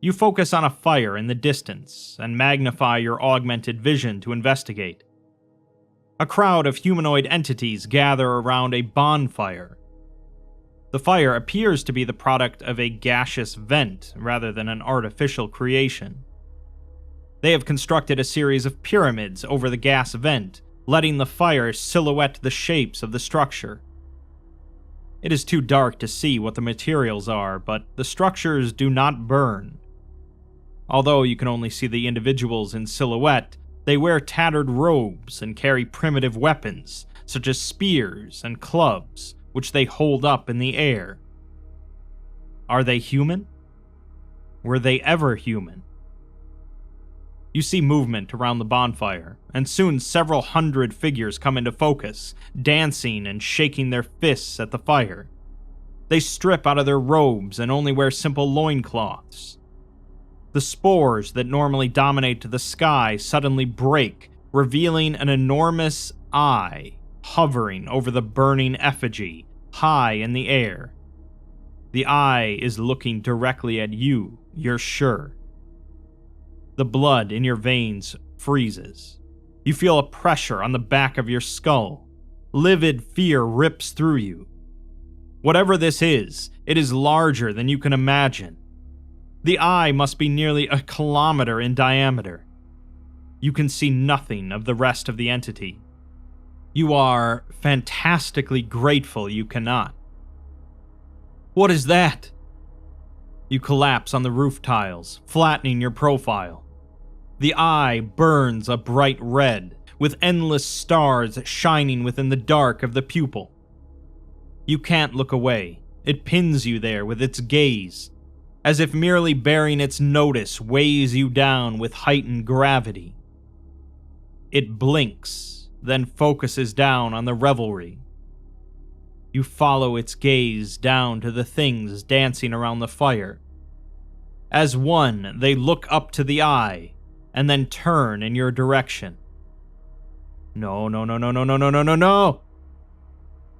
You focus on a fire in the distance and magnify your augmented vision to investigate. A crowd of humanoid entities gather around a bonfire. The fire appears to be the product of a gaseous vent rather than an artificial creation. They have constructed a series of pyramids over the gas vent, letting the fire silhouette the shapes of the structure. It is too dark to see what the materials are, but the structures do not burn. Although you can only see the individuals in silhouette, they wear tattered robes and carry primitive weapons, such as spears and clubs, which they hold up in the air. Are they human? Were they ever human? You see movement around the bonfire, and soon several hundred figures come into focus, dancing and shaking their fists at the fire. They strip out of their robes and only wear simple loincloths. The spores that normally dominate the sky suddenly break, revealing an enormous eye hovering over the burning effigy, high in the air. The eye is looking directly at you, you're sure. The blood in your veins freezes. You feel a pressure on the back of your skull. Livid fear rips through you. Whatever this is, it is larger than you can imagine. The eye must be nearly a kilometer in diameter. You can see nothing of the rest of the entity. You are fantastically grateful you cannot. What is that? You collapse on the roof tiles, flattening your profile. The eye burns a bright red, with endless stars shining within the dark of the pupil. You can't look away. It pins you there with its gaze, as if merely bearing its notice weighs you down with heightened gravity. It blinks, then focuses down on the revelry. You follow its gaze down to the things dancing around the fire. As one, they look up to the eye, and then turn in your direction. No.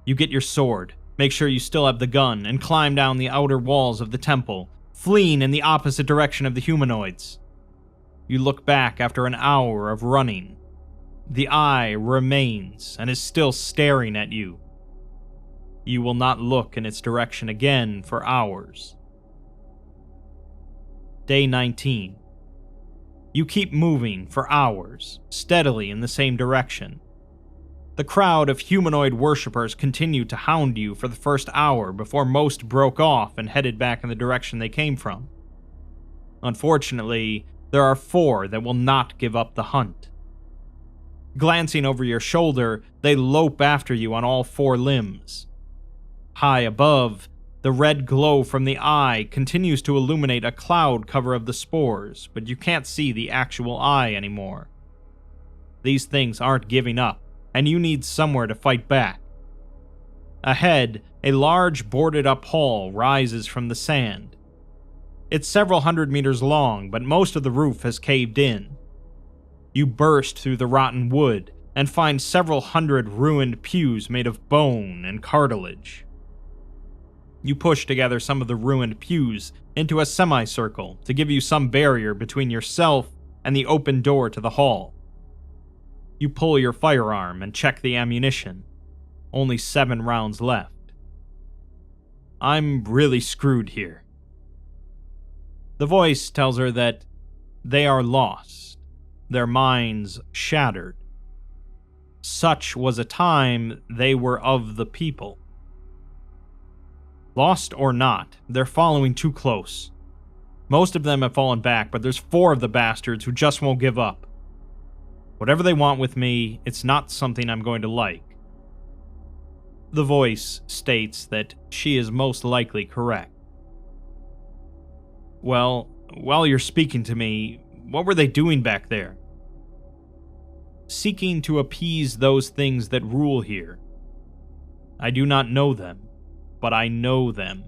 You get your sword, make sure you still have the gun, and climb down the outer walls of the temple, fleeing in the opposite direction of the humanoids. You look back after an hour of running. The eye remains and is still staring at you. You will not look in its direction again for hours. Day 19. You keep moving for hours, steadily in the same direction. The crowd of humanoid worshippers continued to hound you for the first hour before most broke off and headed back in the direction they came from. Unfortunately, there are 4 that will not give up the hunt. Glancing over your shoulder, they lope after you on all 4 limbs. High above, the red glow from the eye continues to illuminate a cloud cover of the spores, but you can't see the actual eye anymore. These things aren't giving up, and you need somewhere to fight back. Ahead, a large boarded-up hall rises from the sand. It's several hundred meters long, but most of the roof has caved in. You burst through the rotten wood and find several hundred ruined pews made of bone and cartilage. You push together some of the ruined pews into a semicircle to give you some barrier between yourself and the open door to the hall. You pull your firearm and check the ammunition. Only 7 rounds left. I'm really screwed here. The voice tells her that they are lost, their minds shattered. Such was a time they were of the people. Lost or not, they're following too close. Most of them have fallen back, but there's 4 of the bastards who just won't give up. Whatever they want with me, it's not something I'm going to like. The voice states that she is most likely correct. Well, while you're speaking to me, what were they doing back there? Seeking to appease those things that rule here. I do not know them. but I know them.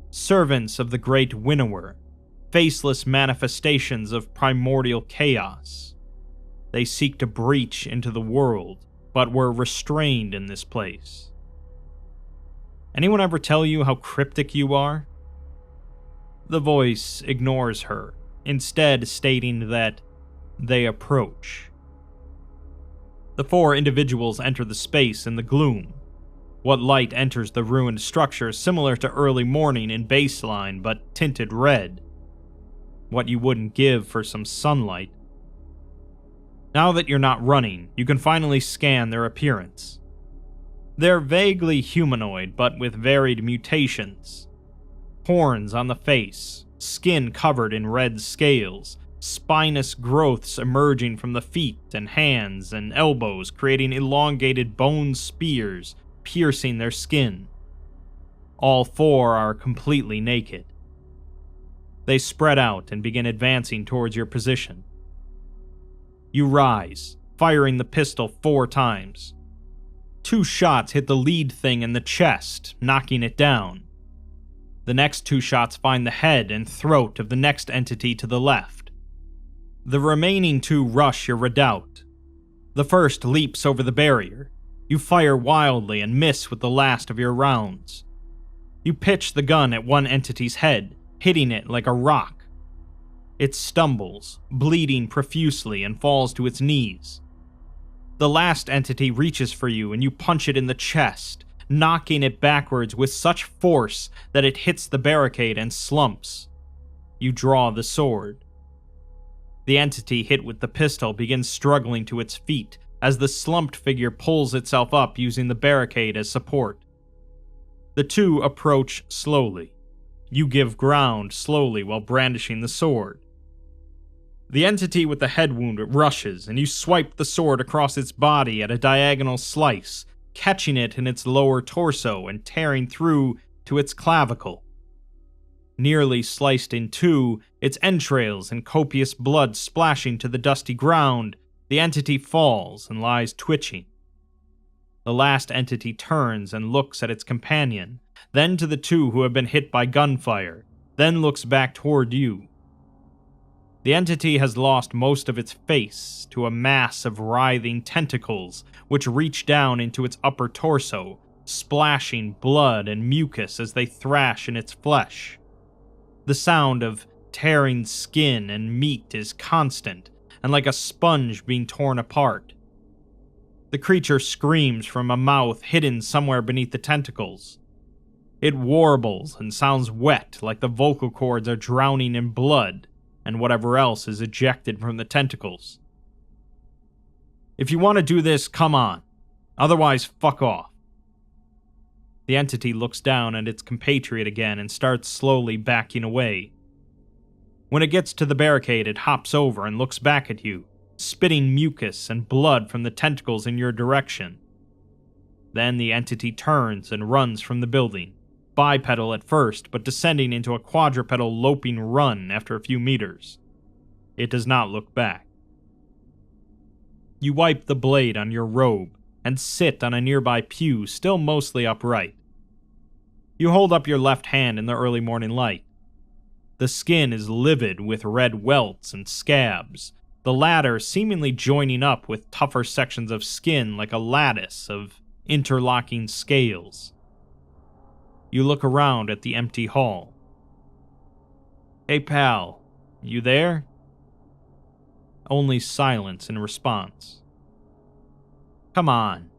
Servants of the great Winnower, faceless manifestations of primordial chaos. They seek to breach into the world, but were restrained in this place. Anyone ever tell you how cryptic you are? The voice ignores her, instead stating that they approach. The four individuals enter the space in the gloom. What light enters the ruined structure similar to early morning in baseline, but tinted red. What you wouldn't give for some sunlight. Now that you're not running, you can finally scan their appearance. They're vaguely humanoid, but with varied mutations. Horns on the face, skin covered in red scales, spinous growths emerging from the feet and hands and elbows, creating elongated bone spears piercing their skin. All four are completely naked. They spread out and begin advancing towards your position. You rise, firing the pistol 4 times. 2 shots hit the lead thing in the chest, knocking it down. The next 2 shots find the head and throat of the next entity to the left. The remaining 2 rush your redoubt. The first leaps over the barrier. You fire wildly and miss with the last of your rounds. You pitch the gun at one entity's head, hitting it like a rock. It stumbles, bleeding profusely, and falls to its knees. The last entity reaches for you and you punch it in the chest, knocking it backwards with such force that it hits the barricade and slumps. You draw the sword. The entity hit with the pistol begins struggling to its feet as the slumped figure pulls itself up using the barricade as support. The 2 approach slowly. You give ground slowly while brandishing the sword. The entity with the head wound rushes, and you swipe the sword across its body at a diagonal slice, catching it in its lower torso and tearing through to its clavicle. Nearly sliced in 2, its entrails and copious blood splashing to the dusty ground, the entity falls and lies twitching. The last entity turns and looks at its companion, then to the 2 who have been hit by gunfire, then looks back toward you. The entity has lost most of its face to a mass of writhing tentacles which reach down into its upper torso, splashing blood and mucus as they thrash in its flesh. The sound of tearing skin and meat is constant, and like a sponge being torn apart. The creature screams from a mouth hidden somewhere beneath the tentacles. It warbles and sounds wet like the vocal cords are drowning in blood, and whatever else is ejected from the tentacles. If you want to do this, come on. Otherwise, fuck off. The entity looks down at its compatriot again and starts slowly backing away. When it gets to the barricade, it hops over and looks back at you, spitting mucus and blood from the tentacles in your direction. Then the entity turns and runs from the building, bipedal at first, but descending into a quadrupedal loping run after a few meters. It does not look back. You wipe the blade on your robe and sit on a nearby pew, still mostly upright. You hold up your left hand in the early morning light. The skin is livid with red welts and scabs, the latter seemingly joining up with tougher sections of skin like a lattice of interlocking scales. You look around at the empty hall. Hey pal, you there? Only silence in response. Come on.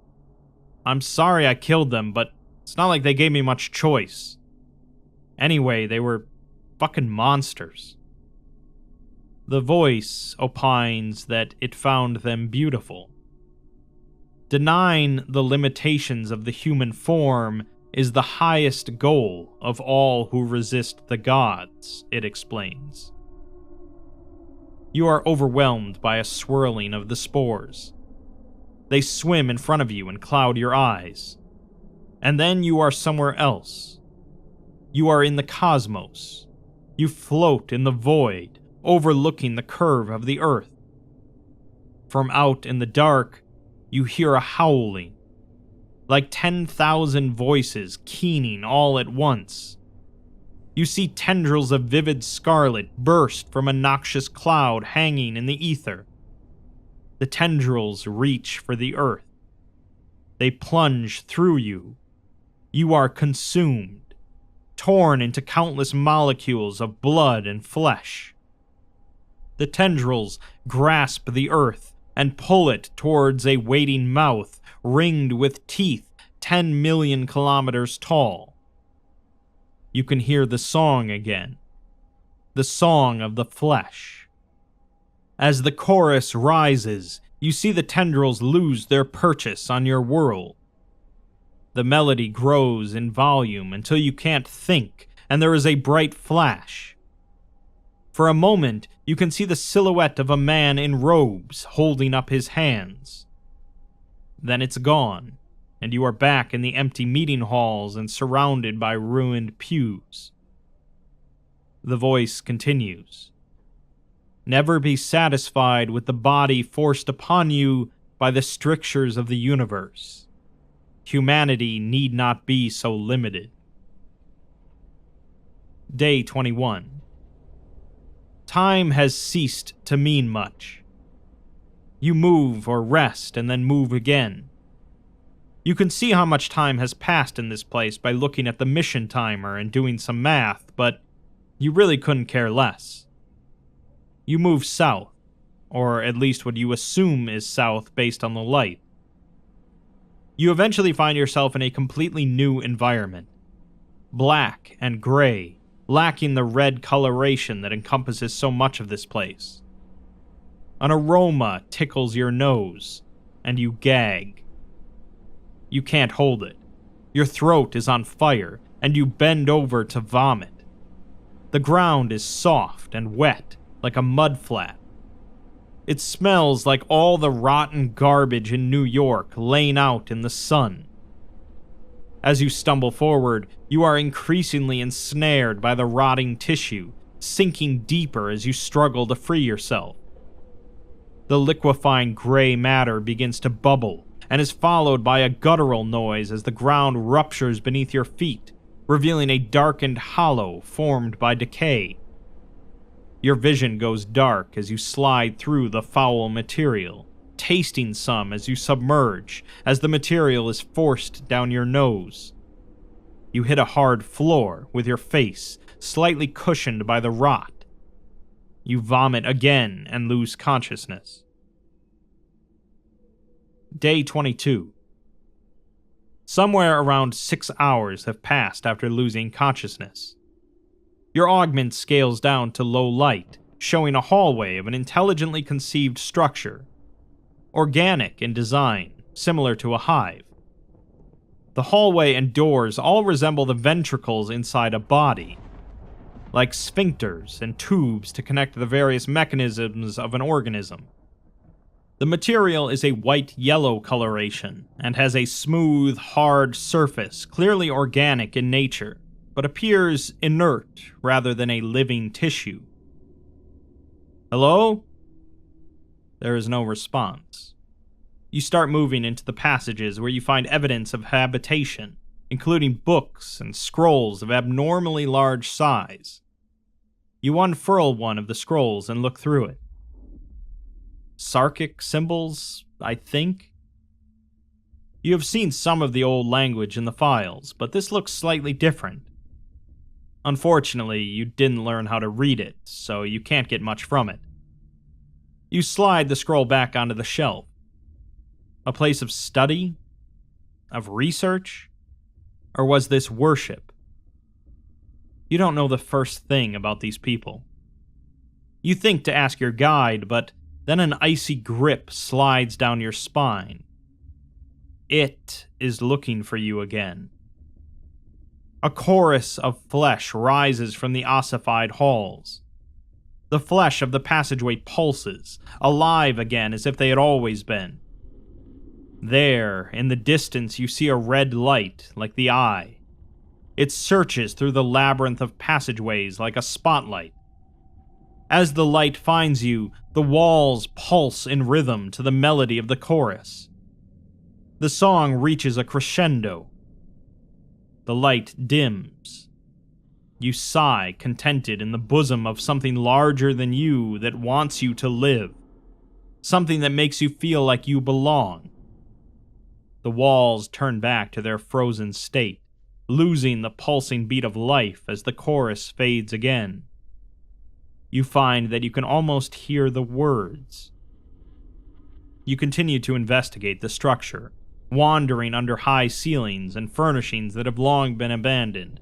I'm sorry I killed them, but it's not like they gave me much choice. Anyway, they were fucking monsters. The voice opines that it found them beautiful. Denying the limitations of the human form is the highest goal of all who resist the gods, it explains. You are overwhelmed by a swirling of the spores. They swim in front of you and cloud your eyes. And then you are somewhere else. You are in the cosmos. You float in the void, overlooking the curve of the earth. From out in the dark, you hear a howling. like 10,000 voices keening all at once. You see tendrils of vivid scarlet burst from a noxious cloud hanging in the ether. The tendrils reach for the earth. They plunge through you. You are consumed, torn into countless molecules of blood and flesh. The tendrils grasp the earth and pull it towards a waiting mouth ringed with teeth 10 million kilometers tall. You can hear the song again, the song of the flesh. As the chorus rises, you see the tendrils lose their purchase on your world. The melody grows in volume until you can't think, and there is a bright flash. For a moment, you can see the silhouette of a man in robes holding up his hands. Then it's gone, and you are back in the empty meeting halls and surrounded by ruined pews. The voice continues. Never be satisfied with the body forced upon you by the strictures of the universe. Humanity need not be so limited. Day 21. Time has ceased to mean much. You move or rest and then move again. You can see how much time has passed in this place by looking at the mission timer and doing some math, but you really couldn't care less. You move south, or at least what you assume is south based on the light. You eventually find yourself in a completely new environment. Black and gray, lacking the red coloration that encompasses so much of this place. An aroma tickles your nose, and you gag. You can't hold it. Your throat is on fire, and you bend over to vomit. The ground is soft and wet, like a mudflat. It smells like all the rotten garbage in New York laying out in the sun. As you stumble forward, you are increasingly ensnared by the rotting tissue, sinking deeper as you struggle to free yourself. The liquefying gray matter begins to bubble, and is followed by a guttural noise as the ground ruptures beneath your feet, revealing a darkened hollow formed by decay. Your vision goes dark as you slide through the foul material, tasting some as you submerge, as the material is forced down your nose. You hit a hard floor with your face slightly cushioned by the rot. You vomit again and lose consciousness. Day 22. Somewhere around 6 hours have passed after losing consciousness. Your augment scales down to low light, showing a hallway of an intelligently conceived structure. Organic in design, similar to a hive. The hallway and doors all resemble the ventricles inside a body, like sphincters and tubes to connect the various mechanisms of an organism. The material is a white-yellow coloration, and has a smooth, hard surface, clearly organic in nature, but appears inert rather than a living tissue. Hello? There is no response. You start moving into the passages where you find evidence of habitation, including books and scrolls of abnormally large size. You unfurl one of the scrolls and look through it. Sarkic symbols, I think? You have seen some of the old language in the files, but this looks slightly different. Unfortunately, you didn't learn how to read it, so you can't get much from it. You slide the scroll back onto the shelf. A place of study? Of research? Or was this worship? You don't know the first thing about these people. You think to ask your guide, but then an icy grip slides down your spine. It is looking for you again. A chorus of flesh rises from the ossified halls. The flesh of the passageway pulses, alive again as if they had always been. There, in the distance, you see a red light like the eye. It searches through the labyrinth of passageways like a spotlight. As the light finds you, the walls pulse in rhythm to the melody of the chorus. The song reaches a crescendo. The light dims. You sigh, contented in the bosom of something larger than you that wants you to live. Something that makes you feel like you belong. The walls turn back to their frozen state, losing the pulsing beat of life as the chorus fades again. You find that you can almost hear the words. You continue to investigate the structure, wandering under high ceilings and furnishings that have long been abandoned.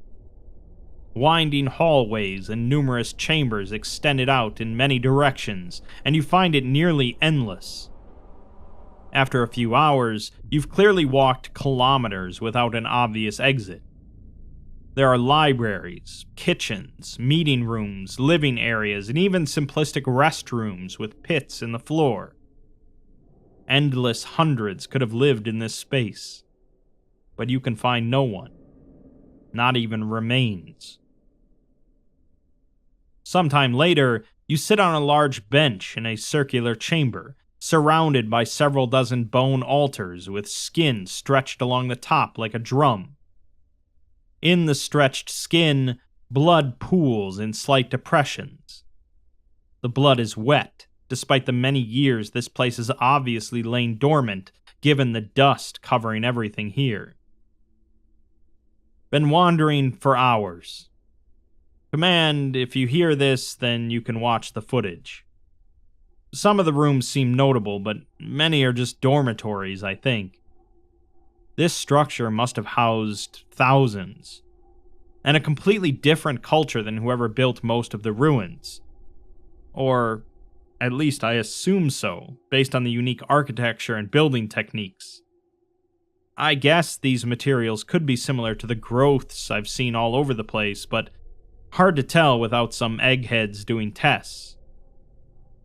Winding hallways and numerous chambers extended out in many directions, and you find it nearly endless. After a few hours, you've clearly walked kilometers without an obvious exit. There are libraries, kitchens, meeting rooms, living areas, and even simplistic restrooms with pits in the floor. Endless hundreds could have lived in this space, but you can find no one, not even remains. Sometime later, you sit on a large bench in a circular chamber, surrounded by several dozen bone altars with skin stretched along the top like a drum. In the stretched skin, blood pools in slight depressions. The blood is wet, despite the many years this place has obviously lain dormant, given the dust covering everything here. Been wandering for hours. Command, if you hear this, then you can watch the footage. Some of the rooms seem notable, but many are just dormitories, I think. This structure must have housed thousands, and a completely different culture than whoever built most of the ruins. Or, at least I assume so, based on the unique architecture and building techniques. I guess these materials could be similar to the growths I've seen all over the place, but hard to tell without some eggheads doing tests.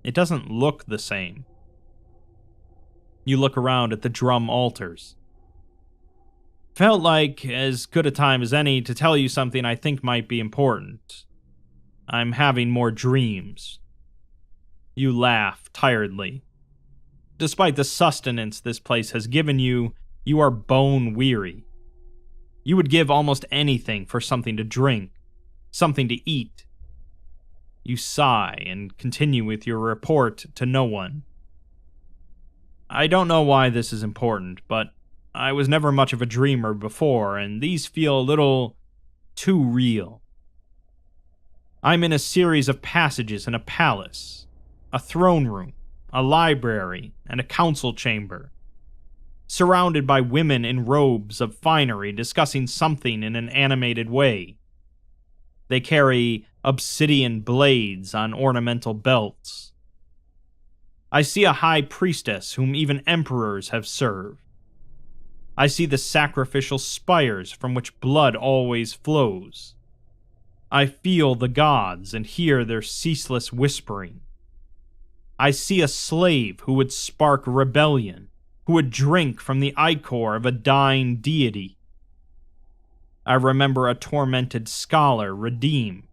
It doesn't look the same. You look around at the drum altars. Felt like as good a time as any to tell you something I think might be important. I'm having more dreams. You laugh tiredly. Despite the sustenance this place has given you, you are bone weary. You would give almost anything for something to drink, something to eat. You sigh and continue with your report to no one. I don't know why this is important, but I was never much of a dreamer before, and these feel a little too real. I'm in a series of passages in a palace, a throne room, a library, and a council chamber, surrounded by women in robes of finery discussing something in an animated way. They carry obsidian blades on ornamental belts. I see a high priestess whom even emperors have served. I see the sacrificial spires from which blood always flows. I feel the gods and hear their ceaseless whispering. I see a slave who would spark rebellion, who would drink from the ichor of a dying deity. I remember a tormented scholar redeemed,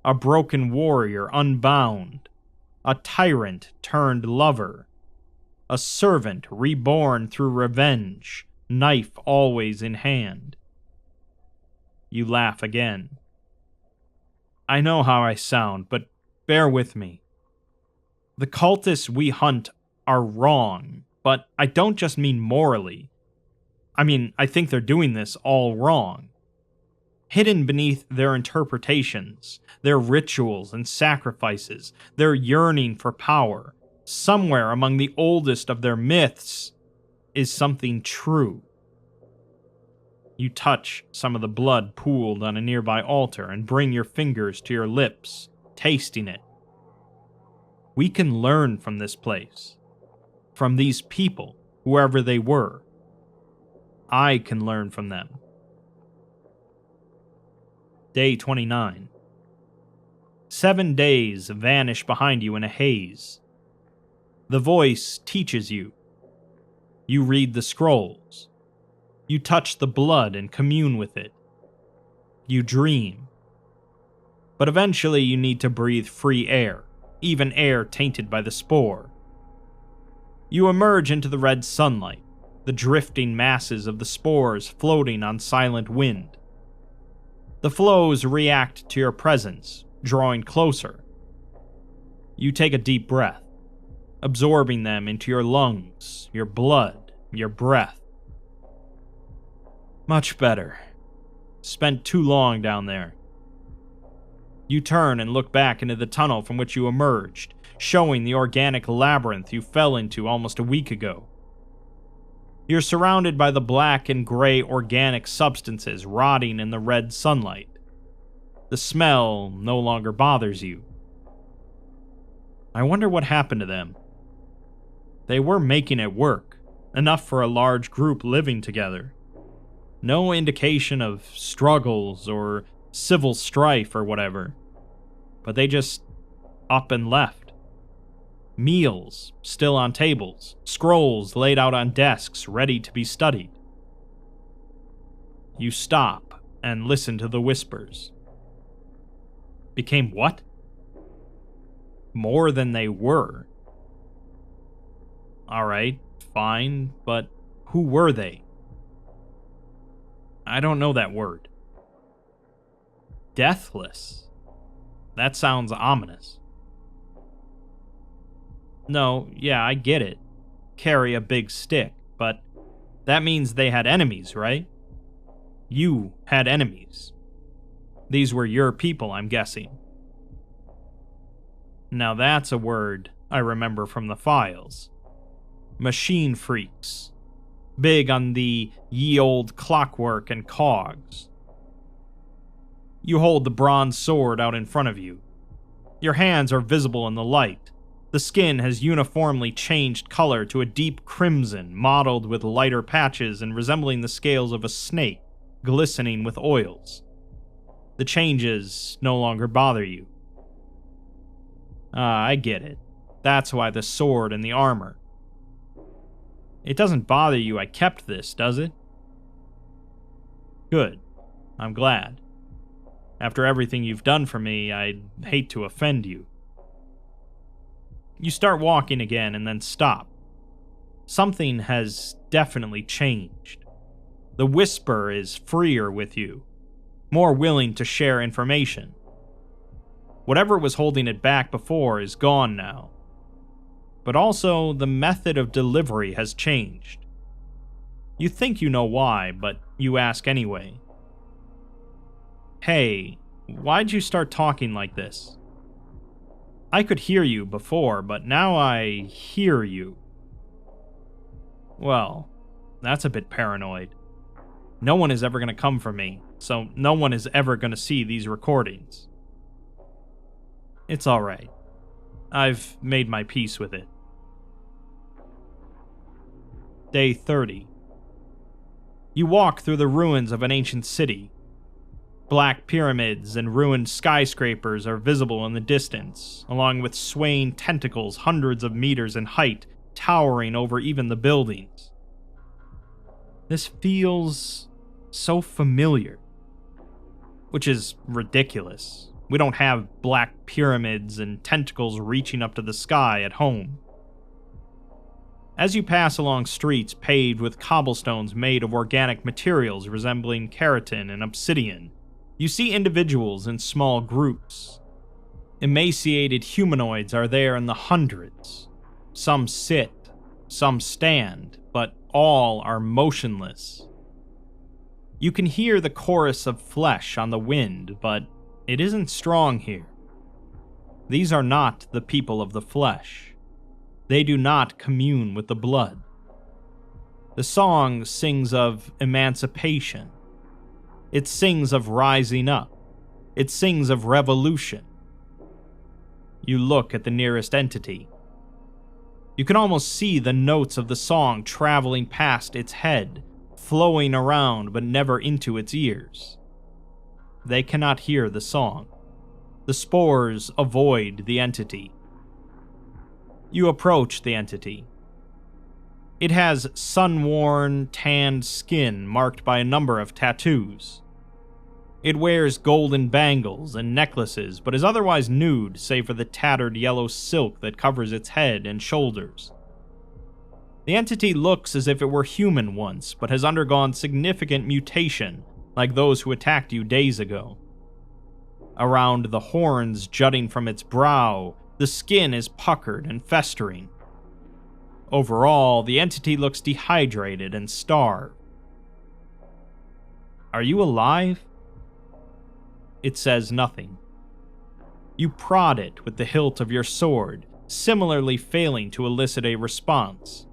a broken warrior unbound, a tyrant turned lover, a servant reborn through revenge, knife always in hand. You laugh again. I know how I sound, but bear with me. The cultists we hunt are wrong, but I don't just mean morally. I think they're doing this all wrong. Hidden beneath their interpretations, their rituals and sacrifices, their yearning for power, somewhere among the oldest of their myths, is something true. You touch some of the blood pooled on a nearby altar and bring your fingers to your lips, tasting it. We can learn from this place, from these people, whoever they were. I can learn from them. Day 29. 7 days vanish behind you in a haze. The voice teaches you. You read the scrolls. You touch the blood and commune with it. You dream. But eventually you need to breathe free air, even air tainted by the spore. You emerge into the red sunlight. the drifting masses of the spores floating on silent wind. The flows react to your presence, drawing closer. You take a deep breath, absorbing them into your lungs, your blood, your breath. Much better. Spent too long down there. You turn and look back into the tunnel from which you emerged, showing the organic labyrinth you fell into almost a week ago. You're surrounded by the black and gray organic substances rotting in the red sunlight. The smell no longer bothers you. I wonder what happened to them. They were making it work, enough for a large group living together. No indication of struggles or civil strife or whatever. But they just up and left. Meals still on tables, scrolls laid out on desks ready to be studied. You stop and listen to the whispers. Became what? More than they were. Alright, fine, but who were they? I don't know that word. Deathless. That sounds ominous. No, yeah, I get it. Carry a big stick, but that means they had enemies, right? You had enemies. These were your people, I'm guessing. Now that's a word I remember from the files. Machine freaks. Big on the ye old clockwork and cogs. You hold the bronze sword out in front of you. Your hands are visible in the light. The skin has uniformly changed color to a deep crimson, mottled with lighter patches and resembling the scales of a snake, glistening with oils. The changes no longer bother you. I get it. That's why the sword and the armor. It doesn't bother you I kept this, does it? Good. I'm glad. After everything you've done for me, I'd hate to offend you. You start walking again and then stop. Something has definitely changed. The whisper is freer with you, more willing to share information. Whatever was holding it back before is gone now. But also, the method of delivery has changed. You think you know why, but you ask anyway. Hey, why'd you start talking like this? I could hear you before, but now I hear you. Well, that's a bit paranoid. No one is ever going to come for me, so no one is ever going to see these recordings. It's alright. I've made my peace with it. Day 30. You walk through the ruins of an ancient city. Black pyramids and ruined skyscrapers are visible in the distance, along with swaying tentacles hundreds of meters in height, towering over even the buildings. This feels so familiar. Which is ridiculous. We don't have black pyramids and tentacles reaching up to the sky at home. As you pass along streets paved with cobblestones made of organic materials resembling keratin and obsidian, you see individuals in small groups. Emaciated humanoids are there in the hundreds. Some sit, some stand, but all are motionless. You can hear the chorus of flesh on the wind, but it isn't strong here. These are not the people of the flesh. They do not commune with the blood. The song sings of emancipation. It sings of rising up. It sings of revolution. You look at the nearest entity. You can almost see the notes of the song traveling past its head, flowing around but never into its ears. They cannot hear the song. The spores avoid the entity. You approach the entity. It has sun-worn, tanned skin marked by a number of tattoos. It wears golden bangles and necklaces, but is otherwise nude save for the tattered yellow silk that covers its head and shoulders. The entity looks as if it were human once, but has undergone significant mutation, like those who attacked you days ago. Around the horns jutting from its brow, the skin is puckered and festering. Overall, the entity looks dehydrated and starved. Are you alive? It says nothing. You prod it with the hilt of your sword, similarly failing to elicit a response.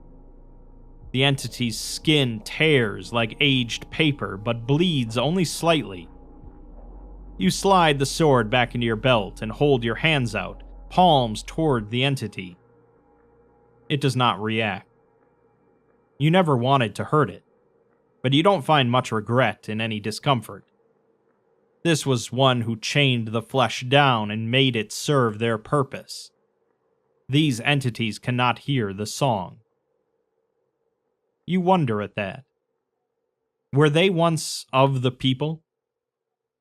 The entity's skin tears like aged paper, but bleeds only slightly. You slide the sword back into your belt and hold your hands out, palms toward the entity. It does not react. You never wanted to hurt it, but you don't find much regret in any discomfort. This was one who chained the flesh down and made it serve their purpose. These entities cannot hear the song. You wonder at that. Were they once of the people?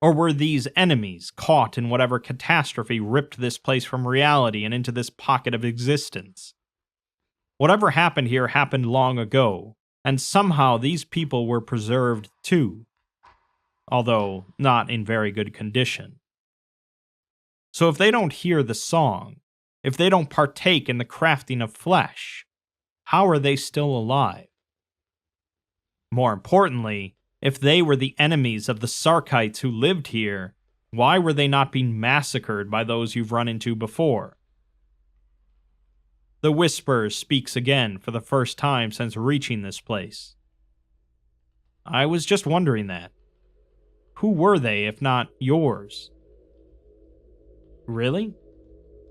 Or were these enemies caught in whatever catastrophe ripped this place from reality and into this pocket of existence? Whatever happened here happened long ago, and somehow these people were preserved too, although not in very good condition. So if they don't hear the song, if they don't partake in the crafting of flesh, how are they still alive? More importantly, if they were the enemies of the Sarkites who lived here, why were they not being massacred by those you've run into before? The Whisper speaks again for the first time since reaching this place. I was just wondering that. Who were they if not yours? Really?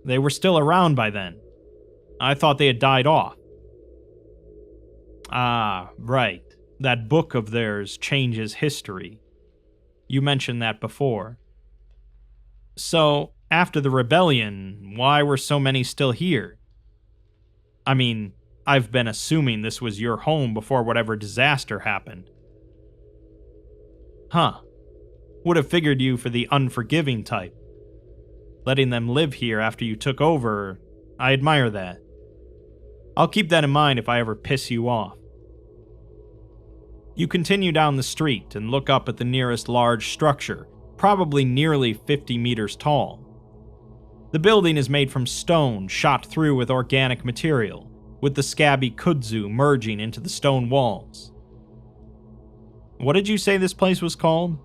They were still around by then. I thought they had died off. Ah, right. That book of theirs changes history. You mentioned that before. So, after the rebellion, why were so many still here? I mean, I've been assuming this was your home before whatever disaster happened. Huh. Would have figured you for the unforgiving type. Letting them live here after you took over, I admire that. I'll keep that in mind if I ever piss you off. You continue down the street and look up at the nearest large structure, probably nearly 50 meters tall. The building is made from stone shot through with organic material, with the scabby kudzu merging into the stone walls. What did you say this place was called?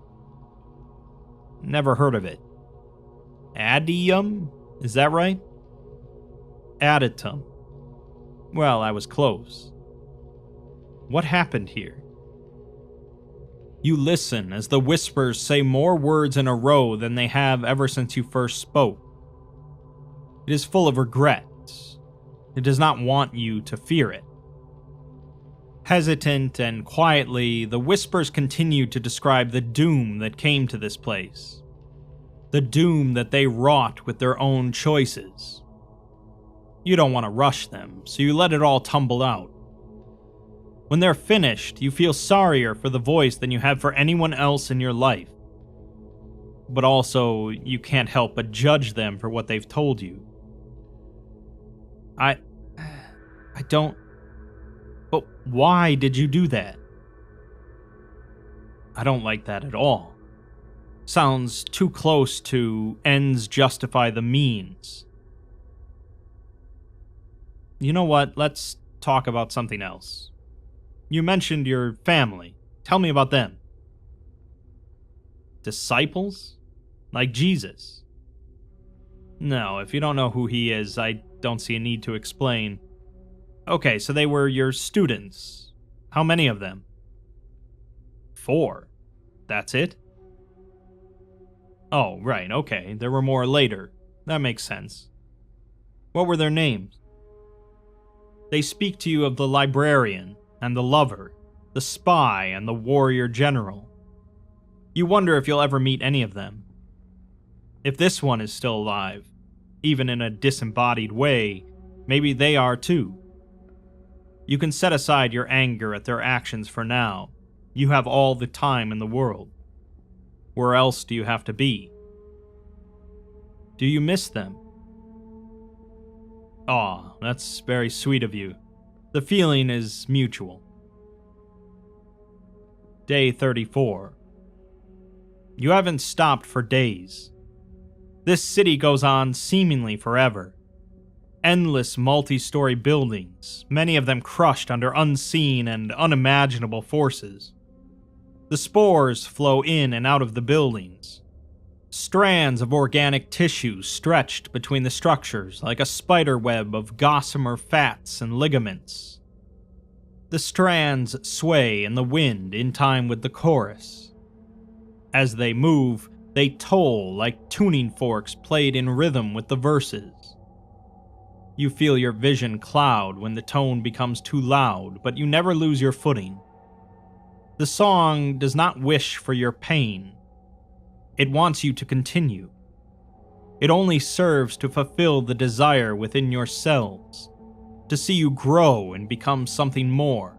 Never heard of it. Adium? Is that right? Aditum. Well, I was close. What happened here? You listen as the whispers say more words in a row than they have ever since you first spoke. It is full of regret. It does not want you to fear it. Hesitant and quietly, the whispers continue to describe the doom that came to this place. The doom that they wrought with their own choices. You don't want to rush them, so you let it all tumble out. When they're finished, you feel sorrier for the voice than you have for anyone else in your life. But also, you can't help but judge them for what they've told you. I don't... But why did you do that? I don't like that at all. Sounds too close to ends justify the means. You know what? Let's talk about something else. You mentioned your family. Tell me about them. Disciples? Like Jesus? No, if you don't know who he is, I don't see a need to explain. Okay, so they were your students. How many of them? 4. That's it? Oh, right, okay. There were more later. That makes sense. What were their names? They speak to you of the librarian, and the lover, the spy, and the warrior general. You wonder if you'll ever meet any of them. If this one is still alive, even in a disembodied way, maybe they are too. You can set aside your anger at their actions for now. You have all the time in the world. Where else do you have to be? Do you miss them? Aw, that's very sweet of you. The feeling is mutual. Day 34. You haven't stopped for days. This city goes on seemingly forever. Endless multi-story buildings, many of them crushed under unseen and unimaginable forces. The spores flow in and out of the buildings. Strands of organic tissue stretched between the structures like a spider web of gossamer fats and ligaments. The strands sway in the wind in time with the chorus. As they move, they toll like tuning forks played in rhythm with the verses. You feel your vision cloud when the tone becomes too loud, but you never lose your footing. The song does not wish for your pain. It wants you to continue. It only serves to fulfill the desire within yourselves, to see you grow and become something more.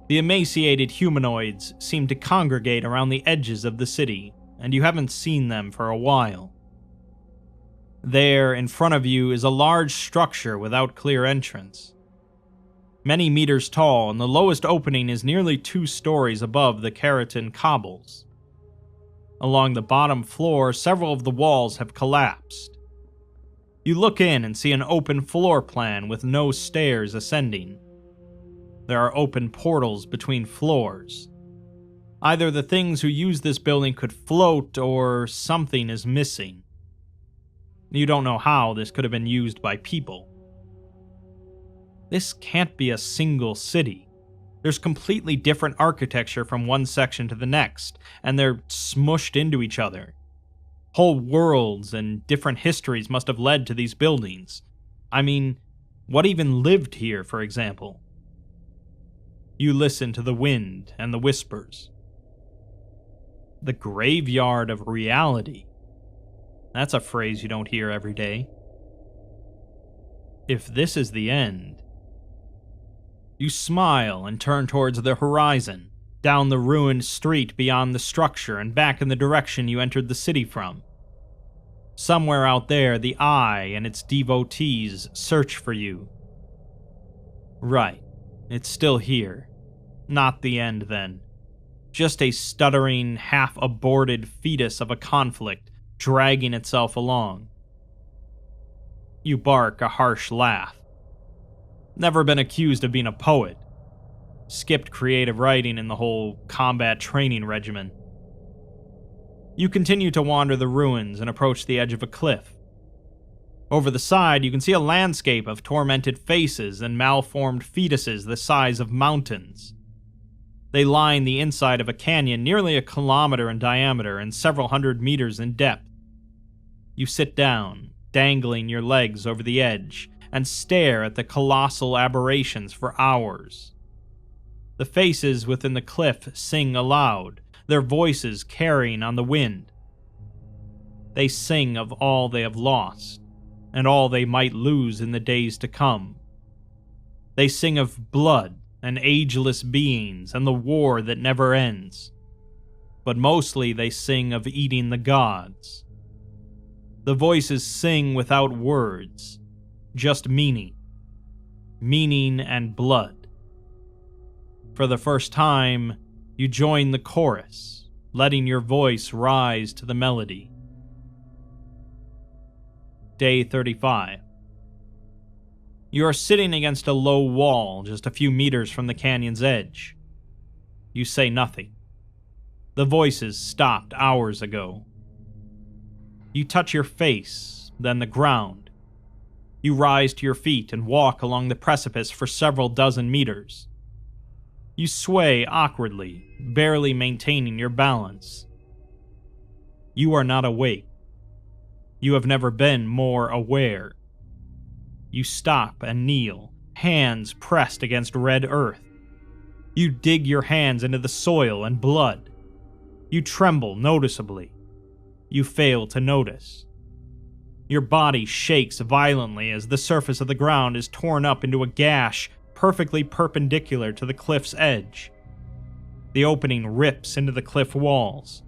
The emaciated humanoids seem to congregate around the edges of the city, and you haven't seen them for a while. There, in front of you, is a large structure without clear entrance. Many meters tall, and the lowest opening is nearly 2 stories above the keratin cobbles. Along the bottom floor, several of the walls have collapsed. You look in and see an open floor plan with no stairs ascending. There are open portals between floors. Either the things who use this building could float, or something is missing. You don't know how this could have been used by people. This can't be a single city. There's completely different architecture from one section to the next, and they're smushed into each other. Whole worlds and different histories must have led to these buildings. I mean, what even lived here, for example? You listen to the wind and the whispers. The graveyard of reality. That's a phrase you don't hear every day. If this is the end... You smile and turn towards the horizon, down the ruined street beyond the structure and back in the direction you entered the city from. Somewhere out there, the Eye and its devotees search for you. Right, it's still here. Not the end, then. Just a stuttering, half-aborted fetus of a conflict dragging itself along. You bark a harsh laugh. Never been accused of being a poet. Skipped creative writing in the whole combat training regimen. You continue to wander the ruins and approach the edge of a cliff. Over the side, you can see a landscape of tormented faces and malformed fetuses the size of mountains. They line the inside of a canyon nearly 1 kilometer in diameter and several hundred meters in depth. You sit down, dangling your legs over the edge, and stare at the colossal aberrations for hours. The faces within the cliff sing aloud, their voices carrying on the wind. They sing of all they have lost, and all they might lose in the days to come. They sing of blood and ageless beings and the war that never ends. But mostly they sing of eating the gods. The voices sing without words, just meaning. Meaning and blood. For the first time, you join the chorus, letting your voice rise to the melody. Day 35. You are sitting against a low wall just a few meters from the canyon's edge. You say nothing. The voices stopped hours ago. You touch your face, then the ground. You rise to your feet and walk along the precipice for several dozen meters. You sway awkwardly, barely maintaining your balance. You are not awake. You have never been more aware. You stop and kneel, hands pressed against red earth. You dig your hands into the soil and blood. You tremble noticeably. You fail to notice. Your body shakes violently as the surface of the ground is torn up into a gash perfectly perpendicular to the cliff's edge. The opening rips into the cliff walls.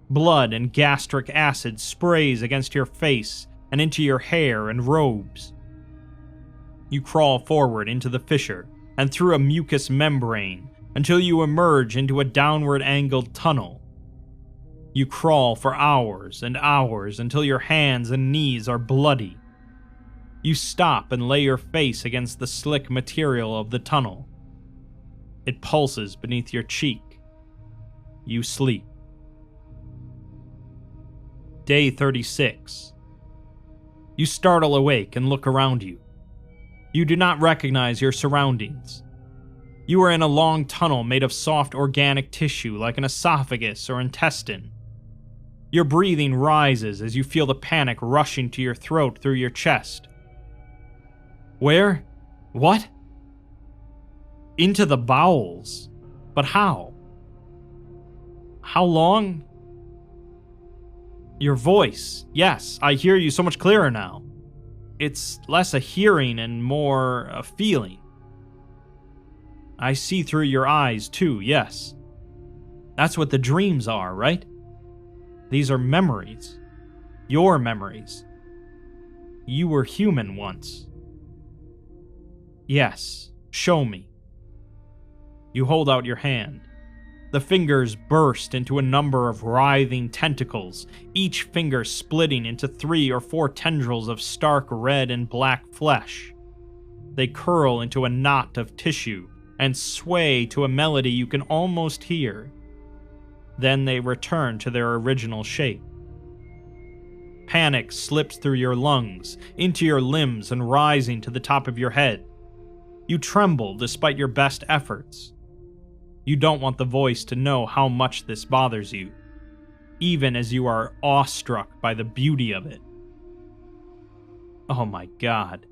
Blood and gastric acid sprays against your face and into your hair and robes. You crawl forward into the fissure and through a mucous membrane until you emerge into a downward angled tunnel. You crawl for hours and hours until your hands and knees are bloody. You stop and lay your face against the slick material of the tunnel. It pulses beneath your cheek. You sleep. Day 36. You startle awake and look around you. You do not recognize your surroundings. You are in a long tunnel made of soft organic tissue like an esophagus or intestine. Your breathing rises as you feel the panic rushing to your throat through your chest. Where? What? Into the bowels. But how? How long? Your voice. Yes, I hear you so much clearer now. It's less a hearing and more a feeling. I see through your eyes too, yes. That's what the dreams are, right? These are memories. Your memories. You were human once. Yes, show me. You hold out your hand. The fingers burst into a number of writhing tentacles, each finger splitting into 3 or 4 tendrils of stark red and black flesh. They curl into a knot of tissue and sway to a melody you can almost hear. Then they return to their original shape. Panic slips through your lungs, into your limbs and rising to the top of your head. You tremble despite your best efforts. You don't want the voice to know how much this bothers you, even as you are awestruck by the beauty of it. Oh my God.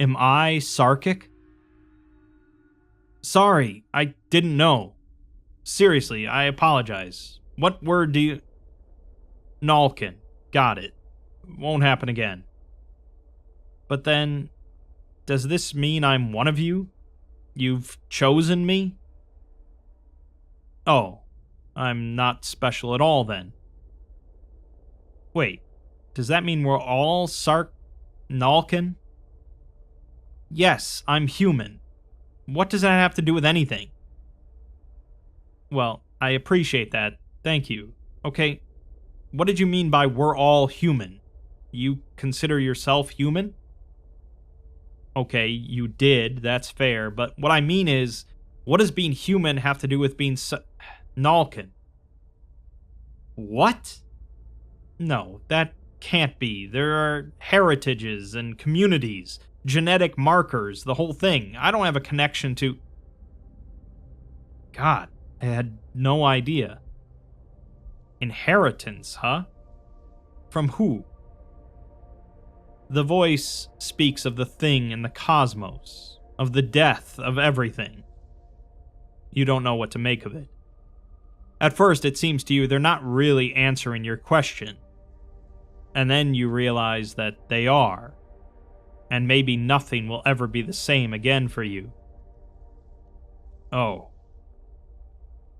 Am I Sarkic? Sorry, I didn't know. Seriously, I apologize. What word do you... Nalkin. Got it. Won't happen again. But then, does this mean I'm one of you? You've chosen me? Oh, I'm not special at all then. Wait, does that mean we're all Nalkin? Yes, I'm human. What does that have to do with anything? Well, I appreciate that. Thank you. Okay, what did you mean by we're all human? You consider yourself human? Okay, you did, that's fair, but what I mean is, what does being human have to do with being Nalkin? What? No, that can't be. There are heritages and communities, genetic markers, the whole thing. I don't have a connection to... God, I had no idea. Inheritance, huh? From who? The voice speaks of the thing in the cosmos, of the death of everything. You don't know what to make of it. At first, it seems to you they're not really answering your question. And then you realize that they are. And maybe nothing will ever be the same again for you. Oh.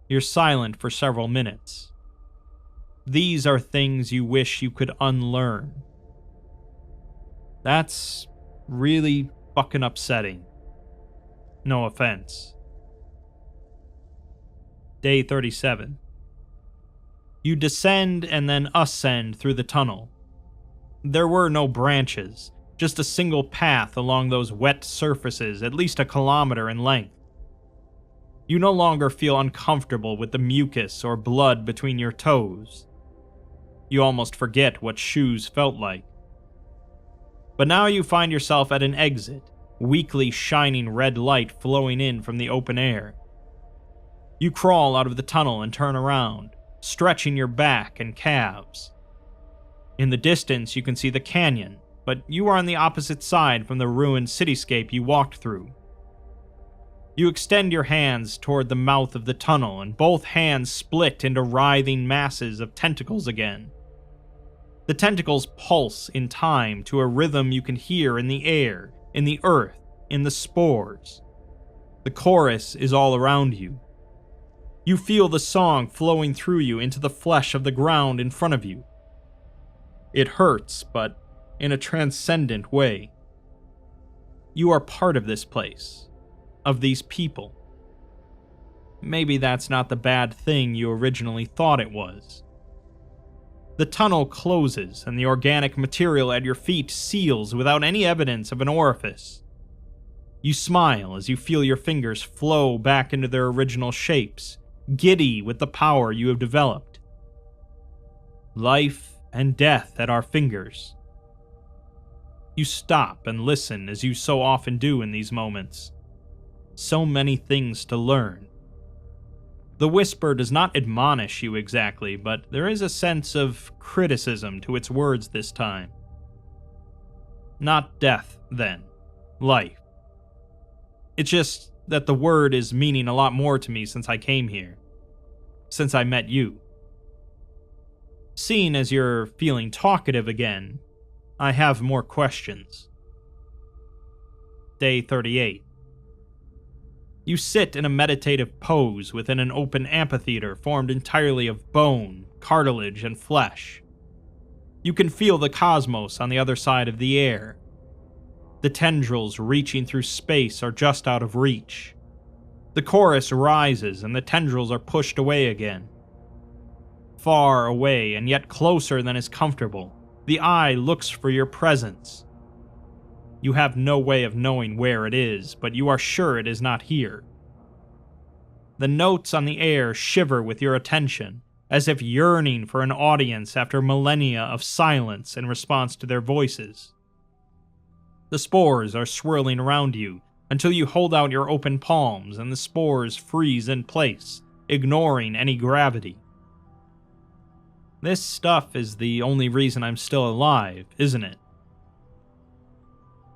You're silent for several minutes. These are things you wish you could unlearn. That's really fucking upsetting. No offense. Day 37. You descend and then ascend through the tunnel. There were no branches, just a single path along those wet surfaces at least a kilometer in length. You no longer feel uncomfortable with the mucus or blood between your toes. You almost forget what shoes felt like. But now you find yourself at an exit, weakly shining red light flowing in from the open air. You crawl out of the tunnel and turn around, stretching your back and calves. In the distance, you can see the canyon, but you are on the opposite side from the ruined cityscape you walked through. You extend your hands toward the mouth of the tunnel, and both hands split into writhing masses of tentacles again. The tentacles pulse in time to a rhythm you can hear in the air, in the earth, in the spores. The chorus is all around you. You feel the song flowing through you into the flesh of the ground in front of you. It hurts, but in a transcendent way. You are part of this place, of these people. Maybe that's not the bad thing you originally thought it was. The tunnel closes, and the organic material at your feet seals without any evidence of an orifice. You smile as you feel your fingers flow back into their original shapes, giddy with the power you have developed. Life and death at our fingers. You stop and listen as you so often do in these moments. So many things to learn. The whisper does not admonish you exactly, but there is a sense of criticism to its words this time. Not death, then. Life. It's just that the word is meaning a lot more to me since I came here. Since I met you. Seeing as you're feeling talkative again, I have more questions. Day 38. You sit in a meditative pose within an open amphitheater formed entirely of bone, cartilage, and flesh. You can feel the cosmos on the other side of the air. The tendrils reaching through space are just out of reach. The chorus rises and the tendrils are pushed away again. Far away and yet closer than is comfortable, the eye looks for your presence. You have no way of knowing where it is, but you are sure it is not here. The notes on the air shiver with your attention, as if yearning for an audience after millennia of silence in response to their voices. The spores are swirling around you until you hold out your open palms and the spores freeze in place, ignoring any gravity. This stuff is the only reason I'm still alive, isn't it?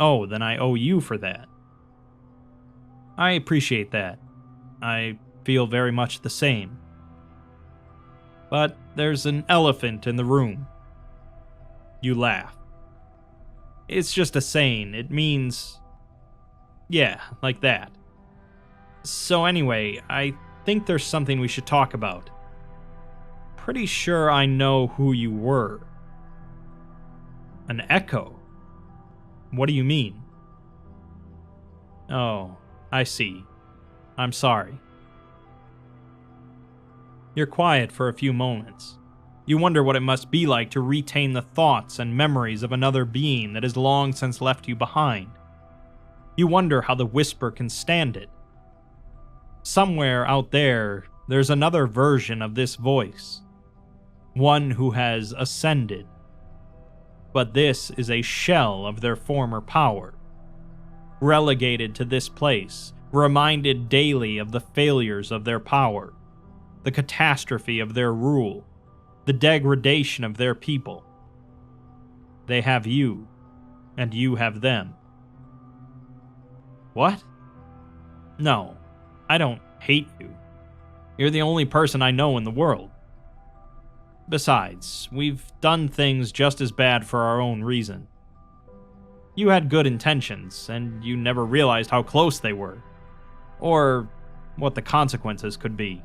Oh, then I owe you for that. I appreciate that. I feel very much the same. But there's an elephant in the room. You laugh. It's just a saying. It means... yeah, like that. So anyway, I think there's something we should talk about. Pretty sure I know who you were. An echo? What do you mean? Oh, I see. I'm sorry. You're quiet for a few moments. You wonder what it must be like to retain the thoughts and memories of another being that has long since left you behind. You wonder how the whisper can stand it. Somewhere out there, there's another version of this voice. One who has ascended. But this is a shell of their former power. Relegated to this place, reminded daily of the failures of their power, the catastrophe of their rule, the degradation of their people. They have you, and you have them. What? No, I don't hate you. You're the only person I know in the world. Besides, we've done things just as bad for our own reason. You had good intentions, and you never realized how close they were, or what the consequences could be.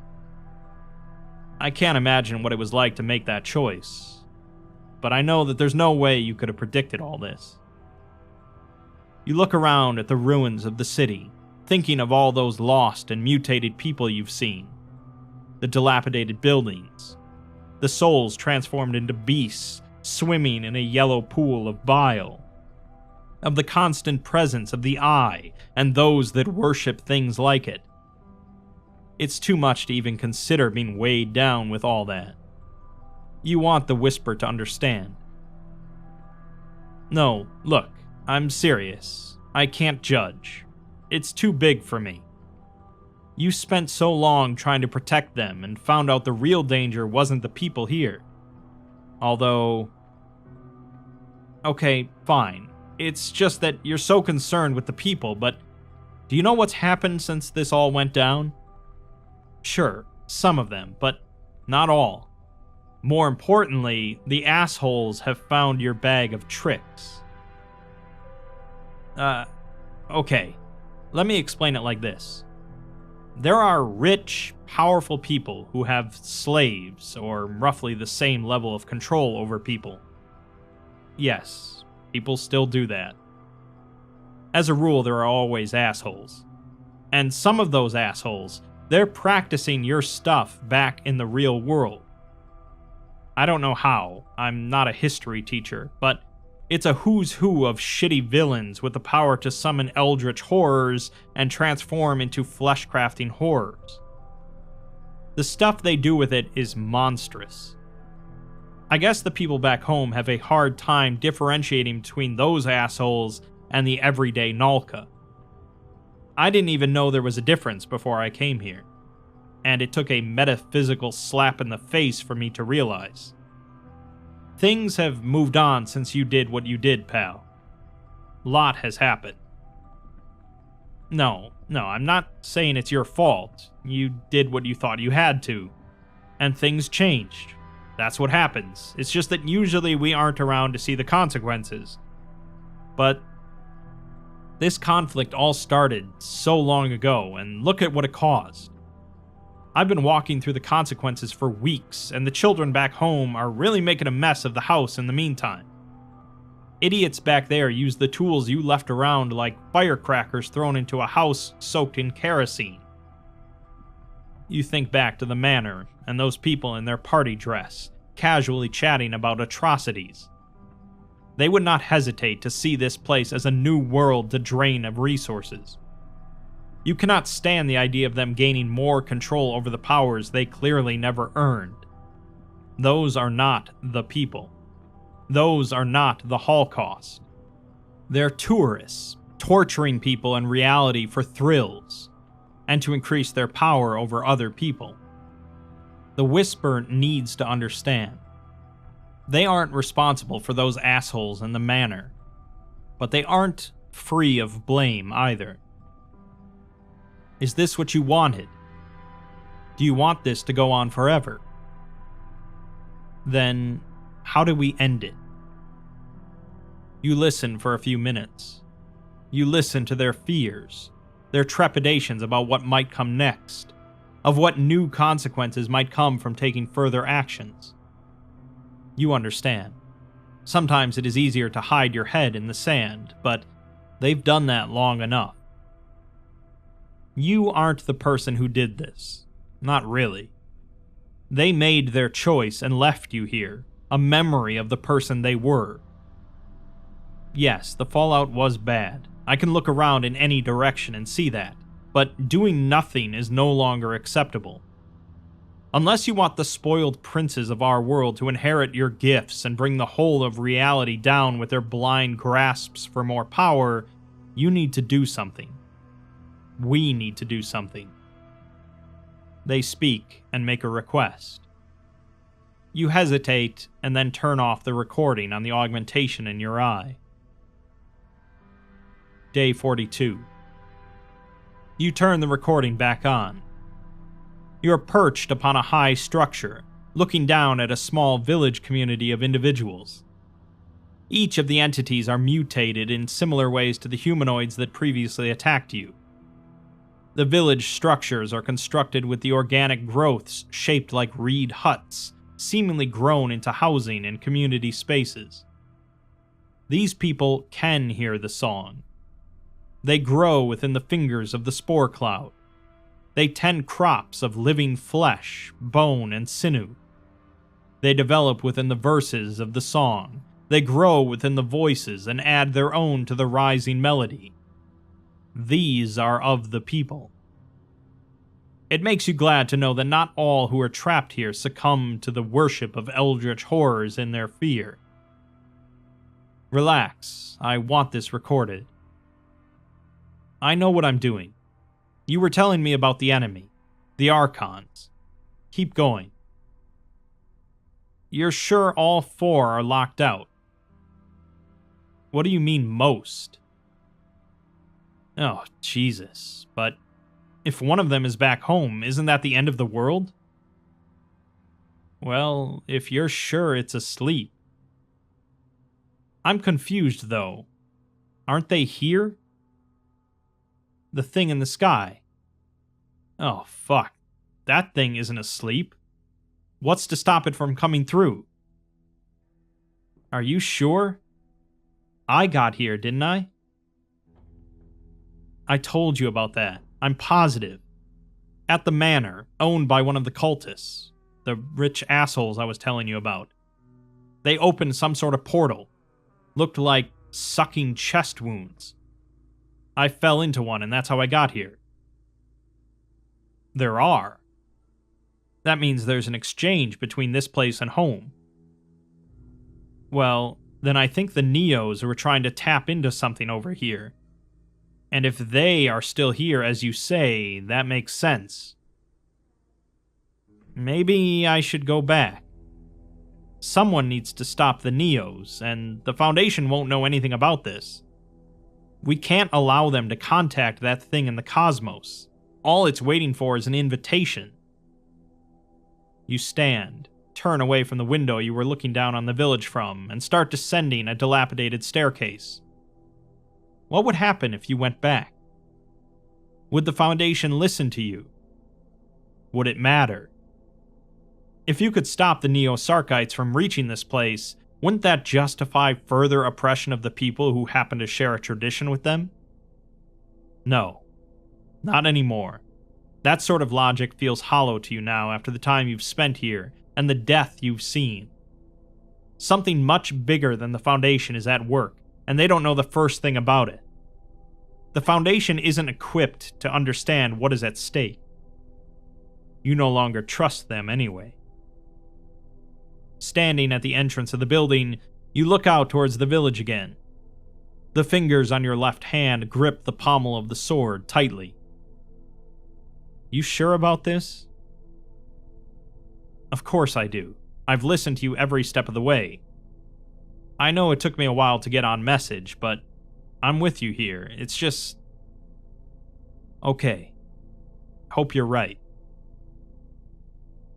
I can't imagine what it was like to make that choice, but I know that there's no way you could have predicted all this. You look around at the ruins of the city, thinking of all those lost and mutated people you've seen, the dilapidated buildings, the souls transformed into beasts swimming in a yellow pool of bile, of the constant presence of the eye and those that worship things like it. It's too much to even consider being weighed down with all that. You want the whisper to understand. No, look, I'm serious. I can't judge. It's too big for me. You spent so long trying to protect them and found out the real danger wasn't the people here. Although... okay, fine. It's just that you're so concerned with the people, but do you know what's happened since this all went down? Sure, some of them, but not all. More importantly, the assholes have found your bag of tricks. Okay. Let me explain it like this. There are rich, powerful people who have slaves, or roughly the same level of control over people. Yes, people still do that. As a rule, there are always assholes. And some of those assholes, they're practicing your stuff back in the real world. I don't know how, I'm not a history teacher, but it's a who's who of shitty villains with the power to summon eldritch horrors and transform into flesh-crafting horrors. The stuff they do with it is monstrous. I guess the people back home have a hard time differentiating between those assholes and the everyday Nalka. I didn't even know there was a difference before I came here, and it took a metaphysical slap in the face for me to realize. Things have moved on since you did what you did, pal. Lot has happened. No, I'm not saying it's your fault. You did what you thought you had to, and things changed. That's what happens. It's just that usually we aren't around to see the consequences. But this conflict all started so long ago, and look at what it caused. I've been walking through the consequences for weeks, and the children back home are really making a mess of the house in the meantime. Idiots back there use the tools you left around like firecrackers thrown into a house soaked in kerosene. You think back to the manor, and those people in their party dress, casually chatting about atrocities. They would not hesitate to see this place as a new world to drain of resources. You cannot stand the idea of them gaining more control over the powers they clearly never earned. Those are not the people. Those are not the Holocaust. They're tourists, torturing people in reality for thrills, and to increase their power over other people. The Whisper needs to understand. They aren't responsible for those assholes in the manor, but they aren't free of blame either. Is this what you wanted? Do you want this to go on forever? Then, how do we end it? You listen for a few minutes. You listen to their fears, their trepidations about what might come next, of what new consequences might come from taking further actions. You understand. Sometimes it is easier to hide your head in the sand, but they've done that long enough. You aren't the person who did this. Not really. They made their choice and left you here, a memory of the person they were. Yes, the fallout was bad. I can look around in any direction and see that, but doing nothing is no longer acceptable. Unless you want the spoiled princes of our world to inherit your gifts and bring the whole of reality down with their blind grasps for more power, you need to do something. We need to do something. They speak and make a request. You hesitate and then turn off the recording on the augmentation in your eye. Day 42. You turn the recording back on. You're perched upon a high structure, looking down at a small village community of individuals. Each of the entities are mutated in similar ways to the humanoids that previously attacked you. The village structures are constructed with the organic growths shaped like reed huts, seemingly grown into housing and community spaces. These people can hear the song. They grow within the fingers of the spore cloud. They tend crops of living flesh, bone, and sinew. They develop within the verses of the song. They grow within the voices and add their own to the rising melody. These are of the people. It makes you glad to know that not all who are trapped here succumb to the worship of eldritch horrors in their fear. Relax, I want this recorded. I know what I'm doing. You were telling me about the enemy, the Archons. Keep going. You're sure all 4 are locked out? What do you mean, most? Oh, Jesus, but if one of them is back home, isn't that the end of the world? Well, if you're sure it's asleep. I'm confused, though. Aren't they here? The thing in the sky. Oh, fuck. That thing isn't asleep. What's to stop it from coming through? Are you sure? I got here, didn't I? I told you about that. I'm positive. At the manor, owned by one of the cultists. The rich assholes I was telling you about. They opened some sort of portal. Looked like sucking chest wounds. I fell into one, and that's how I got here. There are. That means there's an exchange between this place and home. Well, then I think the Neos were trying to tap into something over here. And if they are still here, as you say, that makes sense. Maybe I should go back. Someone needs to stop the Neos, and the Foundation won't know anything about this. We can't allow them to contact that thing in the cosmos. All it's waiting for is an invitation. You stand, turn away from the window you were looking down on the village from, and start descending a dilapidated staircase. What would happen if you went back? Would the Foundation listen to you? Would it matter? If you could stop the Neo-Sarkites from reaching this place, wouldn't that justify further oppression of the people who happen to share a tradition with them? No. Not anymore. That sort of logic feels hollow to you now after the time you've spent here and the death you've seen. Something much bigger than the Foundation is at work, and they don't know the first thing about it. The Foundation isn't equipped to understand what is at stake. You no longer trust them anyway. Standing at the entrance of the building, you look out towards the village again. The fingers on your left hand grip the pommel of the sword tightly. You sure about this? Of course I do. I've listened to you every step of the way. I know it took me a while to get on message, but I'm with you here. It's just... Okay. Hope you're right.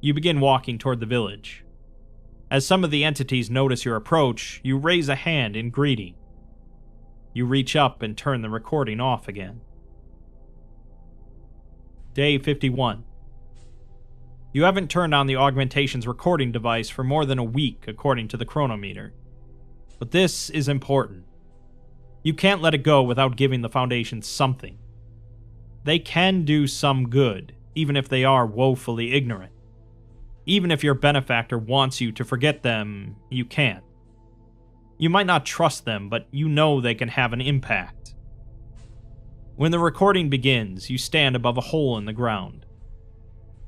You begin walking toward the village. As some of the entities notice your approach, you raise a hand in greeting. You reach up and turn the recording off again. Day 51. You haven't turned on the augmentation's recording device for more than a week, according to the chronometer. But this is important. You can't let it go without giving the Foundation something. They can do some good, even if they are woefully ignorant. Even if your benefactor wants you to forget them, you can't. You might not trust them, but you know they can have an impact. When the recording begins, you stand above a hole in the ground.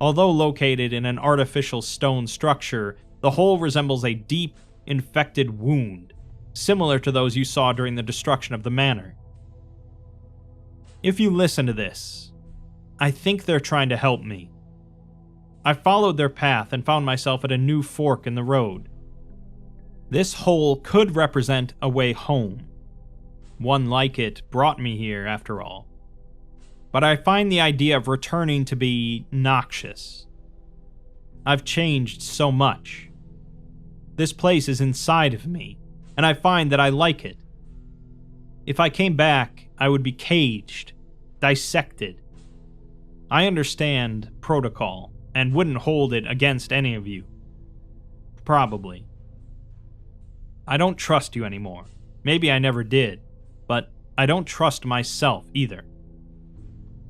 Although located in an artificial stone structure, the hole resembles a deep, infected wound, similar to those you saw during the destruction of the manor. If you listen to this, I think they're trying to help me. I followed their path and found myself at a new fork in the road. This hole could represent a way home. One like it brought me here, after all. But I find the idea of returning to be noxious. I've changed so much. This place is inside of me, and I find that I like it. If I came back, I would be caged, dissected. I understand protocol, and wouldn't hold it against any of you. Probably. I don't trust you anymore. Maybe I never did, but I don't trust myself either.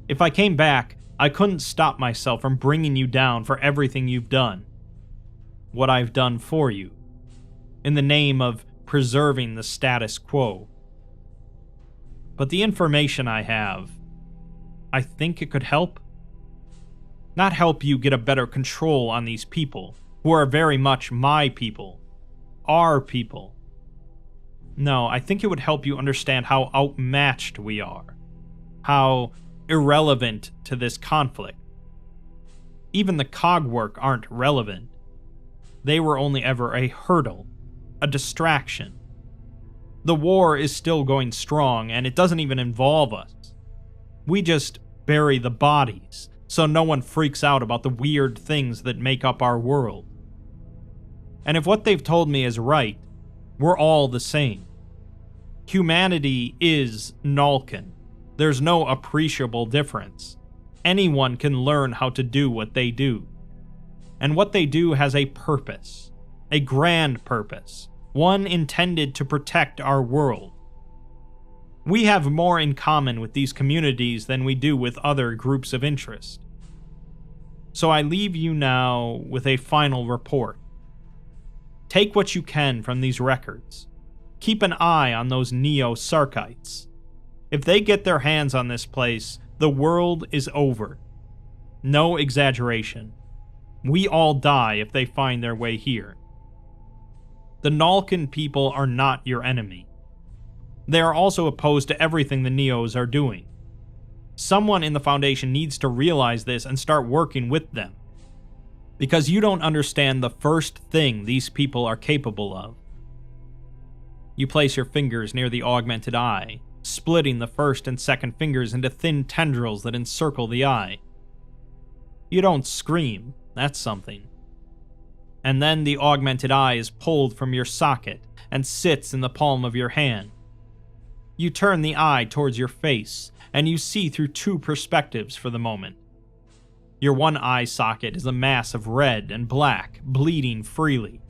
If I came back, I couldn't stop myself from bringing you down for everything you've done. What I've done for you. In the name of preserving the status quo. But the information I have, I think it could help. Not help you get a better control on these people, who are very much my people. Our people. No, I think it would help you understand how outmatched we are. How irrelevant to this conflict. Even the cogwork aren't relevant. They were only ever a hurdle, a distraction. The war is still going strong, and it doesn't even involve us. We just bury the bodies, so no one freaks out about the weird things that make up our world. And if what they've told me is right, we're all the same. Humanity is Nalkin. There's no appreciable difference. Anyone can learn how to do what they do. And what they do has a purpose. A grand purpose. One intended to protect our world. We have more in common with these communities than we do with other groups of interest. So I leave you now with a final report. Take what you can from these records. Keep an eye on those Neo-Sarkites. If they get their hands on this place, the world is over. No exaggeration. We all die if they find their way here. The Nalkin people are not your enemy. They are also opposed to everything the Neos are doing. Someone in the Foundation needs to realize this and start working with them. Because you don't understand the first thing these people are capable of. You place your fingers near the augmented eye, splitting the first and second fingers into thin tendrils that encircle the eye. You don't scream, that's something. And then the augmented eye is pulled from your socket and sits in the palm of your hand. You turn the eye towards your face, and you see through two perspectives for the moment. Your one eye socket is a mass of red and black, bleeding freely.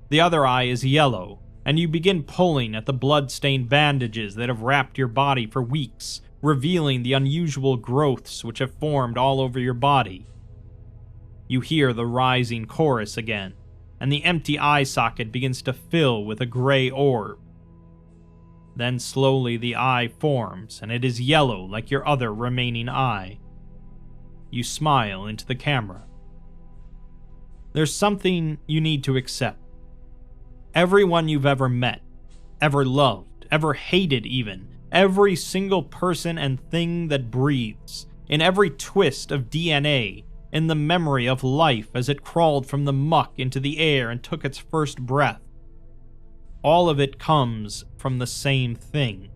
The other eye is yellow, and you begin pulling at the blood-stained bandages that have wrapped your body for weeks, revealing the unusual growths which have formed all over your body. You hear the rising chorus again, and the empty eye socket begins to fill with a gray orb. Then slowly the eye forms, and it is yellow like your other remaining eye. You smile into the camera. There's something you need to accept. Everyone you've ever met, ever loved, ever hated even, every single person and thing that breathes, in every twist of DNA, in the memory of life as it crawled from the muck into the air and took its first breath. All of it comes from the same thing.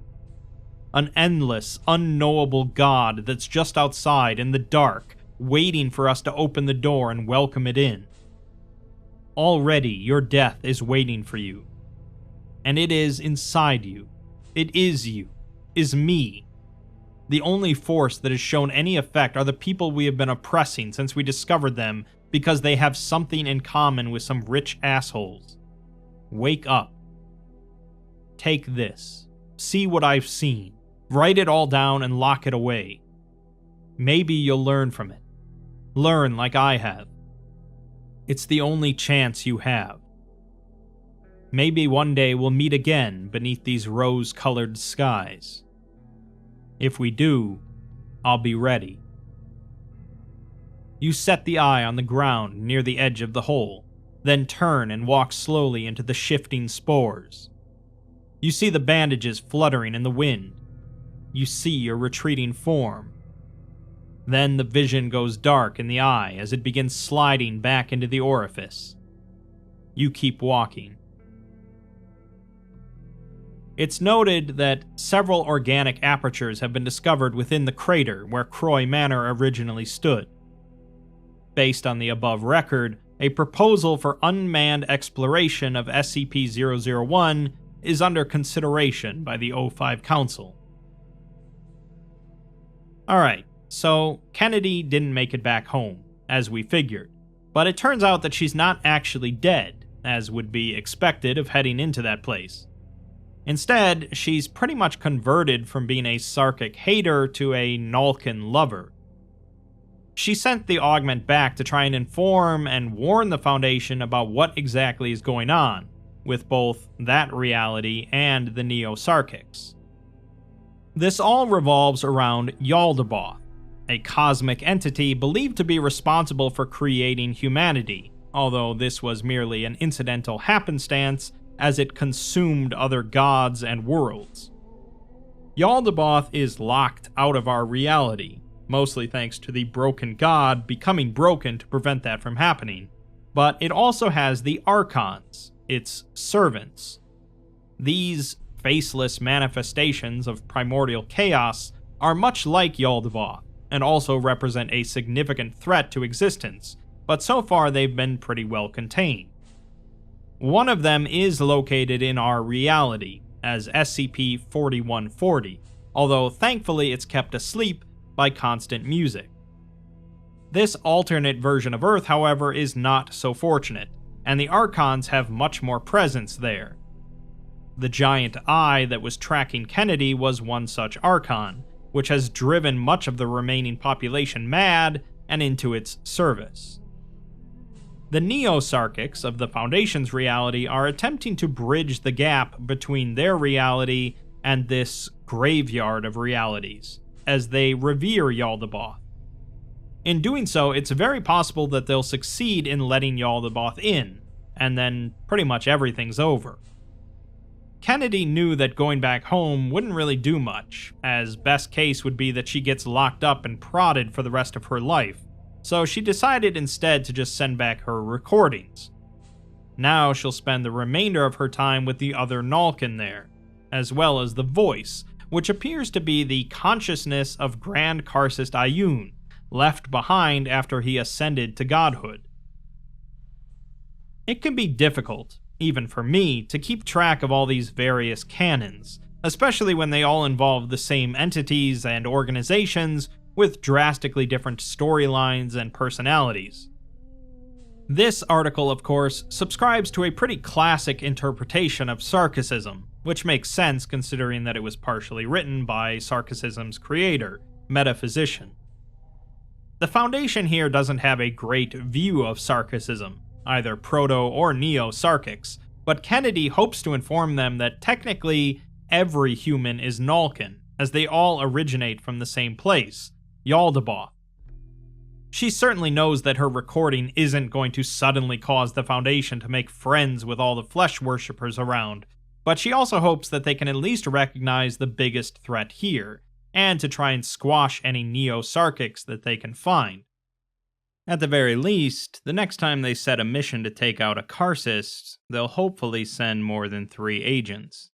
An endless, unknowable God that's just outside in the dark, waiting for us to open the door and welcome it in. Already your death is waiting for you. And it is inside you. It is you. Is me. The only force that has shown any effect are the people we have been oppressing since we discovered them because they have something in common with some rich assholes. Wake up. Take this. See what I've seen. Write it all down and lock it away. Maybe you'll learn from it. Learn like I have. It's the only chance you have. Maybe one day we'll meet again beneath these rose-colored skies. If we do, I'll be ready. You set the eye on the ground near the edge of the hole, then turn and walk slowly into the shifting spores. You see the bandages fluttering in the wind. You see your retreating form. Then the vision goes dark in the eye as it begins sliding back into the orifice. You keep walking. It's noted that several organic apertures have been discovered within the crater where Croy Manor originally stood. Based on the above record, a proposal for unmanned exploration of SCP-001 is under consideration by the O5 Council. Alright, so Kennedy didn't make it back home, as we figured, but it turns out that she's not actually dead, as would be expected of heading into that place. Instead, she's pretty much converted from being a Sarkic hater to a Nalkin lover. She sent the augment back to try and inform and warn the Foundation about what exactly is going on, with both that reality and the Neo-Sarkics. This all revolves around Yaldabaoth, a cosmic entity believed to be responsible for creating humanity, although this was merely an incidental happenstance as it consumed other gods and worlds. Yaldabaoth is locked out of our reality, mostly thanks to the broken god becoming broken to prevent that from happening, but it also has the Archons, its servants. These faceless manifestations of primordial chaos are much like Yaldabaoth, and also represent a significant threat to existence, but so far they've been pretty well contained. One of them is located in our reality, as SCP-4140, although thankfully it's kept asleep by constant music. This alternate version of Earth, however, is not so fortunate, and the Archons have much more presence there. The giant eye that was tracking Kennedy was one such Archon, which has driven much of the remaining population mad and into its service. The Neo-Sarkics of the Foundation's reality are attempting to bridge the gap between their reality and this graveyard of realities, as they revere Yaldabaoth. In doing so, it's very possible that they'll succeed in letting Yaldabaoth in, and then pretty much everything's over. Kennedy knew that going back home wouldn't really do much, as best case would be that she gets locked up and prodded for the rest of her life, so she decided instead to just send back her recordings. Now she'll spend the remainder of her time with the other Nalkin there, as well as the voice, which appears to be the consciousness of Grand Karcist Ayun, left behind after he ascended to godhood. It can be difficult, even for me, to keep track of all these various canons, especially when they all involve the same entities and organizations with drastically different storylines and personalities. This article, of course, subscribes to a pretty classic interpretation of Sarkicism, which makes sense considering that it was partially written by Sarkicism's creator, Metaphysician. The Foundation here doesn't have a great view of Sarkicism, either Proto or Neo-Sarkics, but Kennedy hopes to inform them that technically every human is Nalkin, as they all originate from the same place, Yaldabaoth. She certainly knows that her recording isn't going to suddenly cause the Foundation to make friends with all the flesh worshippers around, but she also hopes that they can at least recognize the biggest threat here, and to try and squash any Neo-Sarkics that they can find. At the very least, the next time they set a mission to take out a Karcist, they'll hopefully send more than 3 agents.